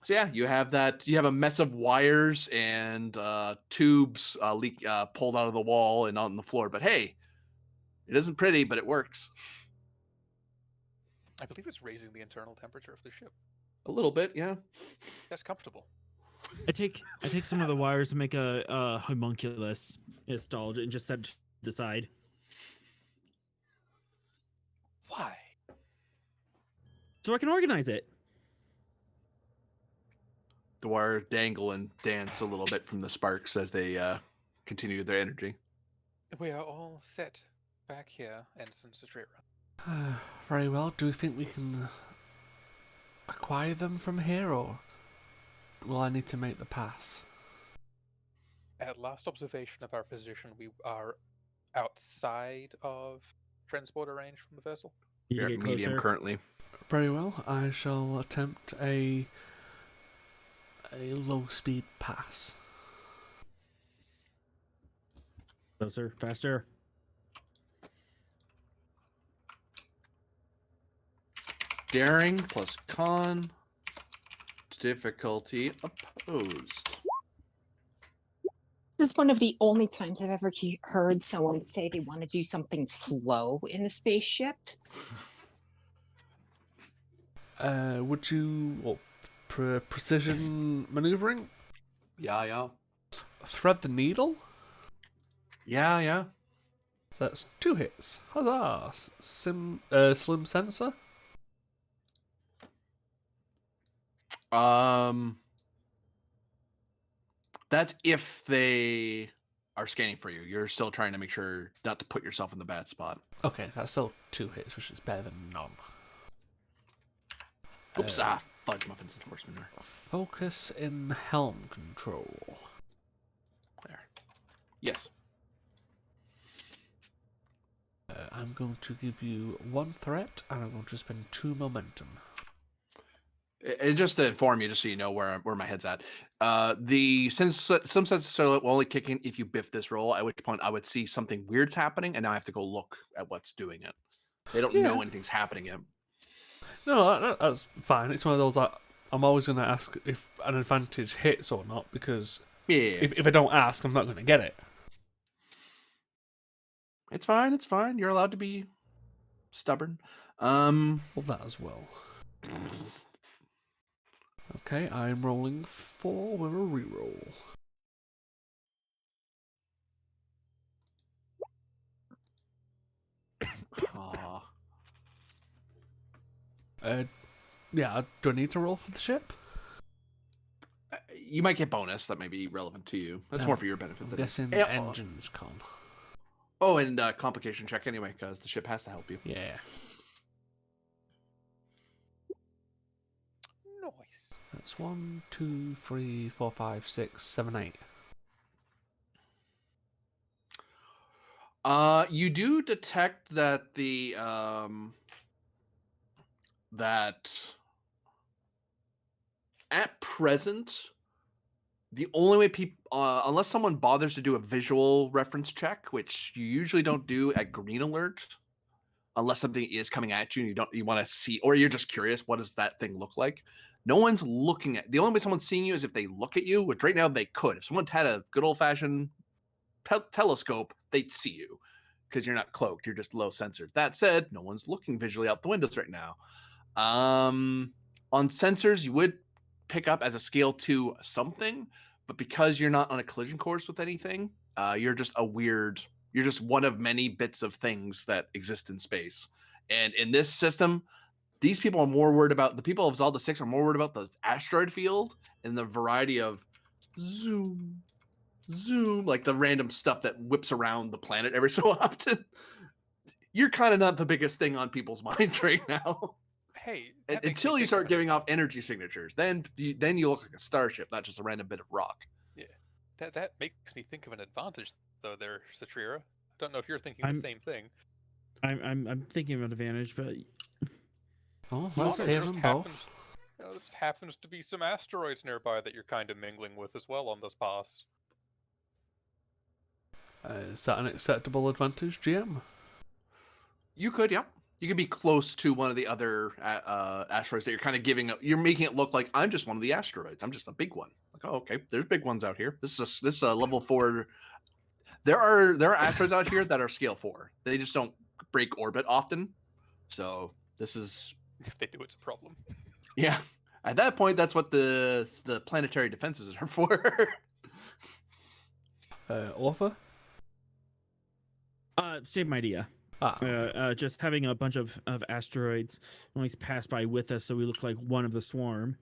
So yeah, you have that. You have a mess of wires and tubes pulled out of the wall and on the floor. But hey, it isn't pretty, but it works. I believe it's raising the internal temperature of the ship. A little bit, yeah. That's comfortable. I take some of the wires to make a homunculus installed and just set it to the side. Why? So I can organize it. dwarves dangle and dance a little bit from the sparks as they continue their energy. We are all set back here, Ensign Satrera. Very well. Do you think we can acquire them from here, or will I need to make the pass? At last observation of our position, we are outside of transporter range from the vessel. You We're get at medium closer. currently. Very well. I shall attempt a low-speed pass. Closer, faster. Daring plus con. Difficulty opposed. This is one of the only times I've ever heard someone say they want to do something slow in a spaceship. Would you precision maneuvering? Yeah. Thread the needle? Yeah. So that's 2 hits. Huzzah! Slim sensor? That's if they are scanning for you. You're still trying to make sure not to put yourself in the bad spot. Okay, that's still 2 hits, which is better than none. Oops, fudge muffins and horsemen are. Focus in helm control. There. Yes. I'm going to give you 1 threat, and I'm going to spend 2 momentum. Just to inform you, just so you know where my head's at. Since some sense will only kick in if you biff this roll, at which point I would see something weird's happening, and now I have to go look at what's doing it. They don't know anything's happening yet. No, that's fine. It's one of those I'm always going to ask if an advantage hits or not, because if I don't ask, I'm not going to get it. It's fine. You're allowed to be stubborn. Well, that as well. Okay, I'm rolling 4 with a reroll. Yeah, do I need to roll for the ship? You might get bonus that may be relevant to you. That's more for your benefit. I'm guessing Yeah. engines con. Oh, and complication check anyway, because the ship has to help you. Yeah. Nice. That's 1, 2, 3, 4, 5, 6, 7, 8. You do detect that that at present, the only way people, unless someone bothers to do a visual reference check, which you usually don't do at green alert, unless something is coming at you and you want to see, or you're just curious, what does that thing look like? No one's looking at. The only way someone's seeing you is if they look at you. Which right now they could. If someone had a good old fashioned telescope, they'd see you because you're not cloaked. You're just low censored. That said, no one's looking visually out the windows right now. On sensors, you would pick up as a scale 2 something, but because you're not on a collision course with anything, you're just you're just one of many bits of things that exist in space. And in this system, these people are more worried about, the people of Zalda 6 are more worried about the asteroid field and the variety of zoom, like the random stuff that whips around the planet every so often. You're kind of not the biggest thing on people's minds right now. Hey, until you start giving off energy signatures, then you look like a starship, not just a random bit of rock. Yeah, that makes me think of an advantage, though. There, Satrera. I don't know if you're thinking the same thing. I'm thinking of an advantage, but let's hear them both. There just happens to be some asteroids nearby that you're kind of mingling with as well on this pass. Is that an acceptable advantage, GM? You could, yeah. You could be close to one of the other asteroids that you're kind of giving. You're making it look like I'm just one of the asteroids. I'm just a big one. Like, oh, okay, there's big ones out here. This is a level 4. There are asteroids out here that are scale 4. They just don't break orbit often. So this is. If they do, it's a problem. Yeah. At that point, that's what the planetary defenses are for. Author? Same idea. Just having a bunch of asteroids always pass by with us, so we look like one of the swarm.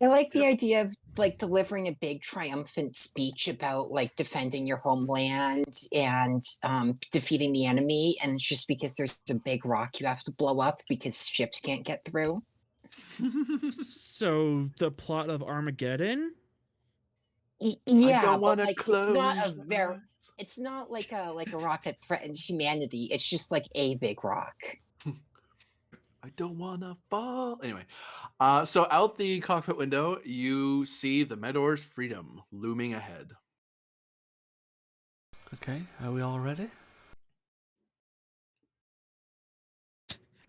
I like the Yep. idea of like delivering a big triumphant speech about like defending your homeland and defeating the enemy, and it's just because there's a big rock you have to blow up because ships can't get through. So the plot of Armageddon? I Yeah, don't but want to like it's not a close very, my it's not like a rock that threatens humanity. It's just like a big rock. I don't want to fall. Anyway, so out the cockpit window, you see the Medor's Freedom looming ahead. Okay, are we all ready?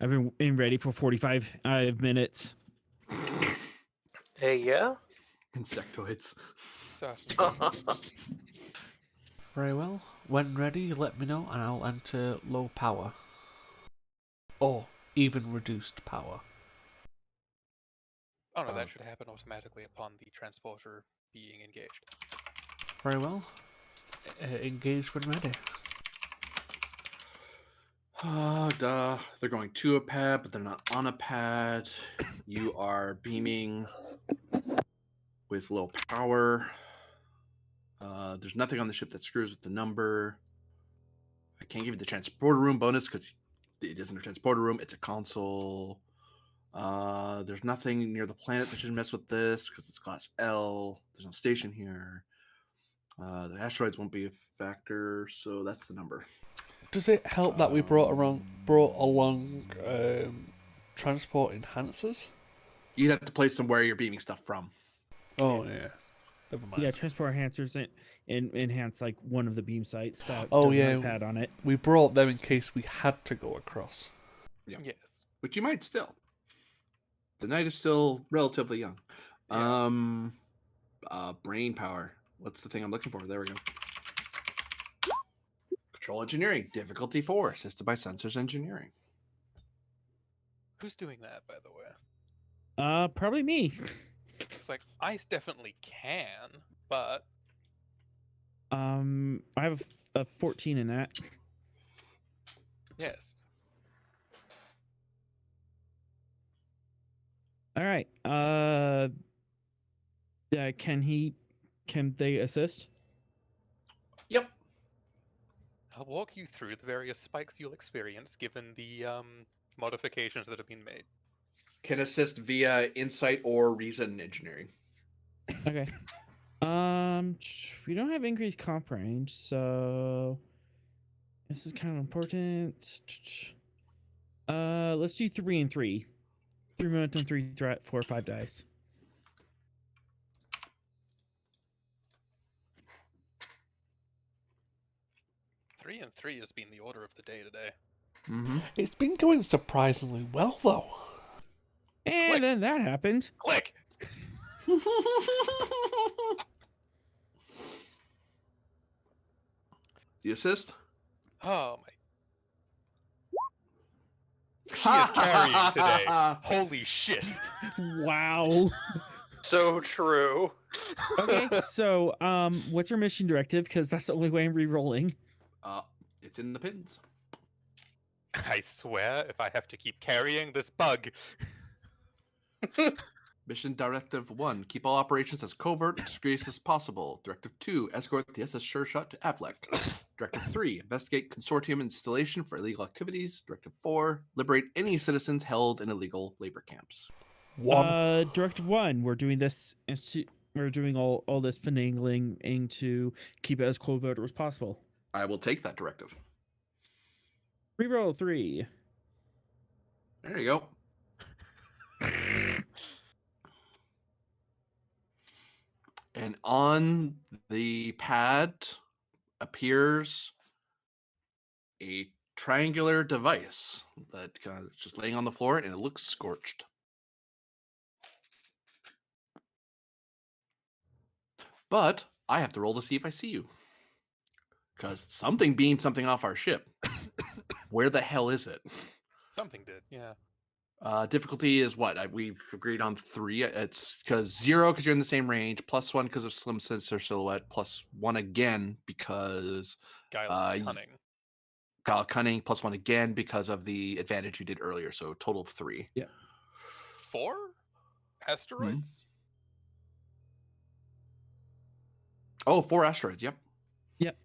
I've been ready for 45 minutes. Hey, yeah. Insectoids. Certainly. Very well. When ready, let me know and I'll enter low power. Or even reduced power. Oh no, that should happen automatically upon the transporter being engaged. Very well. Engage when ready. Duh. They're going to a pad, but they're not on a pad. You are beaming with low power. There's nothing on the ship that screws with the number. I can't give you the transporter room bonus because it isn't a transporter room. It's a console. There's nothing near the planet that should mess with this because it's class L. There's no station here. The asteroids won't be a factor, so that's the number. Does it help that we brought along transport enhancers? You'd have to place them where you're beaming stuff from. Oh yeah, never mind. Yeah, transport enhancers and enhance like one of the beam sites that Oh, doesn't yeah. have pad on it. We brought them in case we had to go across. Yeah. Yes. But you might still. The night is still relatively young. Yeah. Brain power. What's the thing I'm looking for? There we go. Control engineering. Difficulty 4. Assisted by sensors engineering. Who's doing that, by the way? Probably me. It's like I definitely can, but I have a 14 in that. yes. All right. Can they assist? Yep. I'll walk you through the various spikes you'll experience given the modifications that have been made. Can assist via insight or reason engineering. Okay. We don't have increased comp range, so this is kind of important. Let's do 3 and 3. 3 momentum, 3 threat, 4 or 5 dice. Three and 3 has been the order of the day today. Mm-hmm. It's been going surprisingly well, though. And Click. then that happened. Click! The assist? Oh my. He is carrying today. Holy shit. Wow. So true. Okay, so what's your mission directive? Because that's the only way I'm re-rolling. It's in the pins. I swear, if I have to keep carrying this bug. Mission Directive 1. Keep all operations as covert and discreet as possible. Directive 2. Escort the SS Sure Shot to Affleck. Directive 3. Investigate consortium installation for illegal activities. Directive 4. Liberate any citizens held in illegal labor camps. Directive 1. We're doing this. We're doing all this finagling to keep it as covert as possible. I will take that directive. Reroll 3. There you go. And on the pad appears a triangular device that is just laying on the floor, and it looks scorched. But I have to roll to see if I see you. Because something beamed something off our ship. Where the hell is it? Something did, yeah. Difficulty is what? We've agreed on 3. It's because 0 because you're in the same range, +1 because of slim sensor silhouette, +1 again because Guile cunning. Guile cunning, +1 again because of the advantage you did earlier. So total of 3. Yeah. 4 asteroids? Oh, 4 asteroids. Yep. Yep.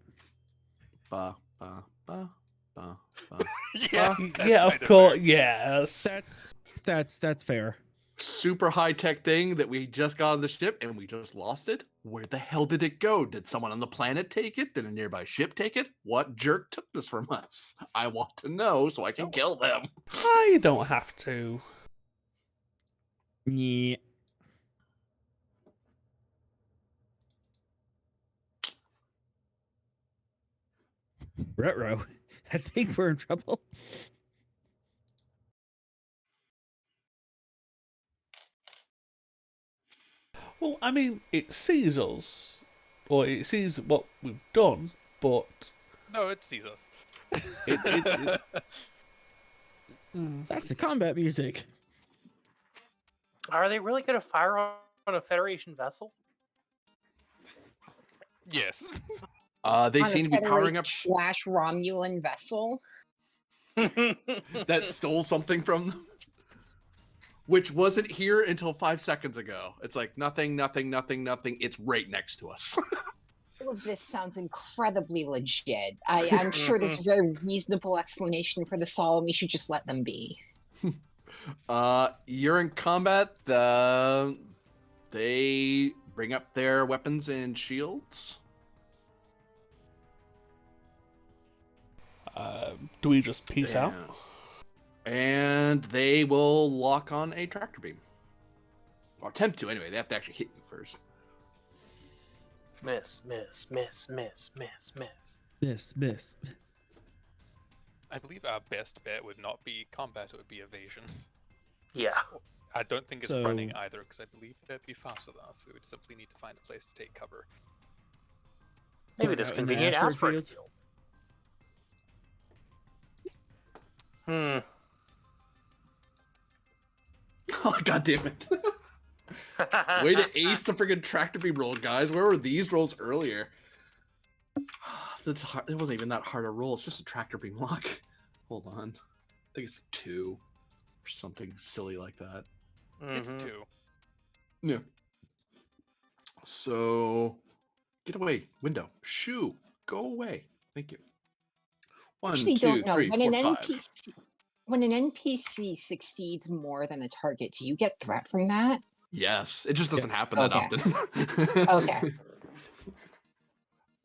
Ba, ba, ba, ba, ba. Yeah, Yeah, of kinda course. fair. Yes. That's fair. Super high tech thing that we just got on the ship and we just lost it. Where the hell did it go? Did someone on the planet take it? Did a nearby ship take it? What jerk took this from us? I want to know so I can kill them. I don't have to. Yeah. Retro. I think we're in trouble. Well, I mean, it sees us, or it sees what we've done, but No, it sees us. it That's the combat music. Are they really going to fire on a Federation vessel? Yes. They On a seem to be powering up / Romulan vessel. that stole something from them, which wasn't here until 5 seconds ago. It's like nothing, nothing, nothing, nothing. It's right next to us. All of this sounds incredibly legit. I'm sure there's a very reasonable explanation for this all, and we should just let them be. You're in combat. They bring up their weapons and shields. do we just peace out? And they will lock on a tractor beam. Or attempt to, anyway. They have to actually hit you first. Miss, miss, miss, miss, miss, miss. Miss. I believe our best bet would not be combat, it would be evasion. Yeah. I don't think it's So- running either, because I believe they'd be faster than us. We would simply need to find a place to take cover. Maybe this Out in the convenient asteroid asteroid field? field. Oh, god damn it. Way to ace the friggin' tractor beam roll, guys. Where were these rolls earlier? That's hard. It wasn't even that hard a roll. It's just a tractor beam lock. Hold on. I think it's 2 or something silly like that. It's Mhm. 2. Yeah. So, get away. Window. Shoo. Go away. Thank you. 1, Actually, 2, don't know. 3, When 4, an 5. NPC succeeds more than a target, do you get threat from that? Yes. It just doesn't Yes. happen that Okay. often.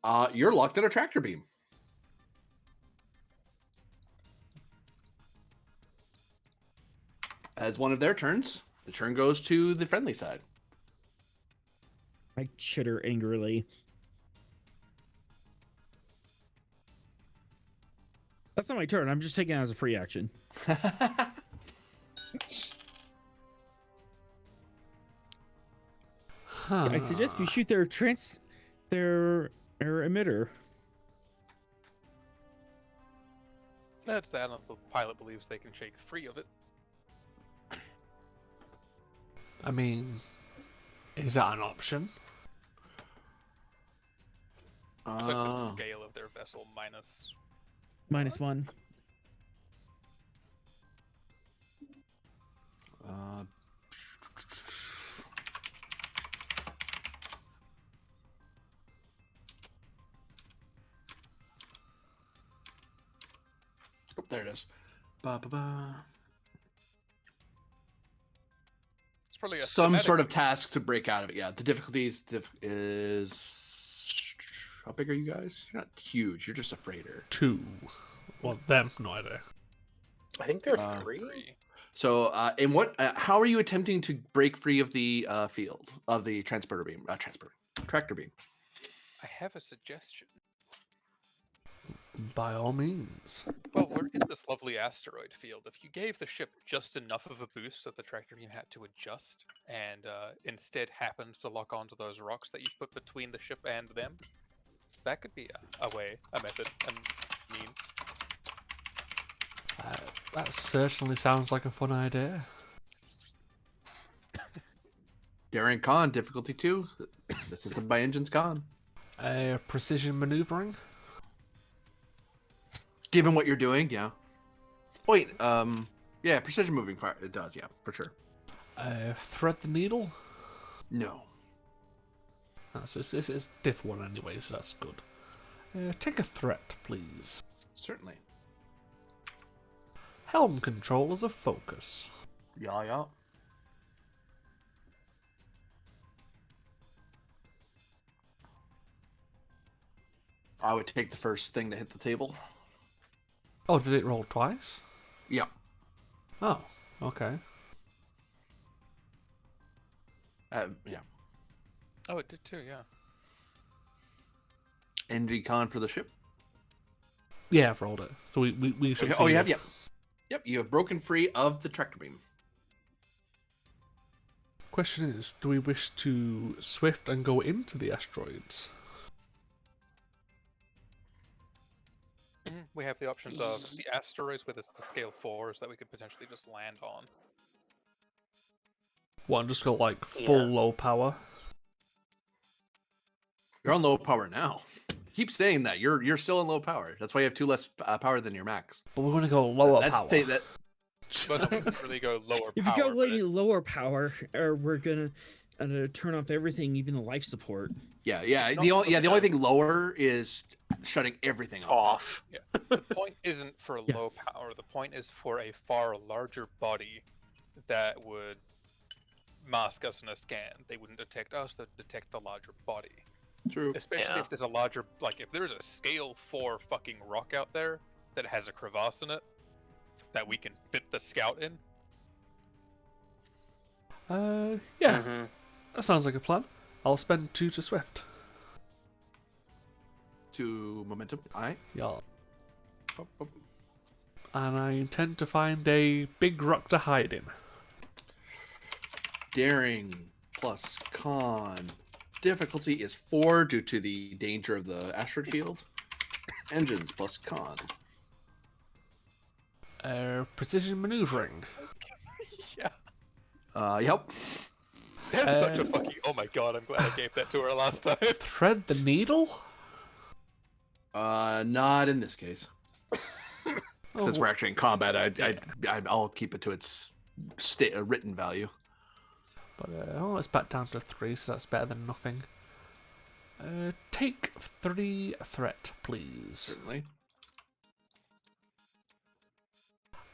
Okay. You're locked in a tractor beam. As one of their turns, the turn goes to the friendly side. I chitter angrily. That's not my turn. I'm just taking it as a free action. Huh. I suggest you shoot their emitter. That's that, unless the pilot believes they can shake free of it. I mean, is that an option? It's like the scale of their vessel minus... -1. Oh, there it is. Ba, ba, ba. It's probably a Some thematic- sort of task to break out of it. Yeah, the difficulty is how big are you guys? You're not huge. You're just a freighter. 2. Well, them, no idea. I think there are Uh, 3. So, in what? How are you attempting to break free of the field of the tractor beam? I have a suggestion. By all means. Well, we're in this lovely asteroid field. If you gave the ship just enough of a boost that the tractor beam had to adjust, and instead happened to lock onto those rocks that you put between the ship and them, that could be a method, a means. That certainly sounds like a fun idea. Darren Khan, difficulty 2. This is the by engine's Khan. Precision maneuvering. Given what you're doing, yeah. Wait, yeah, precision moving fire. It does, yeah, for sure. Thread the needle. No. So it's diff 1 anyway, so that's good. Take a threat, please. Certainly. Helm control as a focus. Yeah. I would take the first thing to hit the table. Oh, did it roll twice? Yeah. Oh, okay. Yeah. Oh, it did too, yeah. NG con for the ship. Yeah, I've rolled it. So we succeeded. Oh, you have, yep. Yep, you have broken free of the tractor beam. Question is, do we wish to swift and go into the asteroids? We have the options of the asteroids with it's the scale 4s that we could potentially just land on. What, and just go like full low power? You're on low power now. Keep saying that. You're still in low power. That's why you have 2 less power than your max. But we're going to go lower power. But we wouldn't really go lower If power. you go any lower power, or we're gonna turn off everything, even the life support. Yeah. The only thing lower is shutting everything off. Yeah. The point isn't for low power. The point is for a far larger body that would mask us in a scan. They wouldn't detect us, they'd detect the larger body. True. Especially if there's a larger, like, if there's a scale 4 fucking rock out there that has a crevasse in it that we can fit the scout in. Yeah. That sounds like a plan. I'll spend 2 to swift. 2 momentum. Alright. Yeah. And I intend to find a big rock to hide in. Daring plus con. Difficulty is 4 due to the danger of the asteroid field. Engines plus con. Precision maneuvering. Yeah. Yep. That's such a fucking... Oh my god, I'm glad I gave that to her last time. Thread the needle? Not in this case. Since we're actually in combat, I'll keep it to its written value. But it's back down to 3, so that's better than nothing. Take 3 threat, please. Certainly.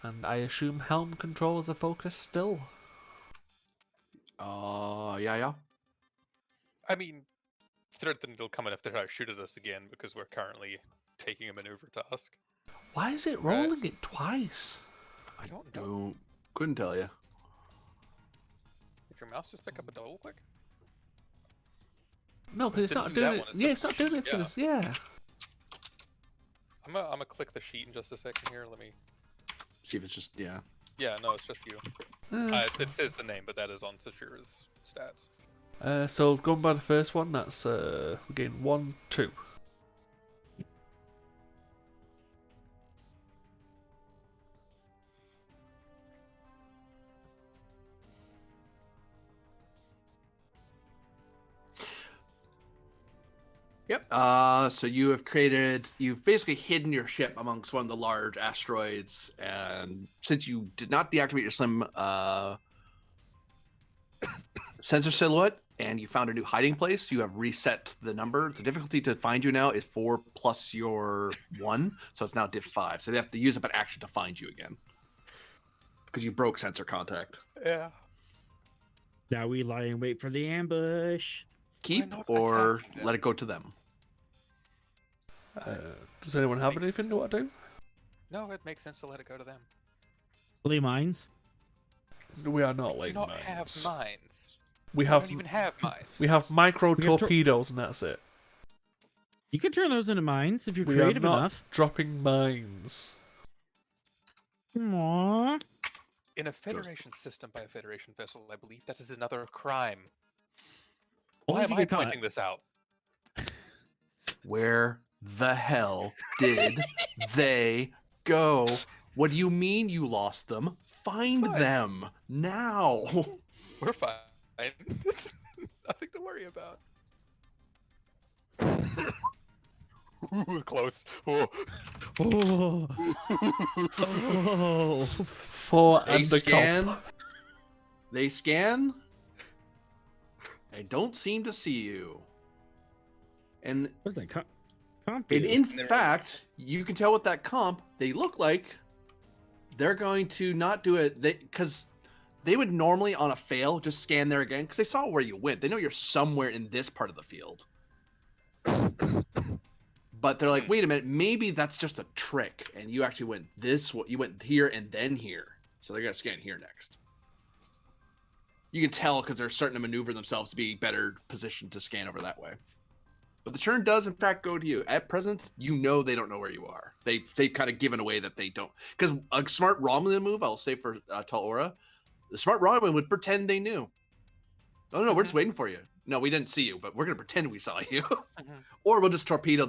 And I assume helm control is a focus still? Yeah. I mean, thread the needle coming if they try to shoot at us again because we're currently taking a maneuver task. Why is it rolling it twice? I don't know. Couldn't tell you. Did your mouse just pick up a double click? No, because it's not doing it. Yeah, it's not doing it for this. Yeah. I'm gonna click the sheet in just a second here. Let me see if it's just Yeah, no, it's just you. It says the name, but that is on Sashira's stats. So going by the first one, that's we gain 1, 2. Yep. So you've basically hidden your ship amongst one of the large asteroids, and since you did not deactivate your slim sensor silhouette, and you found a new hiding place, you have reset the number. The difficulty to find you now is 4 plus your 1, so it's now diff 5. So they have to use up an action to find you again because you broke sensor contact. Yeah. Now we lie in wait for the ambush. Keep or let it go to them. Does anyone have anything to do? No, it makes sense to let it go to them. Lay mines. We are not laying Do not mines. have mines. We don't even have mines. We have micro We have torpedoes, and that's it. You can turn those into mines if you're We creative are not enough. dropping mines. Aww. In a Federation system by a Federation vessel, I believe that is another crime. Only Why if am you I get caught. pointing this out? Where the hell did they go? What do you mean you lost them? Find them now. We're fine. Nothing to worry about. Close. Oh. Oh. Oh. 4 and the cop. They scan. I don't seem to see you. And What's that comp And do? in they're fact, you can tell with that comp, they look like they're going to not do it. Because they would normally on a fail just scan there again because they saw where you went. They know you're somewhere in this part of the field. But they're like, wait a minute, maybe that's just a trick, and you actually went you went here and then here. So they're gonna scan here next. You can tell because they're starting to maneuver themselves to be better positioned to scan over that way. But the churn does, in fact, go to you. At present, you know they don't know where you are. They've kind of given away that they don't. Because a smart Romulan move, I'll say for Tal Aura, the smart Romulan would pretend they knew. Oh, no, we're just waiting for you. No, we didn't see you, but we're going to pretend we saw you. Or we'll just torpedo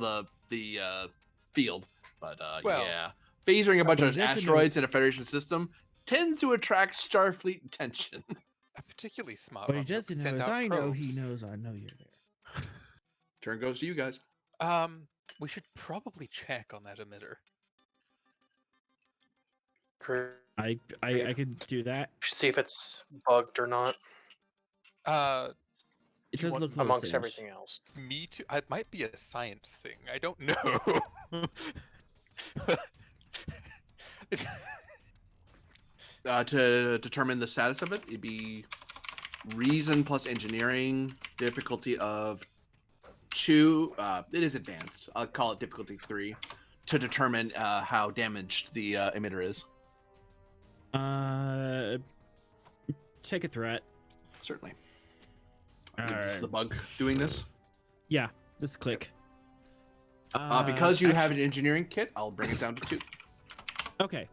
the field. But Well, yeah. Phasering a bunch Well, of he doesn't asteroids in a Federation system tends to attract Starfleet attention. a particularly smart What he one would doesn't know send is out I know he probes. knows I know you're there. Turn goes to you guys. We should probably check on that emitter. Great. I could do that. Should see if it's bugged or not It Do you does want look a little amongst singed. everything else. me to? It might be a science thing. I don't know. It's- To determine the status of it, it'd be reason plus engineering, difficulty of 2. It is advanced. I'll call it difficulty 3 to determine how damaged the emitter is. Take a threat. Certainly. All Is this right. the bug doing this? Yeah, this click. Because you have actually- an engineering kit, I'll bring it down to 2. Okay.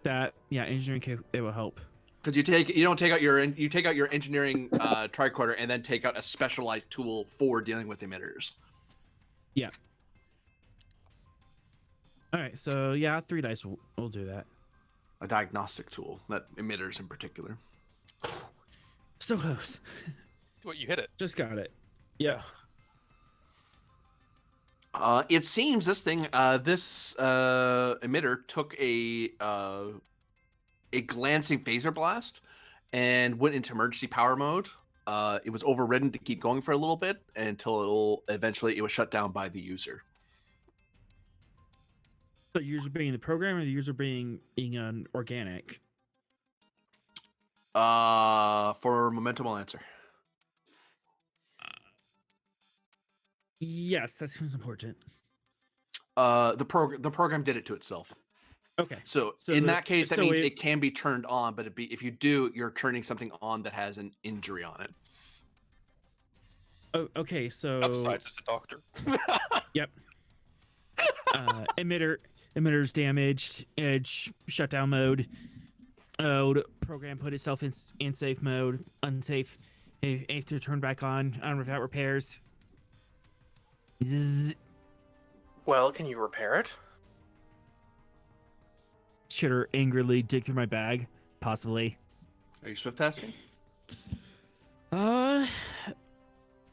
That engineering kit, it will help. Because you take out your engineering tricorder and then take out a specialized tool for dealing with emitters. Yeah. All right, so yeah, 3 dice will do that. A diagnostic tool, not emitters in particular. So close. What, you hit it? Just got it. Yeah. It seems this emitter took a glancing phaser blast and went into emergency power mode. It was overridden to keep going for a little bit until eventually it was shut down by the user. The user being the program or the user being an organic? For momentum, I'll answer. Yes, that seems important. The program did it to itself. Okay. So So in the- that case, that so means it- it can be turned on, but if you do, you're turning something on that has an injury on it. Oh, okay, so Upsides as a doctor. yep. Emitter's damaged. Edge shutdown mode. Program put itself in safe mode. Unsafe. If to turn back on without repairs. Zzz. Well, can you repair it? Should her angrily dig through my bag? Possibly. Are you swift testing?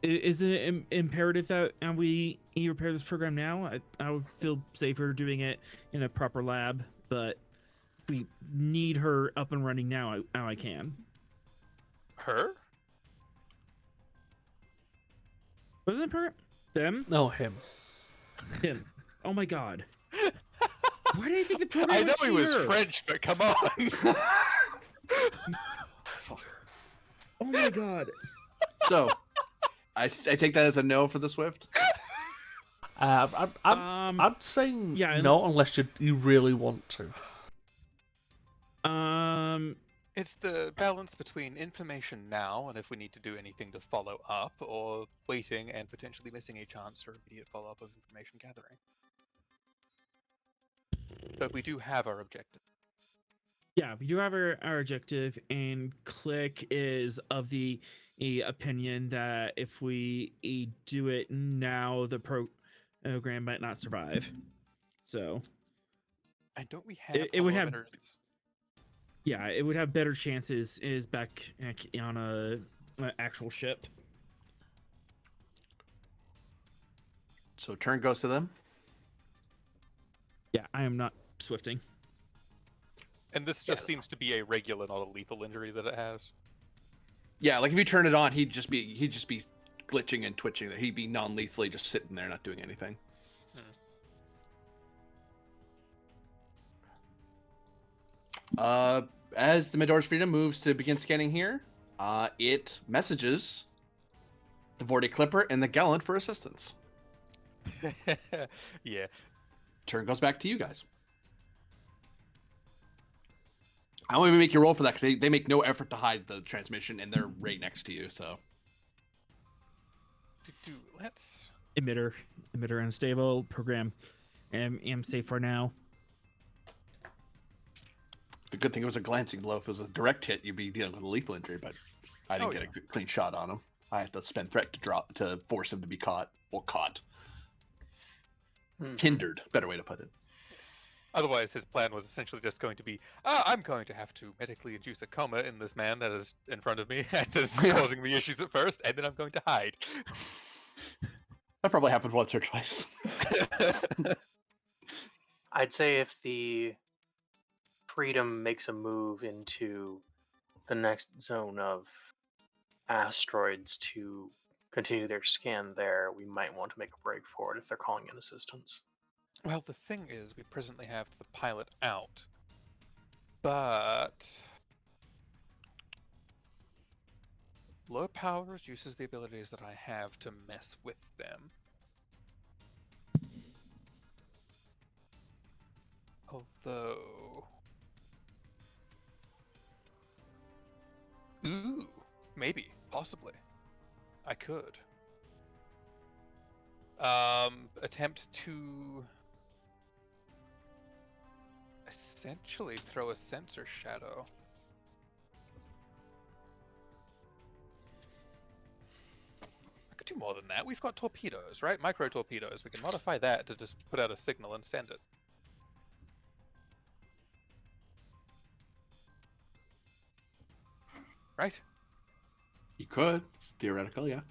Is it imperative that we repair this program now? I would feel safer doing it in a proper lab, but if we need her up and running now, I can. Her? Wasn't it her? Them? No, him. Him. Oh my god. Why do you think the program I know he was her? French, but come on. Oh my god. So, I take that as a no for the swift. I'd say yeah, no unless you really want to. It's the balance between information now and if we need to do anything to follow up, or waiting and potentially missing a chance for immediate follow-up of information gathering. But we do have our objective. Yeah, we do have our objective, and Click is of the opinion that if we do it now, the program might not survive. So, And don't we have It would have- holometers? yeah, it would have better chances is back on a actual ship. So turn goes to them. Yeah, I am not swifting. And this just seems to be a regular, not a lethal injury that it has. Yeah, like if you turn it on, he'd just be glitching and twitching. That he'd be non-lethally just sitting there, not doing anything. As the Midor's Freedom moves to begin scanning here, it messages the Vorty Clipper and the Gallant for assistance. Yeah. Turn goes back to you guys. I won't even make you roll for that because they make no effort to hide the transmission and they're right next to you. So Let's Emitter unstable. Program am safe for now. the good thing it was a glancing blow. If it was a direct hit, you'd be dealing with a lethal injury. But I didn't get a good, clean shot on him. I had to spend threat to force him to be caught. Well, caught. Hindered. Better way to put it. Otherwise, his plan was essentially just going to be, I'm going to have to medically induce a coma in this man that is in front of me and is causing me issues at first, and then I'm going to hide. That probably happened once or twice. I'd say if the Freedom makes a move into the next zone of asteroids to continue their scan there, we might want to make a break for it if they're calling in assistance. Well, the thing is, we presently have the pilot out, but low powers uses the abilities that I have to mess with them. Although, maybe, possibly, I could attempt to essentially throw a sensor shadow. I could do more than that. We've got torpedoes, right? Micro torpedoes. We can modify that to just put out a signal and send it. Right? You could. It's theoretical, yeah.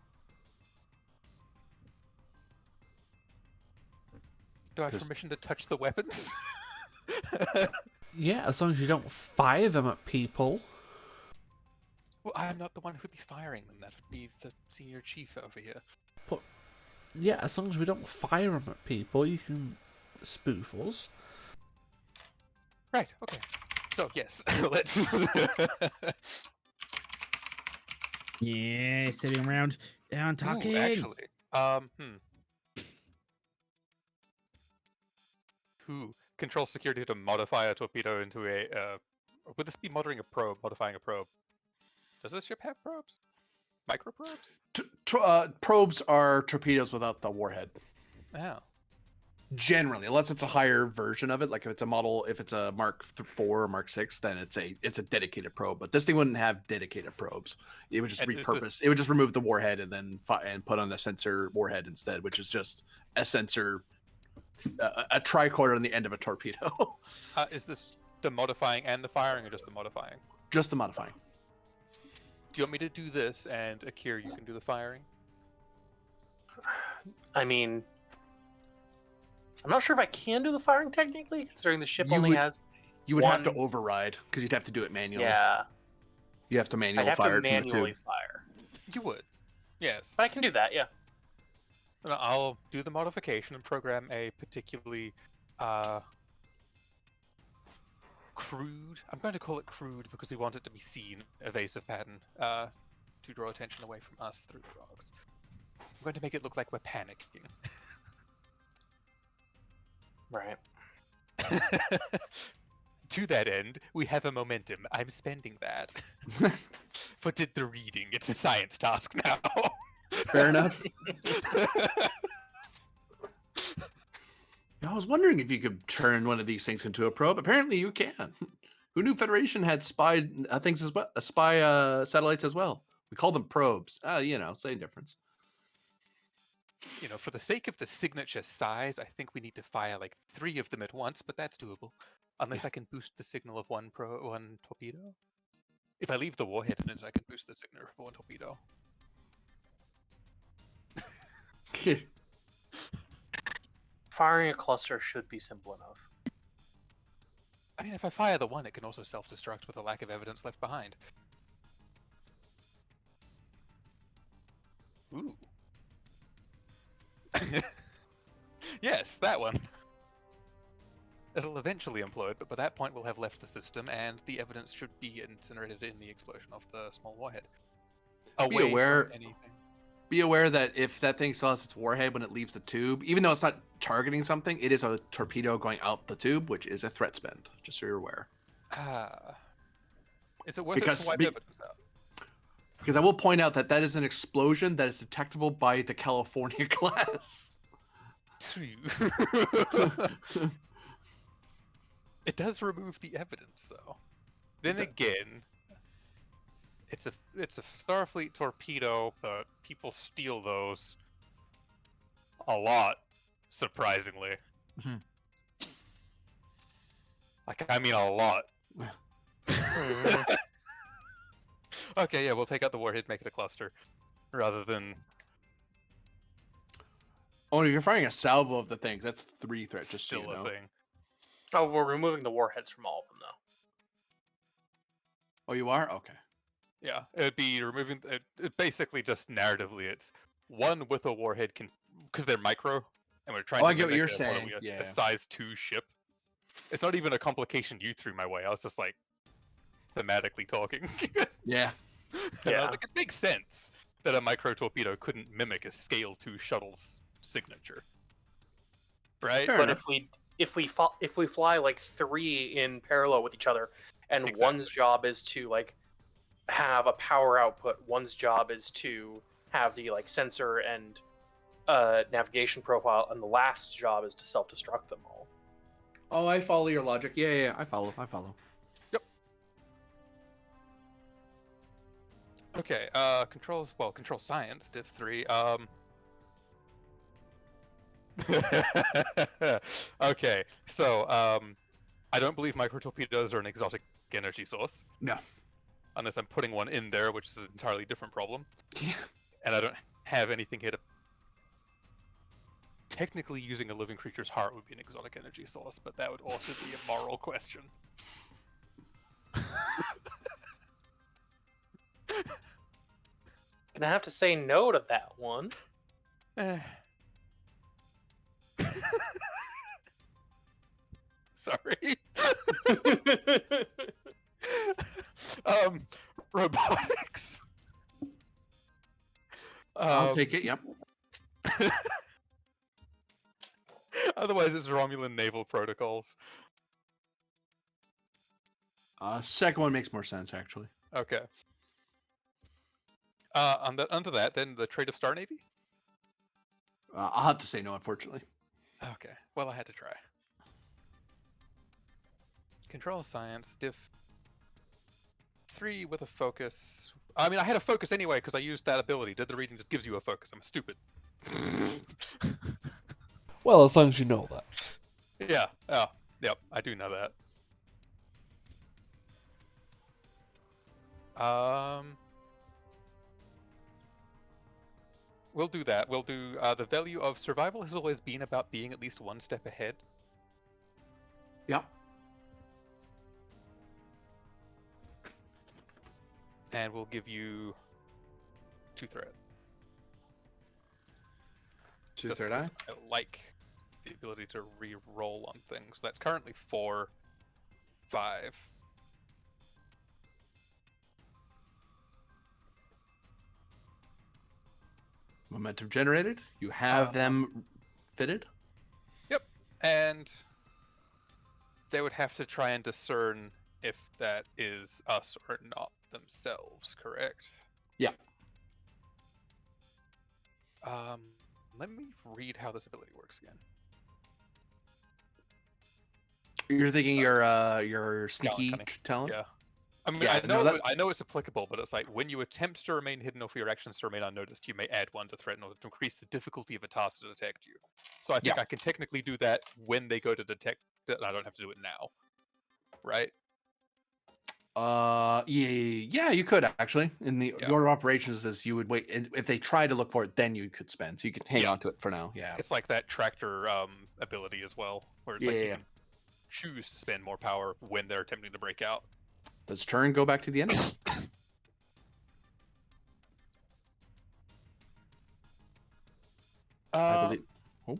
Do I have permission to touch the weapons? Yeah, as long as you don't fire them at people. Well, I'm not the one who would be firing them. That would be the senior chief over here. But yeah, as long as we don't fire them at people, you can spoof us. Right, okay. So, yes, let's... Yeah, sitting around and talking. Ooh, actually, control security to modify a torpedo into a, would this be modifying a probe? Does this ship have probes? Micro probes? Probes are torpedoes without the warhead. Oh. Generally, unless it's a higher version of it, like if it's a Mark 4 or Mark 6, then it's a dedicated probe. But this thing wouldn't have dedicated probes. It would just repurpose. It would just remove the warhead and then put on a sensor warhead instead, which is just a sensor, a tricorder on the end of a torpedo. Is this the modifying and the firing, or just the modifying? Just the modifying. Do you want me to do this, and Akir, you can do the firing? I mean, I'm not sure if I can do the firing technically, considering the ship only has. You would have to override because you'd have to do it manually. Yeah. You have to manually I'd have fire to it from the tube. manually fire. You would. Yes. But I can do that, yeah. I'll do the modification and program a particularly crude. I'm going to call it crude because we want it to be seen. Evasive pattern to draw attention away from us through the rocks. I'm going to make it look like we're panicking. Right. To that end, we have a momentum. I'm spending that. But did the reading. It's a science task now. Fair enough. I was wondering if you could turn one of these things into a probe. Apparently you can. Who knew Federation had spy things as well? Spy satellites as well. We call them probes. Same difference. For the sake of the signature size, I think we need to fire like 3 of them at once, but that's doable. Unless I can boost the signal of one torpedo. If I leave the warhead in it, I can boost the signal of one torpedo. Firing a cluster should be simple enough. I mean, if I fire the one, it can also self-destruct with a lack of evidence left behind. Ooh. Yes, that one. It'll eventually implode, but by that point we'll have left the system, and the evidence should be incinerated in the explosion of the small warhead. Away aware- from anything. Be aware that if that thing still has its warhead when it leaves the tube, even though it's not targeting something, it is a torpedo going out the tube, which is a threat spend, just so you're aware. Is it worth Because it to wipe be- evidence out? Because I will point out that that is an explosion that is detectable by the California class. It does remove the evidence, though. Then again, it's a Starfleet torpedo, but people steal those a lot, surprisingly. Mhm. Like, I mean, a lot. Okay, yeah, we'll take out the warhead, make it a cluster, rather than Oh, if you're firing a salvo of the thing, that's 3 threats, just so still you know. a thing. Oh, we're removing the warheads from all of them, though. Oh, you are? Okay. Yeah, it'd be removing. It basically just narratively, it's one with a warhead can because they're micro, and we're trying Oh, to I get what mimic you're a, saying. a Yeah. size 2 ship. It's not even a complication you threw my way. I was just like thematically talking, Yeah. and I was like, it makes sense that a micro torpedo couldn't mimic a scale 2 shuttle's signature, right? Fair But enough. if we fly like 3 in parallel with each other, and Exactly. one's job is to like have a power output, one's job is to have the like sensor and navigation profile, and the last job is to self-destruct them all. Oh, I follow your logic. Yeah, I follow. Okay, controls. Well, control science, div 3. Okay, so I don't believe micro torpedoes are an exotic energy source. No. Unless I'm putting one in there, which is an entirely different problem. Yeah. And I don't have anything here to. Technically, using a living creature's heart would be an exotic energy source, but that would also be a moral question. Gonna have to say no to that one. Sorry. Robotics. I'll take it. Yep. Otherwise, it's Romulan naval protocols. Second one makes more sense, actually. Okay. Under that, then the trait of Star Navy? I'll have to say no, unfortunately. Okay. Well, I had to try. Control science, diff 3 with a focus. I mean, I had a focus anyway because I used that ability. Did the reading just gives you a focus? I'm stupid. Well, as long as you know that. Yeah. Oh, yep. I do know that. We'll do that. We'll do the value of survival has always been about being at least one step ahead. Yep. And we'll give you 2 threat. 2 Just third 'cause eye. I like the ability to re-roll on things. That's currently 4, 5. Momentum generated. You have them fitted. Yep. And they would have to try and discern if that is us or not themselves, correct? Yeah. Let me read how this ability works again. You're thinking your sneaky cunning. talent? Yeah. I mean, Yeah, I know no, I know it's applicable, but it's like when you attempt to remain hidden or for your actions to remain unnoticed, you may add 1 to threat in order to increase the difficulty of a task to detect you. So I think I can technically do that when they go to detect it, and I don't have to do it now. Right? Yeah, you could actually. In the order of operations is you would wait, and if they try to look for it, then you could spend. So you could hang on to it for now. Yeah. It's like that tractor ability as well, where it's like you can choose to spend more power when they're attempting to break out. Does turn go back to the enemy? I believe. Oh,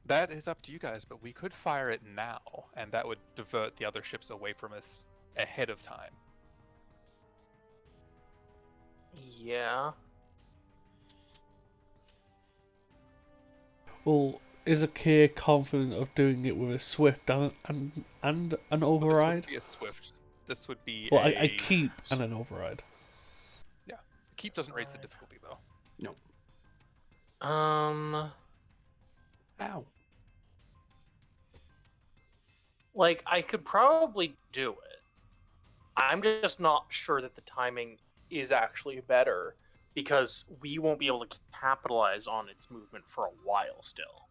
That is up to you guys, but we could fire it now, and that would divert the other ships away from us ahead of time. Yeah. Well, is Akir confident of doing it with a swift and an But override? this would be a swift. This would be Well, a... I keep and an override. Yeah. Keep doesn't raise the difficulty, though. no. Ow. Like, I could probably do it. I'm just not sure that the timing is actually better because we won't be able to capitalize on its movement for a while still.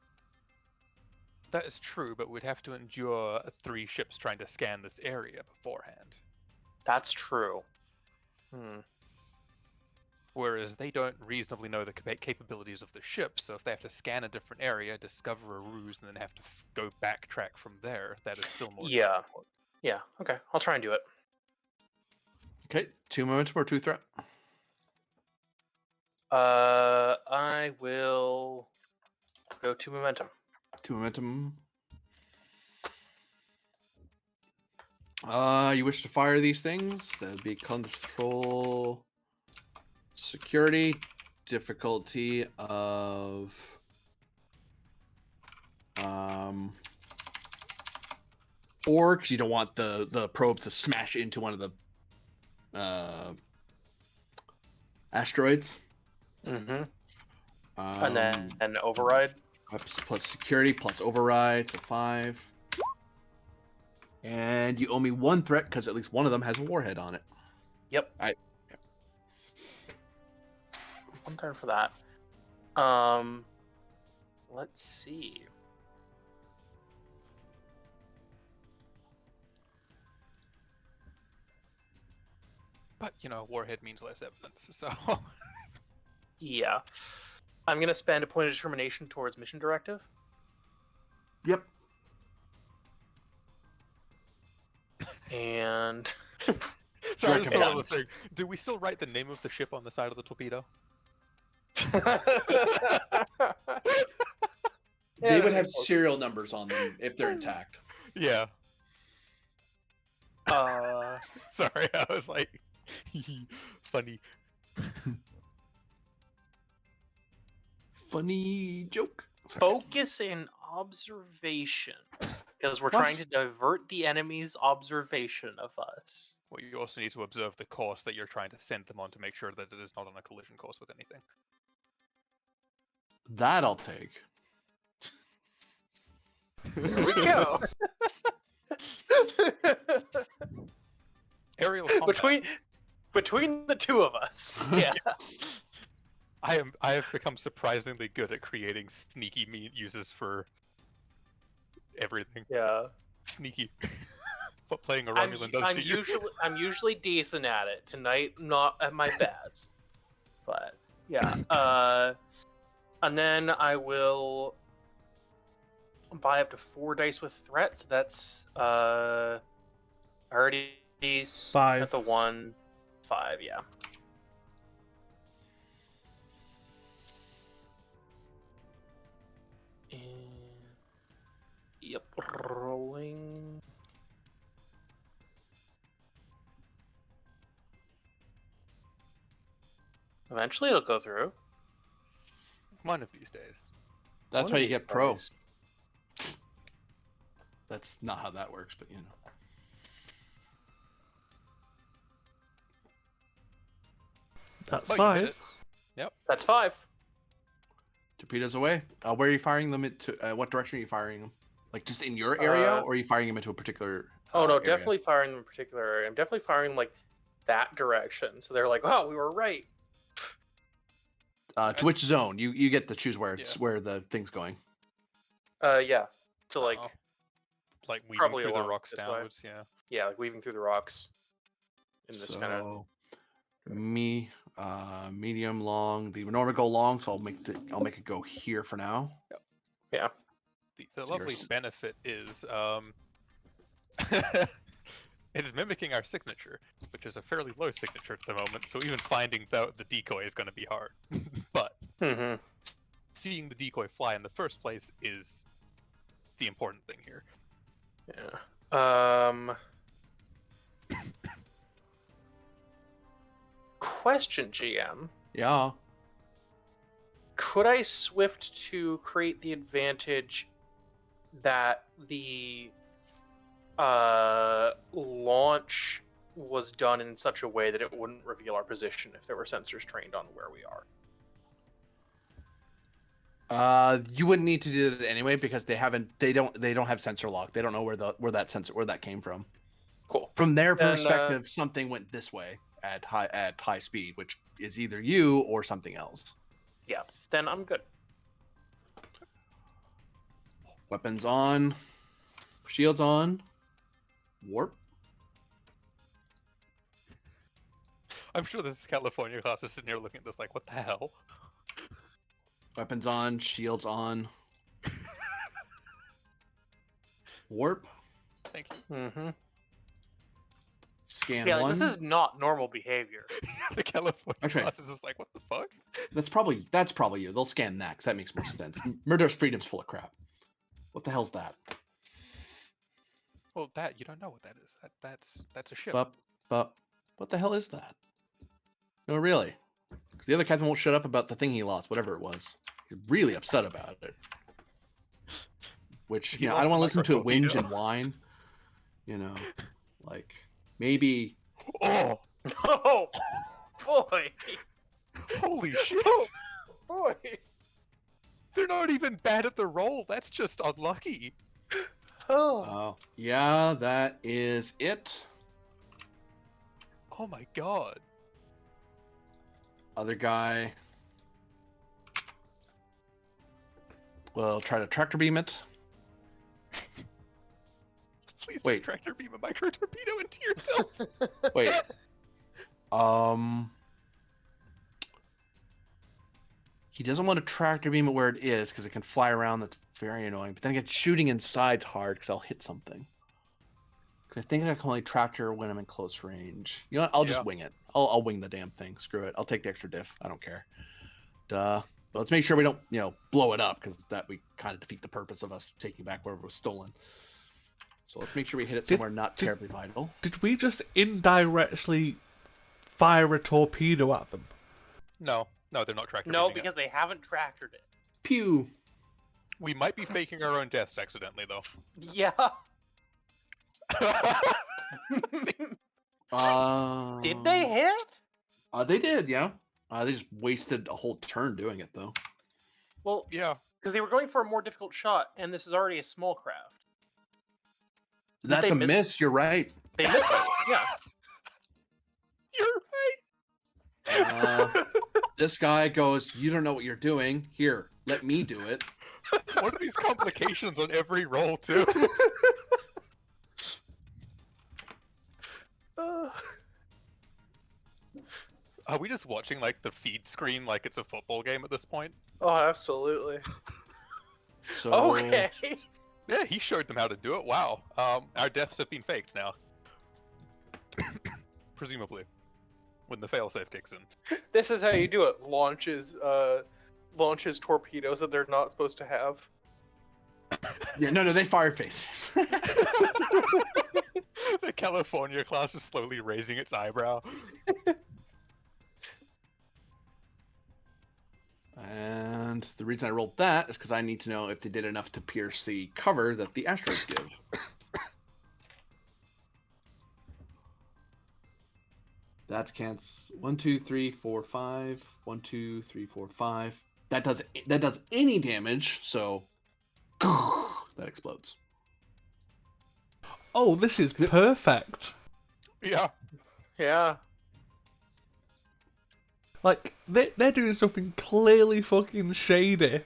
That is true, but we'd have to endure 3 ships trying to scan this area beforehand. That's true. Hmm. Whereas they don't reasonably know the capabilities of the ship, so if they have to scan a different area, discover a ruse, and then have to go backtrack from there, that is still more Yeah. difficult. Yeah, okay. I'll try and do it. Okay, 2 momentum or 2 threat. I will go 2 momentum. 2 momentum. You wish to fire these things? That would be control, security, difficulty of 4, because you don't want the probe to smash into one of the asteroids. Mm-hmm. And then an override. Plus security plus override, so 5. And you owe me 1 threat because at least one of them has a warhead on it. Yep. Alright. I'm there for that. Let's see. But, warhead means less evidence, so... Yeah. I'm going to spend a point of determination towards mission directive. Yep. And... Sorry, Your just another command. thing. Do we still write the name of the ship on the side of the torpedo? They would have serial numbers on them if they're intact. Yeah. Sorry, I was like... funny. Funny joke. Sorry. Focus and observation. Because we're trying to divert the enemy's observation of us. Well, you also need to observe the course that you're trying to send them on to make sure that it is not on a collision course with anything. That I'll take. Here we go. Aerial combat. Between the two of us. Yeah. I have become surprisingly good at creating sneaky meat uses for everything. Yeah. Sneaky. What playing a Romulan does to you. I'm usually decent at it. Tonight, not at my best. But yeah. And then I will buy up to 4 dice with threat. So that's already 5 at the 1, 5. Yeah. And, yep, rolling. Eventually it'll go through. One of these days. That's One why of you these get pro. days. That's not how that works, but That's Oh, you did 5. it. That's 5. Torpedoes away. Where are you firing them into? What direction are you firing them? Like just in your area, or are you firing them into a particular? Oh no, area? definitely firing them in particular area. I'm definitely firing them like that direction. So they're like, oh, we were right. To which zone? You get to choose where it's where the thing's going. Yeah. To like, Like weaving probably through the along rocks this way. downwards, yeah. yeah, like weaving through the rocks. In this kind of. Medium, long. They would normally go long, so I'll make it go here for now. Yeah. The So lovely yours- benefit is it is mimicking our signature, which is a fairly low signature at the moment, so even finding the decoy is going to be hard. But Mm-hmm. seeing the decoy fly in the first place is the important thing here. Yeah. Question, GM. Yeah. Could I swift to create the advantage that the launch was done in such a way that it wouldn't reveal our position if there were sensors trained on where we are? You wouldn't need to do that anyway because they don't have sensor lock. They don't know where that came from. Cool. From their Then, perspective, something went this way at high speed, which is either you or something else. Yeah, then I'm good. Weapons on, shields on, warp. I'm sure this California class is sitting here looking at this like, what the hell? Weapons on, shields on. Warp. Thank you. Mm-hmm. Scan Yeah, one. like, this is not normal behavior. The California Okay. class is just like, what the fuck? That's probably you. They'll scan that because that makes more sense. Murderous Freedom's full of crap. What the hell's that? Well, that you don't know what that is. That's a ship. But what the hell is that? No, really. 'Cause the other captain won't shut up about the thing he lost, whatever it was. He's really upset about it. Which, He I lost don't a want to listen to it whinge micro-torpedo. and whine. Like maybe. Oh, Oh, boy. holy shit! Oh, boy. They're not even bad at the roll. That's just unlucky. Oh. Yeah, that is it. Oh my god. Other guy. Well, try to tractor beam it. Please Wait. don't tractor beam a micro torpedo into yourself. Wait. He doesn't want to tractor beam it where it is because it can fly around. That's very annoying. But then again, shooting inside's hard because I'll hit something. Because I think I can only tractor when I'm in close range. You know what? I'll just wing it. I'll wing the damn thing. Screw it. I'll take the extra diff. I don't care. Duh. But let's make sure we don't, blow it up because that we kind of defeat the purpose of us taking back whatever was stolen. So let's make sure we hit it somewhere not terribly vital. Did we just indirectly fire a torpedo at them? No, they're not tractor No, beaming because they haven't tractored it. Pew. it. We might be faking our own deaths accidentally, though. Yeah. Did they hit? They did, yeah. They just wasted a whole turn doing it, though. Well, Yeah. because they were going for a more difficult shot, and this is already a small craft. That's they a miss- miss. You're right. They missed it. Yeah. You're right. This guy goes, "You don't know what you're doing. Here, let me do it." What are these complications on every roll, too? Are we just watching, like, the feed screen like it's a football game at this point? Oh, absolutely. So, Okay. Yeah, he showed them how to do it. Wow. Our deaths have been faked now. Presumably. When the failsafe kicks in. This is how you do it. Launches torpedoes that they're not supposed to have. Yeah, no, they fired phasers. The California class is slowly raising its eyebrow. And the reason I rolled that is because I need to know if they did enough to pierce the cover that the asteroids give. That's cancel. 1, 2, 3, 4, 5. 1, 2, 3, 4, 5. That does any damage, so that explodes. Oh, this is perfect. Yeah. Yeah. Like, they're doing something clearly fucking shady.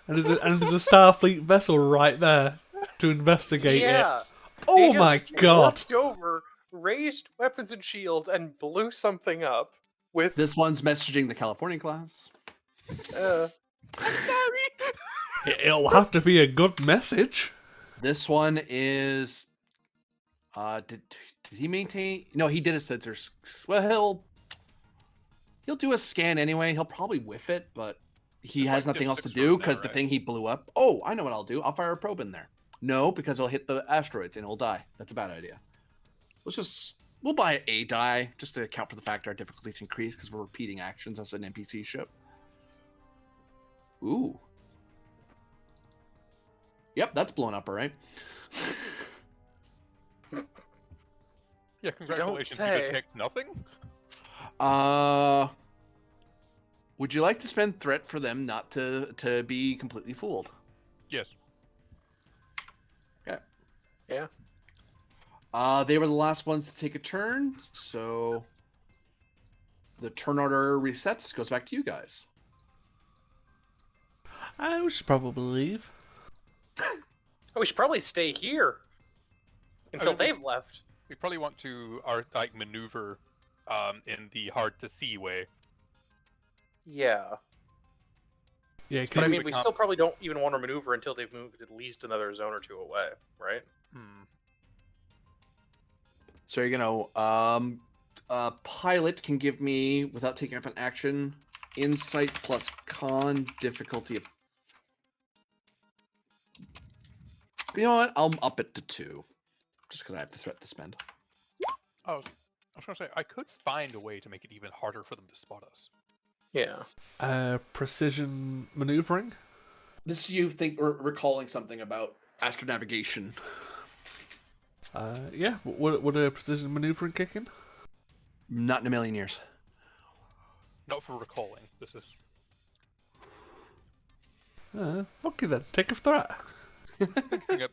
And there's a Starfleet vessel right there to investigate Yeah. it. Oh They my just god. walked over, raised weapons and shields, and blew something up with. This one's messaging the California class. I'm sorry. It'll have to be a good message. This one is. Did he maintain? No, he did a sensor. Well, he'll do a scan anyway. He'll probably whiff it, but he It's has like nothing else to distance do from because there, the right? thing he blew up. Oh, I know what I'll do. I'll fire a probe in there. No, because it'll hit the asteroids and it'll die. That's a bad idea. We'll buy a die just to account for the fact our difficulties increase because we're repeating actions as an NPC ship. Ooh. Yep, that's blown up, all right. Yeah, congratulations, you say. detect nothing? Would you like to spend threat for them not to be completely fooled? Yes. Okay. Yeah. They were the last ones to take a turn, so the turn order resets, goes back to you guys. I should probably leave. Oh, we should probably stay here until mean, we- they've left. We probably want to maneuver in the hard to see way. Yeah. Yeah, But I can mean, we still probably don't even want to maneuver until they've moved at least another zone or two away, right? So you're gonna pilot can give me, without taking up an action, insight plus con difficulty of. You know what? I'll up it to 2, just because I have the threat to spend. Oh, I was gonna say I could find a way to make it even harder for them to spot us. Yeah. Precision maneuvering. This is you think or recalling something about astronavigation. Yeah. Would a precision maneuvering kick in? Not in a million years. Not for recalling. This is Okay then. Take a threat.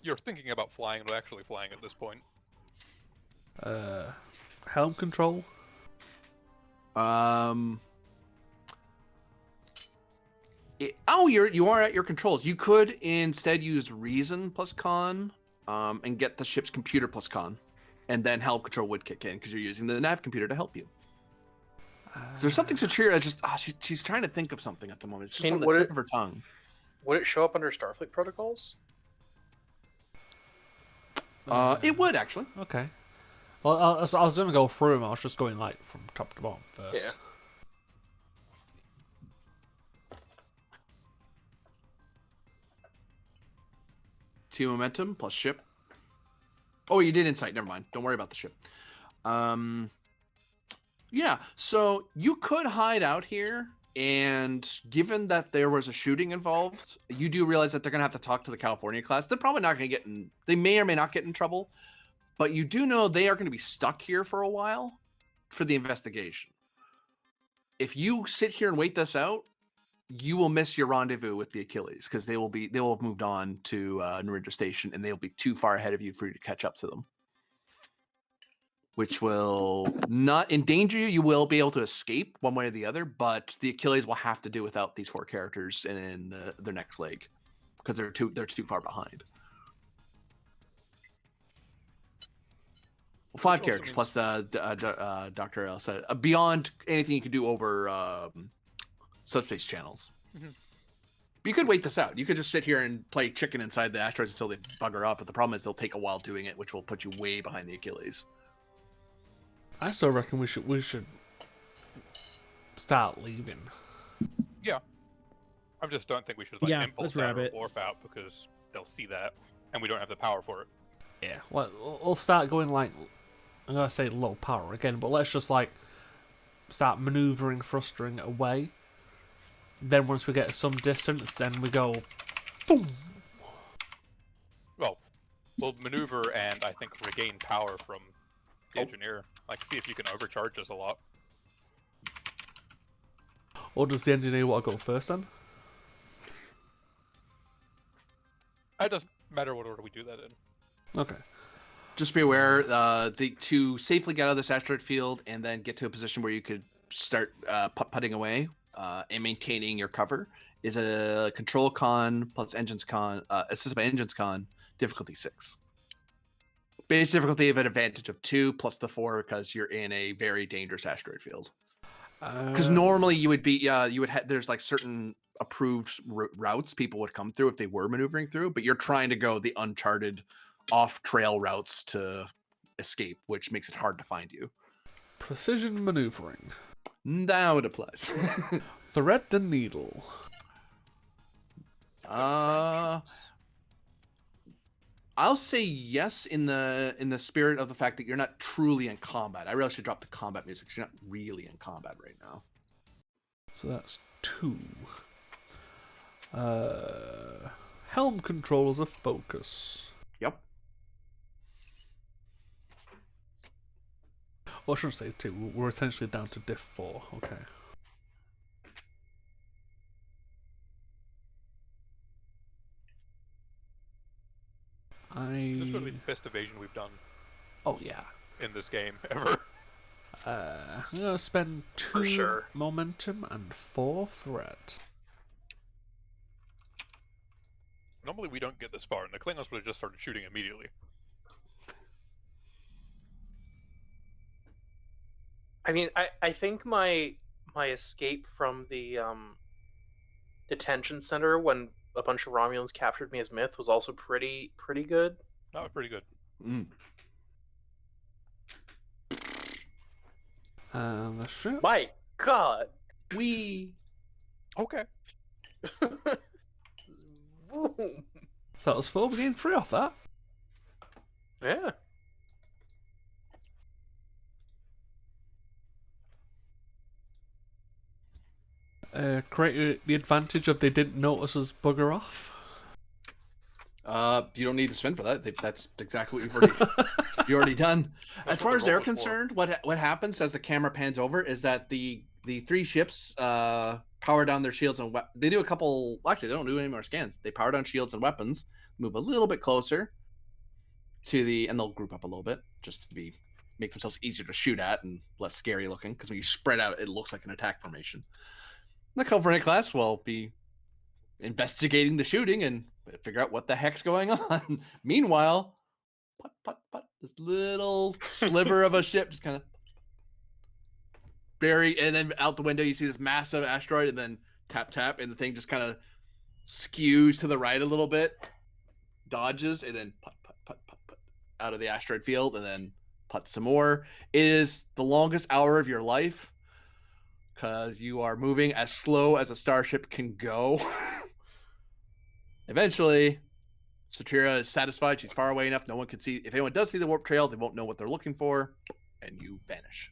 you're thinking about flying, but actually flying at this point. Helm control. You are at your controls. You could instead use reason plus con, and get the ship's computer plus con, and then helm control would kick in because you're using the nav computer to help you. So there's something Satrira just she's trying to think of something at the moment. It's just on the tip of her tongue. Would it show up under Starfleet protocols? It would actually. Okay. Well, I was going to go through them. I was just going like from top to bottom first. Yeah. Two momentum plus ship. Oh, you did insight. Never mind. Don't worry about the ship. Yeah. So you could hide out here, and given that there was a shooting involved, you do realize that they're gonna have to talk to the California class. They're probably not gonna get in. They may or may not get in trouble, but you do know they are going to be stuck here for a while for the investigation. If you sit here and wait this out, you will miss your rendezvous with the Achilles because they will have moved on to Narendra Station and they'll be too far ahead of you for you to catch up to them, which will not endanger you. You will be able to escape one way or the other, but the Achilles will have to do without these 4 characters in their next leg because they're too far behind. 5 characters plus Dr. L said beyond anything you can do over subspace channels. Mm-hmm. But you could wait this out. You could just sit here and play chicken inside the asteroids until they bugger up. But the problem is they'll take a while doing it, which will put you way behind the Achilles. I still reckon we should start leaving. Yeah. I just don't think we should impulse out or warp out because they'll see that and we don't have the power for it. Yeah, we'll start going like, I'm gonna say low power again, but let's just like start maneuvering, thrusting away. Then once we get some distance, then we go, boom. Well, we'll maneuver and I think regain power from the engineer. Like, see if you can overcharge us a lot. Or does the engineer want to go first then? It doesn't matter what order we do that in. Okay. Just be aware, to safely get out of this asteroid field and then get to a position where you could start putting away and maintaining your cover is a control con plus engines con, assisted by engines con, difficulty 6. Base difficulty of an advantage of 2 plus the 4 because you're in a very dangerous asteroid field. Because normally you would be, there's like certain approved routes people would come through if they were maneuvering through, but you're trying to go the uncharted off-trail routes to escape, which makes it hard to find you. Precision maneuvering. Now it applies. Thread the needle. I'll say yes in the spirit of the fact that you're not truly in combat. I really should drop the combat music because you're not really in combat right now. So that's 2. Helm controls a focus. Yep. Well, I shouldn't say 2. We're essentially down to diff 4. Okay. This is going to be the best evasion we've done. Oh, yeah. In this game, ever. I'm going to spend 2 momentum and 4 threat. Normally we don't get this far, and the Klingons would have just started shooting immediately. I mean, I think my escape from the detention center when a bunch of Romulans captured me as myth was also pretty good. That was pretty good. My God. Okay. So that was 4. We gained 3 off that. Yeah. Create the advantage of they didn't notice us bugger off. You don't need to spend for that. That's exactly what you've already done. As far as they're concerned, what happens as the camera pans over is that the 3 ships power down their shields and they do a couple. Actually, they don't do any more scans. They power down shields and weapons, move a little bit closer to and they'll group up a little bit just to make themselves easier to shoot at and less scary looking. Because when you spread out, it looks like an attack formation. The Covenant class will be investigating the shooting and figure out what the heck's going on. Meanwhile, this little sliver of a ship just kind of bury, and then out the window you see this massive asteroid, and then tap, and the thing just kind of skews to the right a little bit, dodges, and then put out of the asteroid field, and then put some more. It is the longest hour of your life because you are moving as slow as a starship can go. Eventually, Satira is satisfied. She's far away enough. No one can see. If anyone does see the warp trail, they won't know what they're looking for, and you vanish.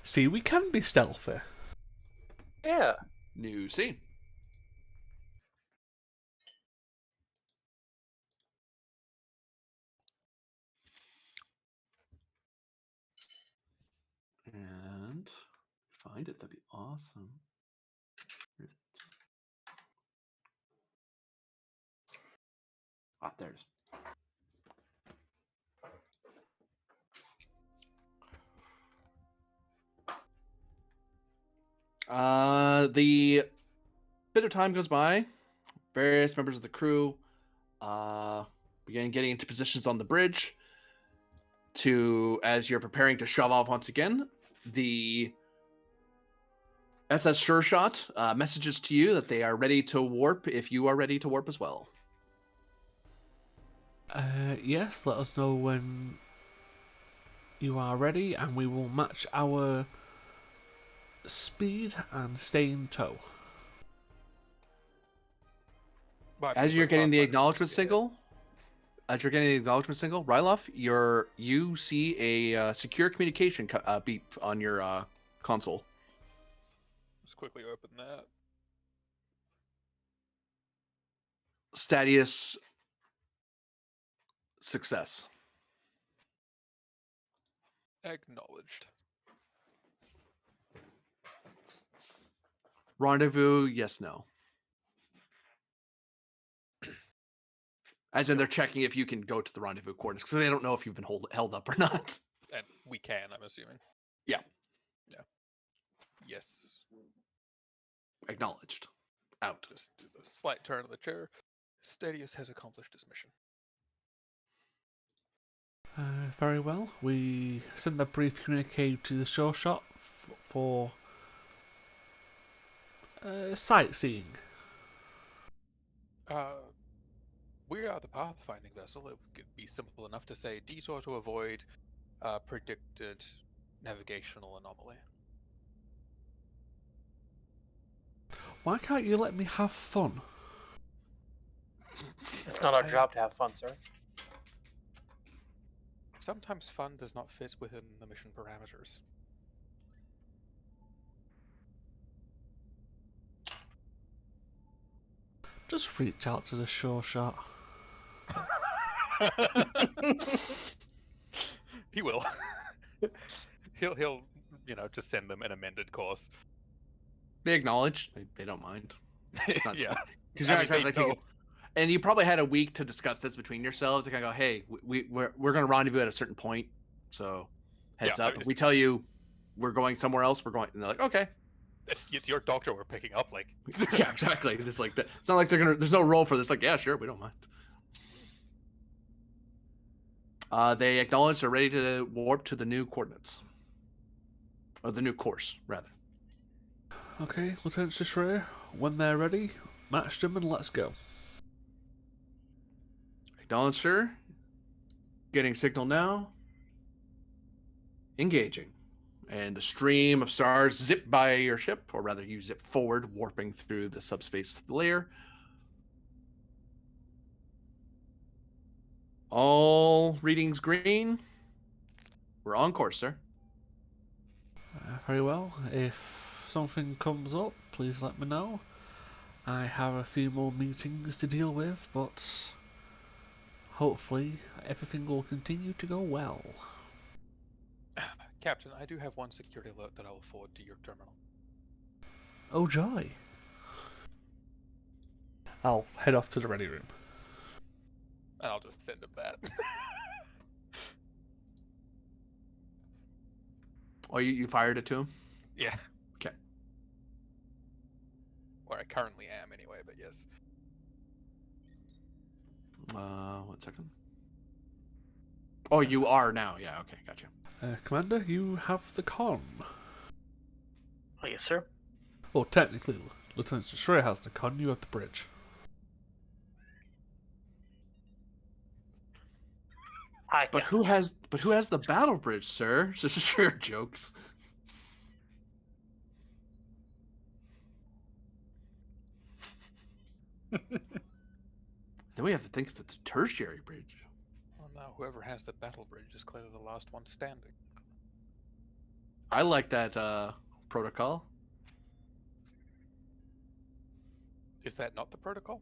See, we can be stealthy. Yeah. New scene. And find it. That'd be awesome. Ah, there's. The bit of time goes by. Various members of the crew begin getting into positions on the bridge. As you're preparing to shove off once again, the SS Sure Shot messages to you that they are ready to warp if you are ready to warp as well. Yes, let us know when you are ready, and we will match our speed and stay in tow. As you're getting the acknowledgement signal, Ryloff, you see a secure communication beep on your console. Let's quickly open that. Stadius success. Acknowledged. Rendezvous, yes, no. As in, they're checking if you can go to the rendezvous coordinates because they don't know if you've been held up or not. And we can, I'm assuming. Yeah. Yeah. Yes. Acknowledged. Out. Just do the slight turn of the chair. Stadius has accomplished his mission. Very well. We send a brief communique to the Sure Shot for sightseeing. We are the pathfinding vessel. It could be simple enough to say detour to avoid predicted navigational anomaly. Why can't you let me have fun? It's not our job to have fun, sir. Sometimes fun does not fit within the mission parameters. Just reach out to the sure shot. He will. He'll just send them an amended course. They acknowledge. They don't mind. It's not, Yeah. because you're not they exactly taking. And you probably had a week to discuss this between yourselves. They kind of go, "Hey, we're going to rendezvous at a certain point, so heads up. If we tell you we're going somewhere else, we're going." And they're like, "Okay." It's your doctor we're picking up, like. Yeah, exactly. It's like that. It's not like they're gonna. There's no role for this. Like, yeah, sure, we don't mind. They acknowledge they're ready to warp to the new coordinates, or the new course, rather. Okay, Lieutenant Cicero, when they're ready, match them and let's go. Acknowledge, sir. Getting signal now. Engaging. And the stream of stars zip by your ship, or rather you zip forward, warping through the subspace layer. All readings green. We're on course, sir. Very well. If something comes up, please let me know. I have a few more meetings to deal with, but hopefully everything will continue to go well. Captain, I do have one security alert that I will forward to your terminal. Oh joy. I'll head off to the ready room. And I'll just send him that. Oh, you fired it to him? Yeah. Okay. Where I currently am, anyway, but yes. 1 second. Oh, you are now. Yeah, okay, gotcha. Commander, you have the con. Oh, yes, sir. Well, technically, Lieutenant Cicero has the con, you have the bridge. But who has the battle bridge, sir? Sure, jokes. Then we have to think that the tertiary bridge. Well, now whoever has the battle bridge is clearly the last one standing. I like that protocol. Is that not the protocol?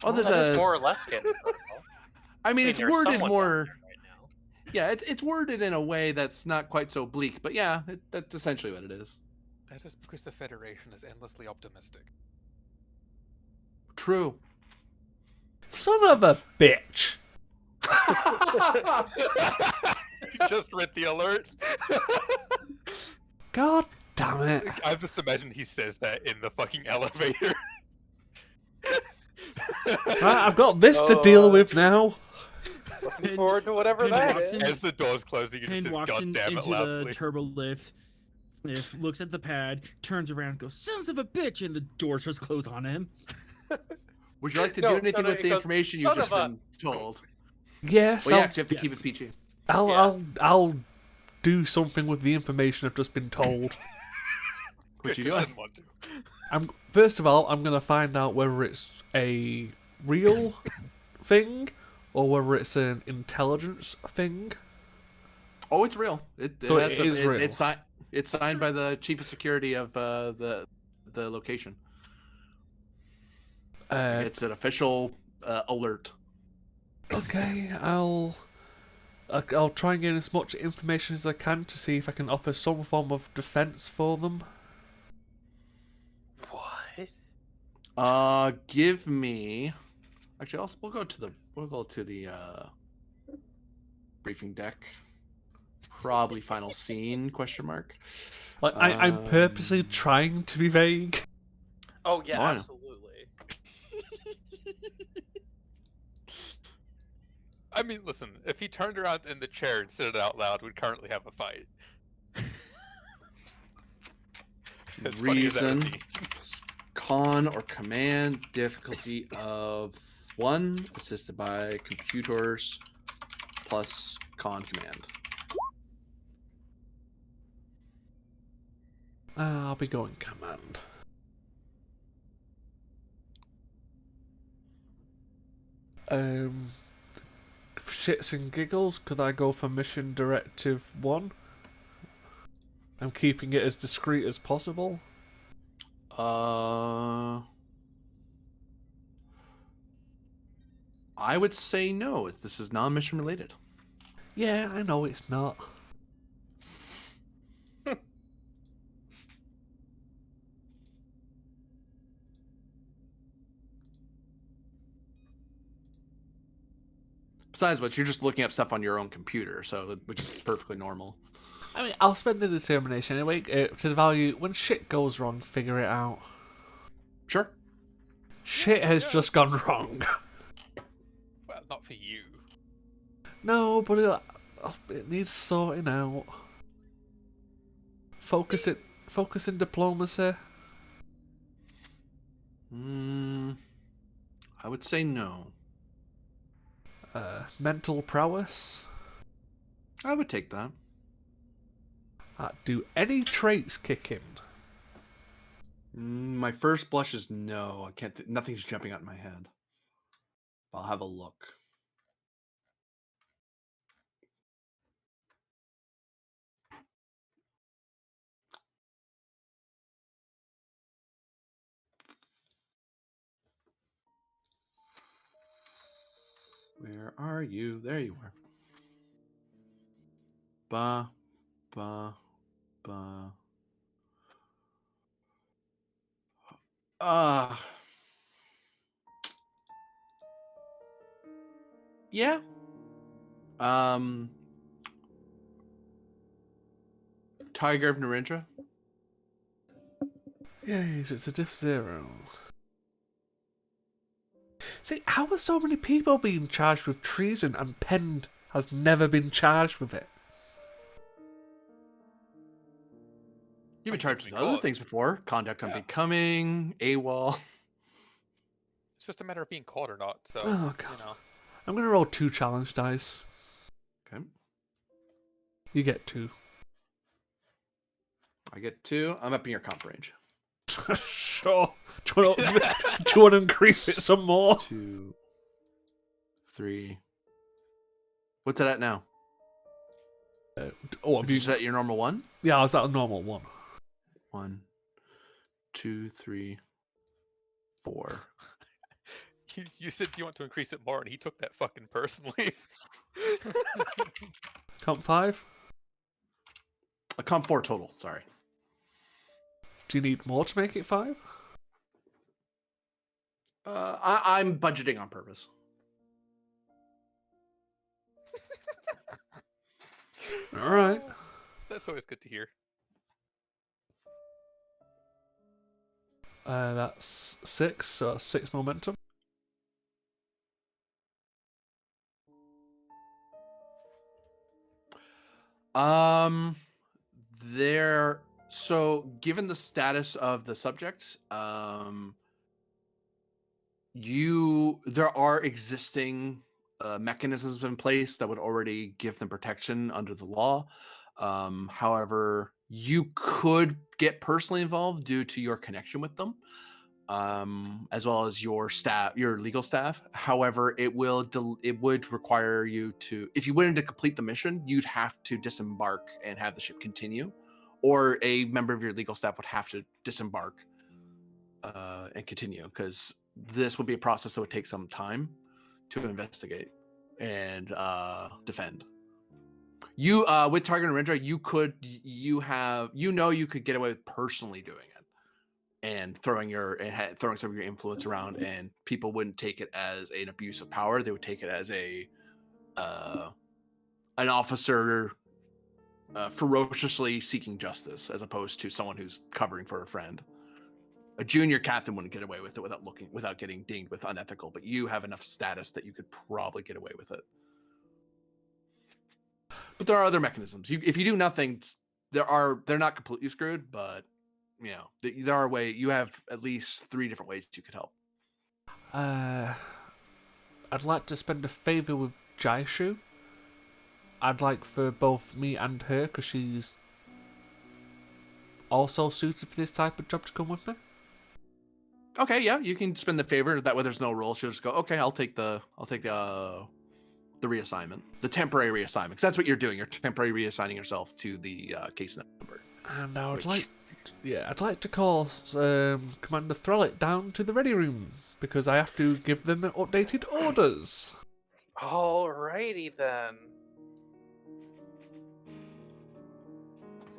Oh, there's that is more or less standard protocol. I mean, it's there's worded someone more. down there right now. Yeah, it's worded in a way that's not quite so bleak, but yeah, that's essentially what it is. That is because the Federation is endlessly optimistic. True. Son of a bitch! You just read the alert. God damn it. I just imagine he says that in the fucking elevator. Right, I've got this to deal with now. Looking forward to whatever that is. As the door's closing, he just Penn says, walks "God damn it," into loudly. the turbo lift, looks at the pad, turns around, goes, "Sons of a bitch!" and the door just closed on him. Would you like to do anything with the information you've just been told? Yes, Well, you actually have to keep yes. it PG. I'll do something with the information I've just been told. What you Because I doing? didn't want to. First of all, I'm gonna find out whether it's a real thing or whether it's an intelligence thing. Oh, it's real. It is real. It's signed by the chief of security of the location. It's an official alert. Okay, I'll try and get as much information as I can to see if I can offer some form of defense for them. What? Give me. Actually, we'll go to the briefing deck. Probably final scene ? Like I'm purposely trying to be vague. Oh yeah, Oh, I know. absolutely. I mean, listen, if he turned around in the chair and said it out loud, we'd currently have a fight. As funny as that would Reason, be. con or command difficulty of 1, assisted by computers plus con command. I'll be going command. For shits and giggles, could I go for mission directive 1? I'm keeping it as discreet as possible. I would say no. This is non-mission related. Yeah, I know it's not. Besides which, you're just looking up stuff on your own computer, so which is perfectly normal. I mean, I'll spend the determination anyway to the value. When shit goes wrong, figure it out. Sure. Shit has just gone wrong. Well, not for you. No, but it needs sorting out. Focus in diplomacy. I would say no. Mental prowess. I would take that. Do any traits kick in? My first blush is no. I can't. Nothing's jumping out in my head. I'll have a look. Where are you? There you are. Ba, ba, ba. Yeah. Tiger of Narendra. Yes, it's a diff 0. See, how are so many people being charged with treason and Penn has never been charged with it? You've been charged with Unbecoming other cause. things before. Conduct Yeah. unbecoming, AWOL. It's just a matter of being caught or not. So, Oh, God. you know. I'm going to roll 2 challenge dice. Okay. You get 2. I get 2. I'm up in your comp range. Sure. Do you want to increase it some more? 2, 3. What's it at now? Oh, Have you set your normal 1? Yeah, I was at a normal 1. 1, 2, 3, 4. You said you want to increase it more, and he took that fucking personally. Comp 5? A comp 4 total. Sorry. Do you need more to make it 5? I'm budgeting on purpose. All right. That's always good to hear. That's 6, so 6 momentum. So given the status of the subject, there are existing mechanisms in place that would already give them protection under the law. However, you could get personally involved due to your connection with them, as well as your legal staff. However, it would require you to, if you wanted to complete the mission, you'd have to disembark and have the ship continue, or a member of your legal staff would have to disembark and continue, because this would be a process that would take some time to investigate and defend. You with Target and Rendra, you could get away with personally doing it and throwing some of your influence around, and people wouldn't take it as an abuse of power. They would take it as an officer ferociously seeking justice, as opposed to someone who's covering for a friend. A junior captain wouldn't get away with it without getting dinged with unethical, but you have enough status that you could probably get away with it. But there are other mechanisms. If you do nothing, they're not completely screwed, but there are you have at least 3 different ways you could help. I'd like to spend a favor with Jaishu. I'd like for both me and her, because she's also suited for this type of job to come with me? Okay, yeah, you can spin the favor. That way, there's no rule. She'll just go, okay, I'll take the reassignment, the temporary reassignment, because that's what you're doing. You're temporarily reassigning yourself to the case number. And I would I'd like to call Commander Throllet down to the ready room because I have to give them updated orders. Alrighty then.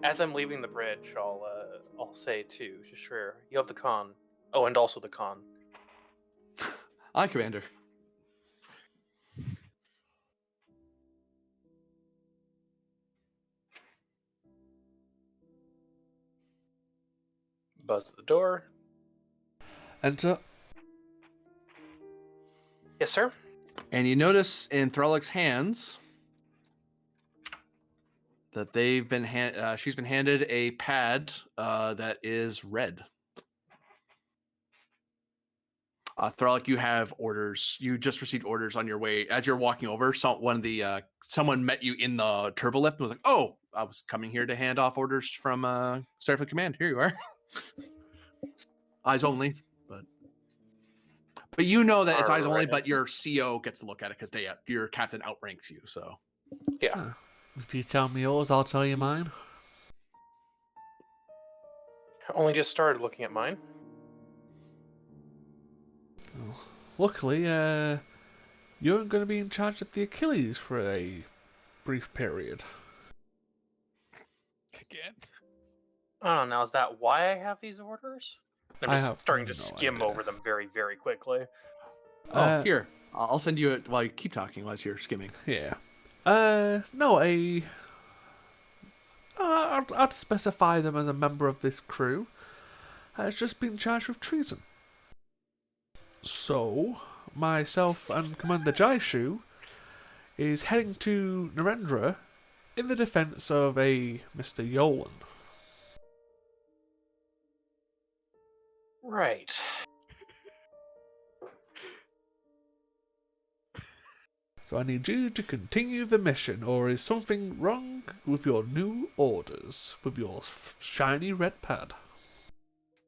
As I'm leaving the bridge, I'll say too, sure, you have the con. Oh, and also the con. Aye, Commander. Buzz at the door. Enter. Yes, sir. And you notice in Throllick's hands that they've been she's been handed a pad that is red. Throllick, you have orders. You just received orders on your way as you're walking over. Someone met you in the turbo lift and was like, "Oh, I was coming here to hand off orders from Starfleet Command. Here you are." Eyes only, but you know that it's eyes only. But your CO gets to look at it because your captain outranks you. So yeah. If you tell me yours, I'll tell you mine. Only just started looking at mine. Well, luckily, you're going to be in charge of the Achilles for a brief period. Again? Oh, now is that why I have these orders? I'm just starting to skim over them very, very quickly. Here, I'll send you it while you keep talking while you're skimming. Yeah. No, I'd specify them as a member of this crew. Has just been charged with treason. So, myself and Commander Jaishu is heading to Narendra in the defense of a Mr. Yolan. Right. So I need you to continue the mission, or is something wrong with your new orders, with your shiny red pad?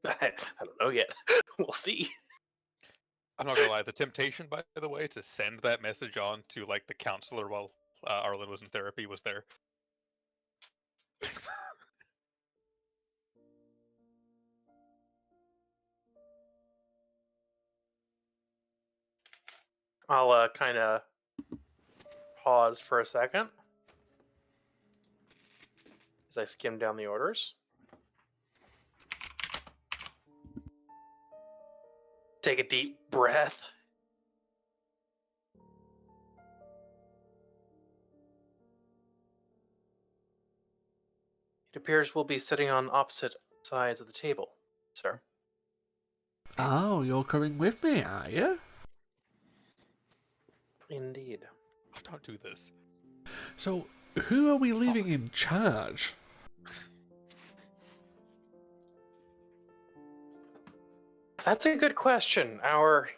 I don't know yet. We'll see. I'm not gonna lie, the temptation, by the way, to send that message on to, like, the counselor while Arlen was in therapy was there. I'll kind of pause for a second as I skim down the orders. Take a deep breath. It appears we'll be sitting on opposite sides of the table, sir. Oh, you're coming with me, are you? Indeed. Oh, don't do this. So, who are we leaving in charge? That's a good question. Our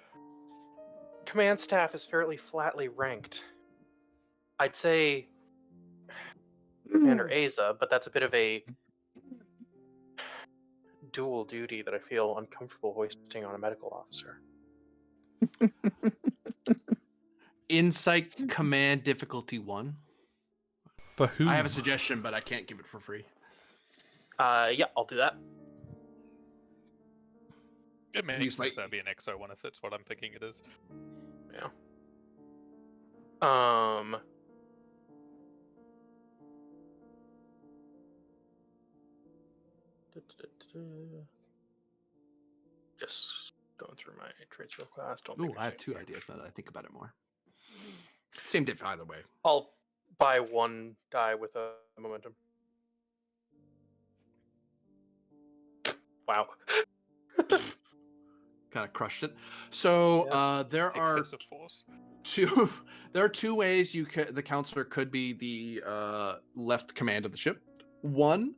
command staff is fairly flatly ranked. I'd say Commander Aza, but that's a bit of a dual duty that I feel uncomfortable hoisting on a medical officer. Insight Command difficulty 1. For who? I have a suggestion, but I can't give it for free. Yeah, I'll do that. It makes sense that'd be an XO1 if it's what I'm thinking it is. Yeah. Just going through my traits real fast. Ooh, I have 2 ideas now that I think about it more. Same diff either way. I'll buy 1 die with a momentum. Wow. Kind of crushed it. So there are Excessive force. there are 2 ways the counselor could be the left command of the ship. One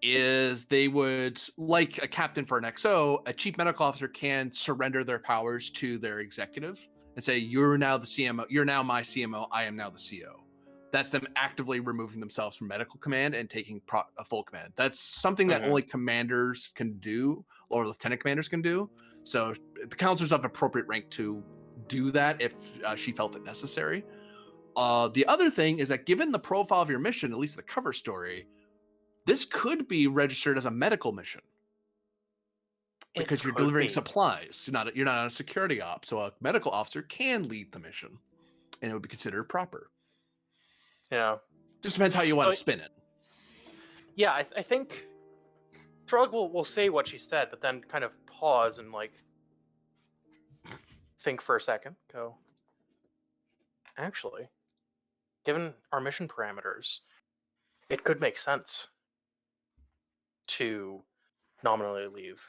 is they would, like a captain for an XO, a chief medical officer can surrender their powers to their executive and say, "You're now the CMO. You're now my CMO. I am now the CO." That's them actively removing themselves from medical command and taking a full command. That's something that only commanders can do, or lieutenant commanders can do. So the counselor's of appropriate rank to do that if she felt it necessary. The other thing is that given the profile of your mission, at least the cover story, this could be registered as a medical mission because you're delivering supplies. You're not on a security op, so a medical officer can lead the mission, and it would be considered proper. Yeah. Just depends how you want to spin it. Yeah, I think Frog will say what she said, but then kind of pause and like think for a second. Go. Actually, given our mission parameters, it could make sense to nominally leave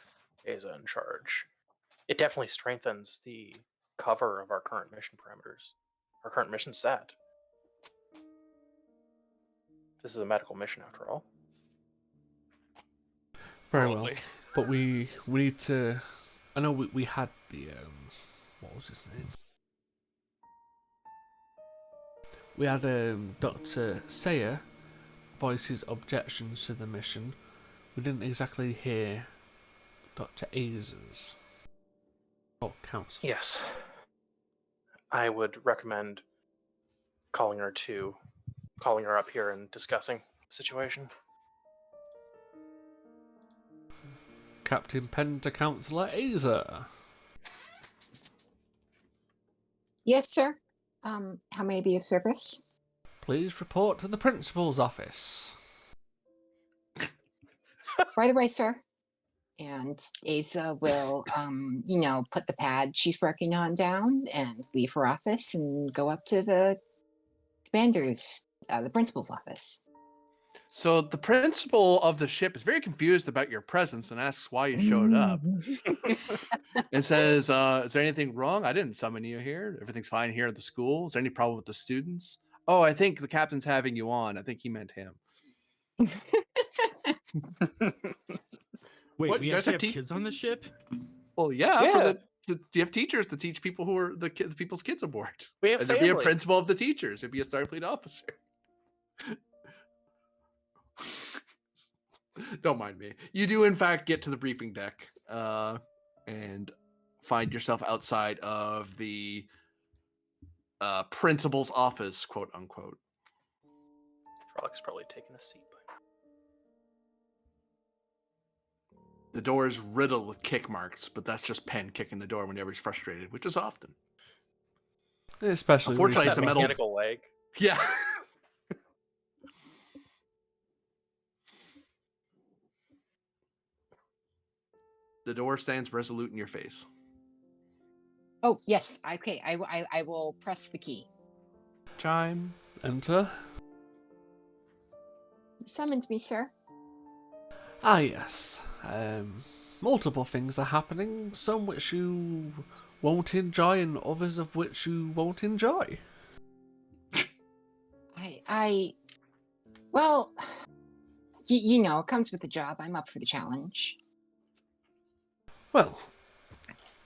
Asa in charge. It definitely strengthens the cover of our current mission parameters, our current mission set. This is a medical mission, after all. Very well, but we need to. I know we had the what was his name? We had Dr. Sayer voice his objections to the mission. We didn't exactly hear Dr. Aza's counsel. Yes, I would recommend calling her up here and discussing the situation. Captain Pen to Counselor Aza. Yes, sir. How may I be of service? Please report to the principal's office. Right away, sir. And Asa will, put the pad she's working on down and leave her office and go up to the the principal's office. So the principal of the ship is very confused about your presence and asks why you showed up. And says, is there anything wrong? I didn't summon you here. Everything's fine here at the school. Is there any problem with the students? Oh, I think the captain's having you on. I think he meant him. Wait, What, we you guys actually have kids on the ship? Well, yeah. Yeah. You have teachers to teach people who are the people's kids aboard. We have and there'd be a families. principal of the teachers. It'd be a Starfleet officer. Don't mind me. You do, in fact, get to the briefing deck and find yourself outside of the principal's office, quote unquote. Frog's probably taking a seat by now. The door is riddled with kick marks, but that's just Penn kicking the door whenever he's frustrated, which is often. Especially Unfortunately, it's a metal mechanical leg. Yeah. The door stands resolute in your face. Oh, yes. Okay. I will press the key. Chime. Enter. You summoned me, sir. Ah, yes. Multiple things are happening, some which you won't enjoy and others of which you won't enjoy. Well, it comes with the job. I'm up for the challenge. Well,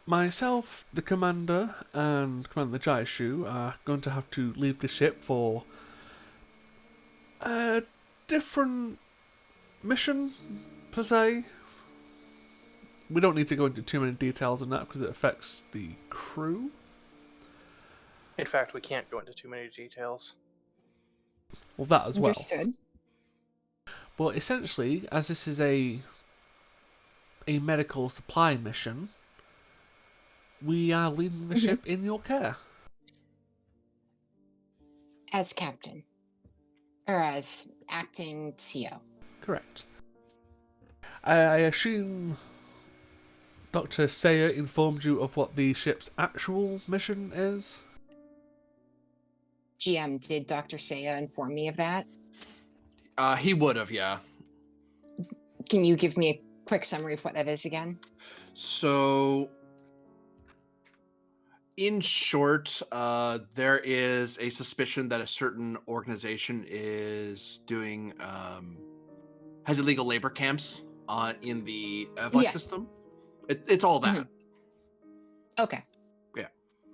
myself, the commander, and Commander Jaishu are going to have to leave the ship for a different mission, per se. We don't need to go into too many details on that because it affects the crew. In fact, we can't go into too many details. Well, that as well. Understood. But essentially, as this is a medical supply mission, we are leaving the ship in your care. As captain. Or as acting CO. Correct. I assume Dr. Sayer informed you of what the ship's actual mission is? GM, did Dr. Sayer inform me of that? He would have, yeah. Can you give me a quick summary of what that is again? So, in short, there is a suspicion that a certain organization is doing has illegal labor camps in the flight system. It's all that. Okay. Yeah.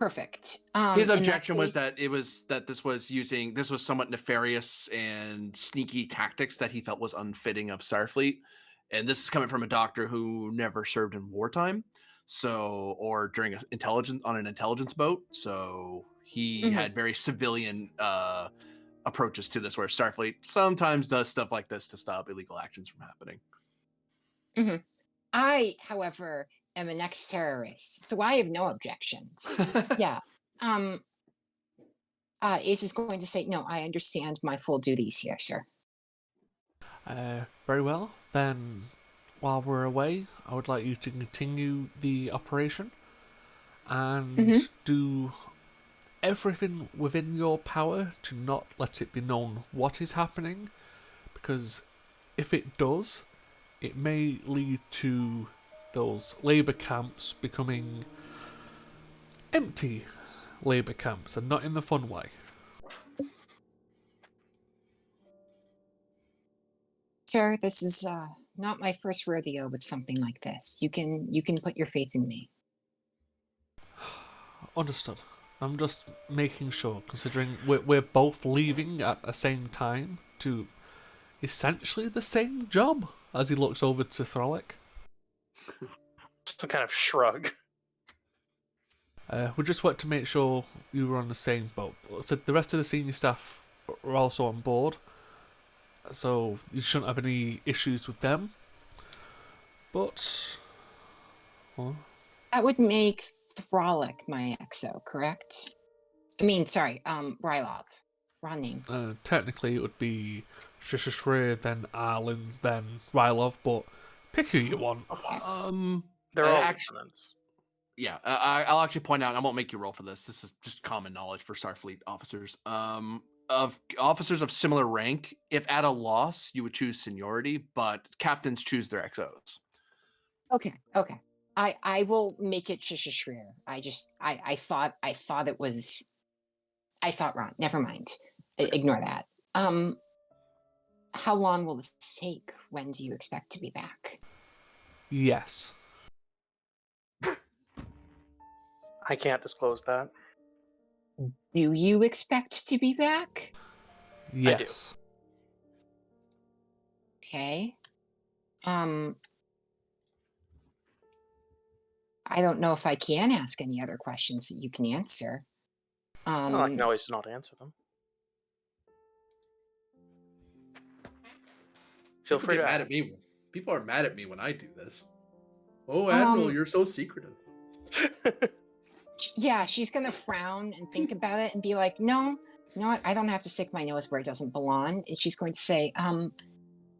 Perfect. His in that objection was case- that this was somewhat nefarious and sneaky tactics that he felt was unfitting of Starfleet, and this is coming from a doctor who never served in wartime, or during on an intelligence boat. So he had very civilian approaches to this, where Starfleet sometimes does stuff like this to stop illegal actions from happening. I, however, am an ex-terrorist, so I have no objections. Yeah. Ace is going to say, no, I understand my full duties here, sir. Very well. Then, while we're away, I would like you to continue the operation and do everything within your power to not let it be known what is happening, because if it does, it may lead to those labour camps becoming empty labour camps, and not in the fun way. Sir, this is not my first rodeo with something like this. You can put your faith in me. Understood. I'm just making sure, considering we're both leaving at the same time to essentially the same job, as he looks over to Throlic. Some kind of shrug. We just want to make sure you were on the same boat. So the rest of the senior staff are also on board, so you shouldn't have any issues with them. But... well, That would make Throlic my exo, correct? I mean, sorry, Rylov. Wrong name. technically it would be Shishishre, then Arlen, then Rylov, but pick who you want. They're all actually, yeah. I'll actually point out, I won't make you roll for this. This is just common knowledge for Starfleet officers. Of officers of similar rank, if at a loss, you would choose seniority, but captains choose their XOs. Okay. I will make it Shishishrir. I thought it was. I thought wrong. Never mind. Ignore that. How long will this take? When do you expect to be back? Yes. I can't disclose that. Do you expect to be back? Yes. Okay. I don't know if I can ask any other questions that you can answer. Well, I can always not answer them. Feel free to mad ask. at me. People are mad at me when I do this. Oh, Admiral, you're so secretive. Yeah, she's gonna frown and think about it and be like, no, you know what? I don't have to stick my nose where it doesn't belong. And she's going to say,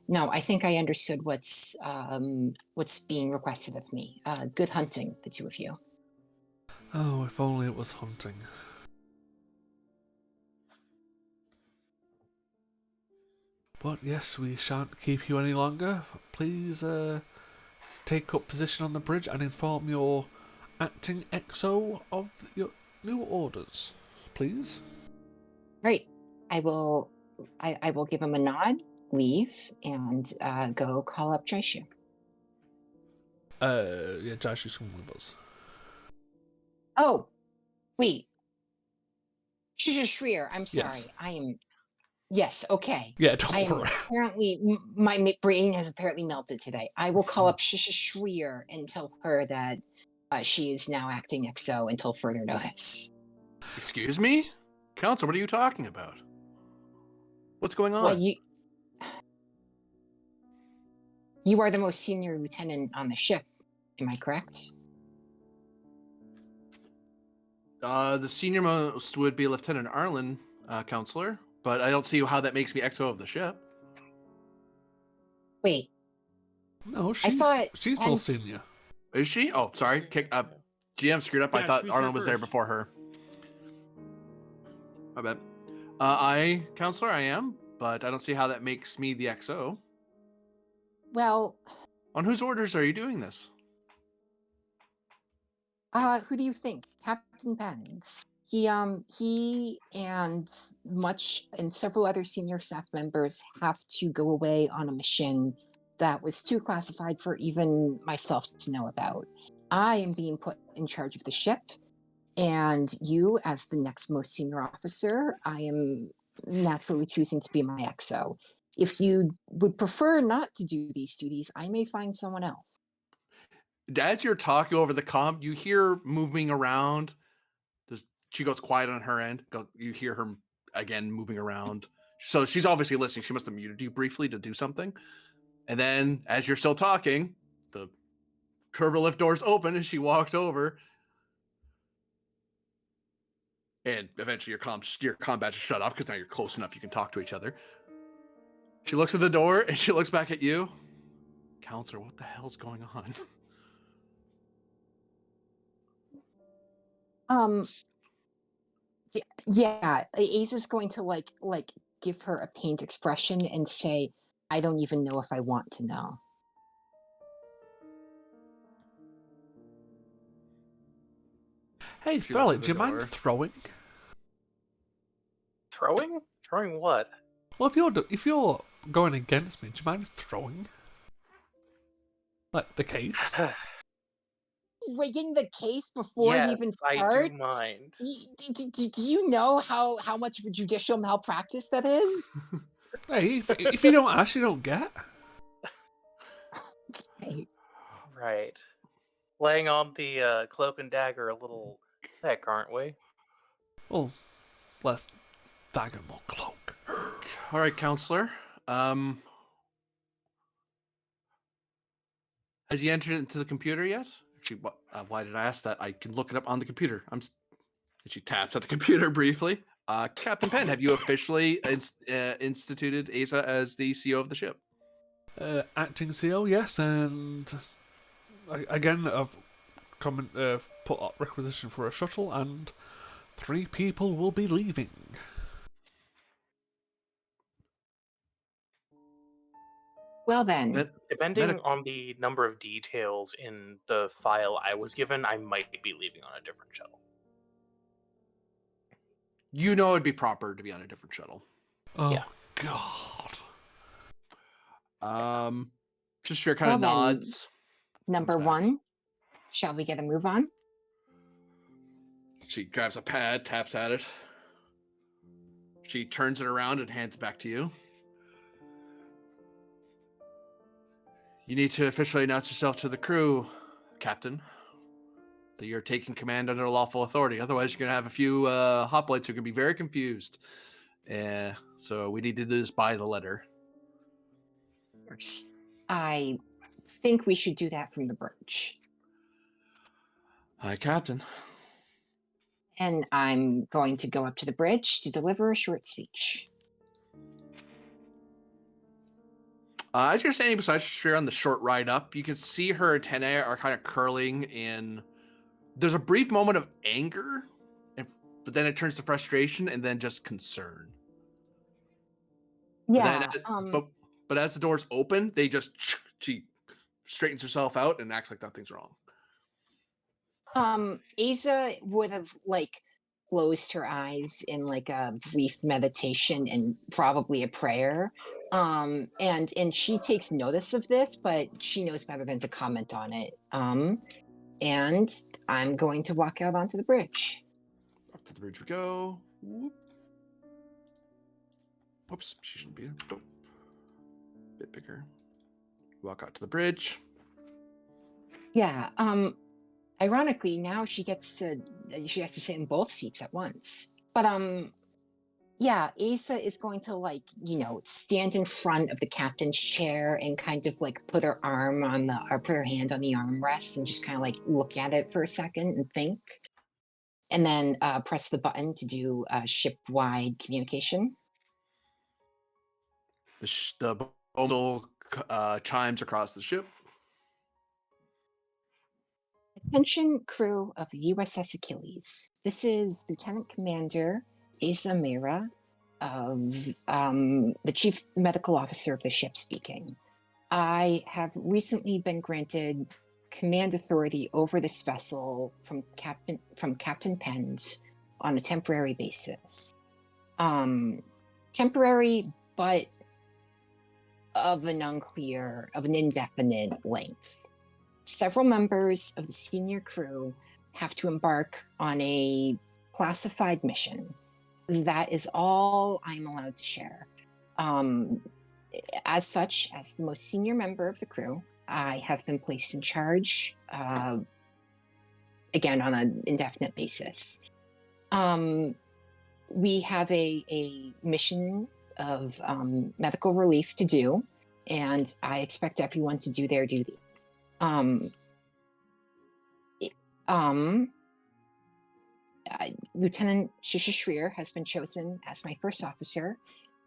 no, I think I understood what's being requested of me. Good hunting, the two of you. Oh, if only it was hunting. But yes, we shan't keep you any longer. Please take up position on the bridge and inform your acting XO of your new orders, please. Right. I will give him a nod, leave, and go call up Jaishu. Yeah, Jaishu's coming with us. Oh, wait. Shrier, I'm sorry. Yes. I am. Yes, okay. Yeah, don't I am worry. apparently, my brain has apparently melted today. I will call up Shrier and tell her that she is now acting XO until further notice. Excuse me? Counsel, what are you talking about? What's going on? Well, you are the most senior lieutenant on the ship, am I correct? The senior most would be Lieutenant Arlen, Counselor, but I don't see how that makes me XO of the ship. Wait. No, she's more senior. Is she? Oh, sorry. GM screwed up. Yeah, I thought Arlen was there first. before her. My bad. Counselor, I am, but I don't see how that makes me the XO. Well, on whose orders are you doing this? Who do you think? Captain Pence. He and several other senior staff members have to go away on a mission that was too classified for even myself to know about. I am being put in charge of the ship, And you, as the next most senior officer, I am naturally choosing to be my XO. If you would prefer not to do these duties, I may find someone else. As you're talking over the comm, you hear moving around. She goes quiet on her end. You hear her again moving around. So she's obviously listening. She must have muted you briefly to do something. And then, as you're still talking, the turbo lift doors open and she walks over. And eventually your comm badge is shut off because now you're close enough you can talk to each other. She looks at the door and she looks back at you. Counselor, what the hell's going on? Yeah, Aza's going to like give her a pained expression and say, I don't even know if I want to know. Hey, Frelic, do you mind throwing? Throwing? Throwing what? Well, if you're going against me, do you mind throwing? Like the case? Rigging the case before yes, it even I starts? do mind. Do you know how much of a judicial malpractice that is? Hey, if you don't ask, you don't get. Okay. Right. Laying on the cloak and dagger a little thick, aren't we? Well, less dagger, more cloak. All right, counselor. Has he entered into the computer yet? Actually, why did I ask that? I can look it up on the computer. She taps at the computer briefly. Captain Penn, have you officially instituted Asa as the CEO of the ship? Acting CEO, yes, and again, I've put up requisition for a shuttle, and 3 people will be leaving. Well then, depending on the number of details in the file I was given, I might be leaving on a different shuttle. You know it'd be proper to be on a different shuttle. Oh, yeah. God. Just sure kind of nods. Number 1, shall we get a move on? She grabs a pad, taps at it. She turns it around and hands it back to you. You need to officially announce yourself to the crew, Captain, that you're taking command under lawful authority. Otherwise, you're going to have a few hoplites who are going to be very confused. So we need to do this by the letter. I think we should do that from the bridge. Hi, Captain. And I'm going to go up to the bridge to deliver a short speech. As you're standing beside her on the short ride up, you can see her antennae are kind of curling in. There's a brief moment of anger, but then it turns to frustration and then just concern. Yeah. But as the doors open, she straightens herself out and acts like nothing's wrong. Asa would have closed her eyes in a brief meditation and probably a prayer. And she takes notice of this, but she knows better than to comment on it. And I'm going to walk out onto the bridge. Up to the bridge we go. Whoop. Whoops, she shouldn't be there. Oh. Bit bigger. Walk out to the bridge. Yeah. Ironically, now she has to sit in both seats at once. But yeah, Asa is going to stand in front of the captain's chair and kind of put her arm on or put her hand on the armrest and just kind of look at it for a second and think, and then press the button to do ship-wide communication. The bundle chimes across the ship. Attention, crew of the U.S.S. Achilles. This is Lieutenant Commander Asa Mira, of the Chief Medical Officer of the ship speaking. I have recently been granted command authority over this vessel from Captain Penn's on a temporary basis. Temporary, but of an indefinite length. Several members of the senior crew have to embark on a classified mission. That is all I'm allowed to share. As such, as the most senior member of the crew, I have been placed in charge, again, on an indefinite basis. We have a mission of medical relief to do, and I expect everyone to do their duty. Lieutenant Shishashreer has been chosen as my first officer,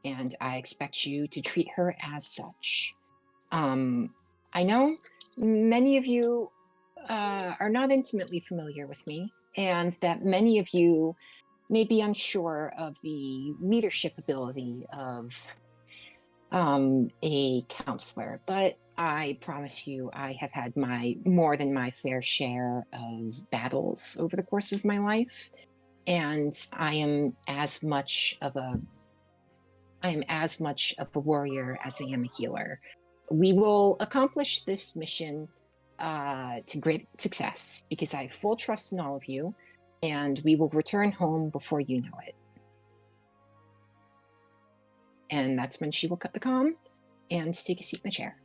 and I expect you to treat her as such. I know many of you are not intimately familiar with me, and that many of you may be unsure of the leadership ability of a counselor, but I promise you I have had more than my fair share of battles over the course of my life, and I am as much of a warrior as I am a healer. We will accomplish this mission to great success because I have full trust in all of you, and we will return home before you know it. And that's when she will cut the comm and take a seat in the chair.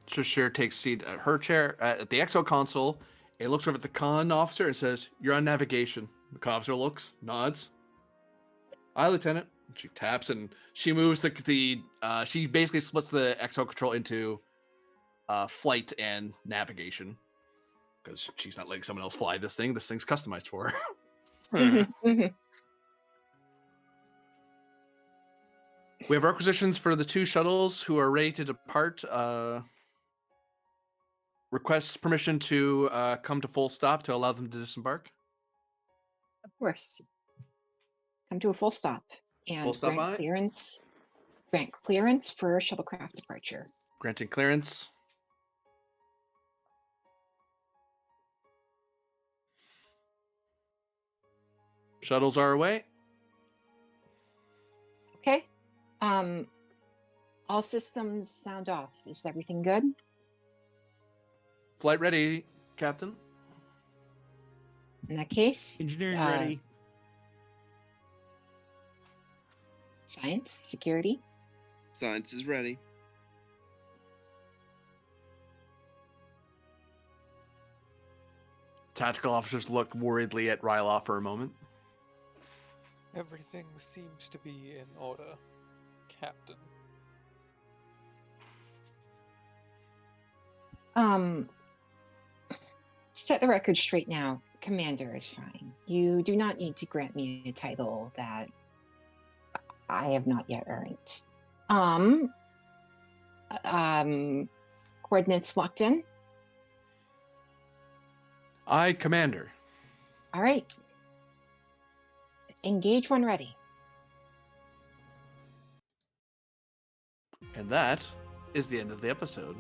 Shashir takes a seat at her chair at the exo console. It looks over at the con officer and says, "You're on navigation." The con officer looks, nods. "Aye, Lieutenant." She taps and she moves she basically splits the exo control into flight and navigation because she's not letting someone else fly this thing. This thing's customized for her. We have requisitions for the 2 shuttles who are ready to depart. Request permission to come to full stop to allow them to disembark. Of course. Come to a full stop and Full stop grant clearance for shuttlecraft departure. Granting clearance. Shuttles are away. Okay. All systems sound off. Is everything good? Flight ready, Captain. In that case, Engineering ready. Science, security. Science is ready. Tactical officers look worriedly at Ryloff for a moment. Everything seems to be in order, Captain. Set the record straight now. Commander is fine. You do not need to grant me a title that I have not yet earned. Coordinates locked in? Aye, Commander. All right. Engage when ready. And that is the end of the episode.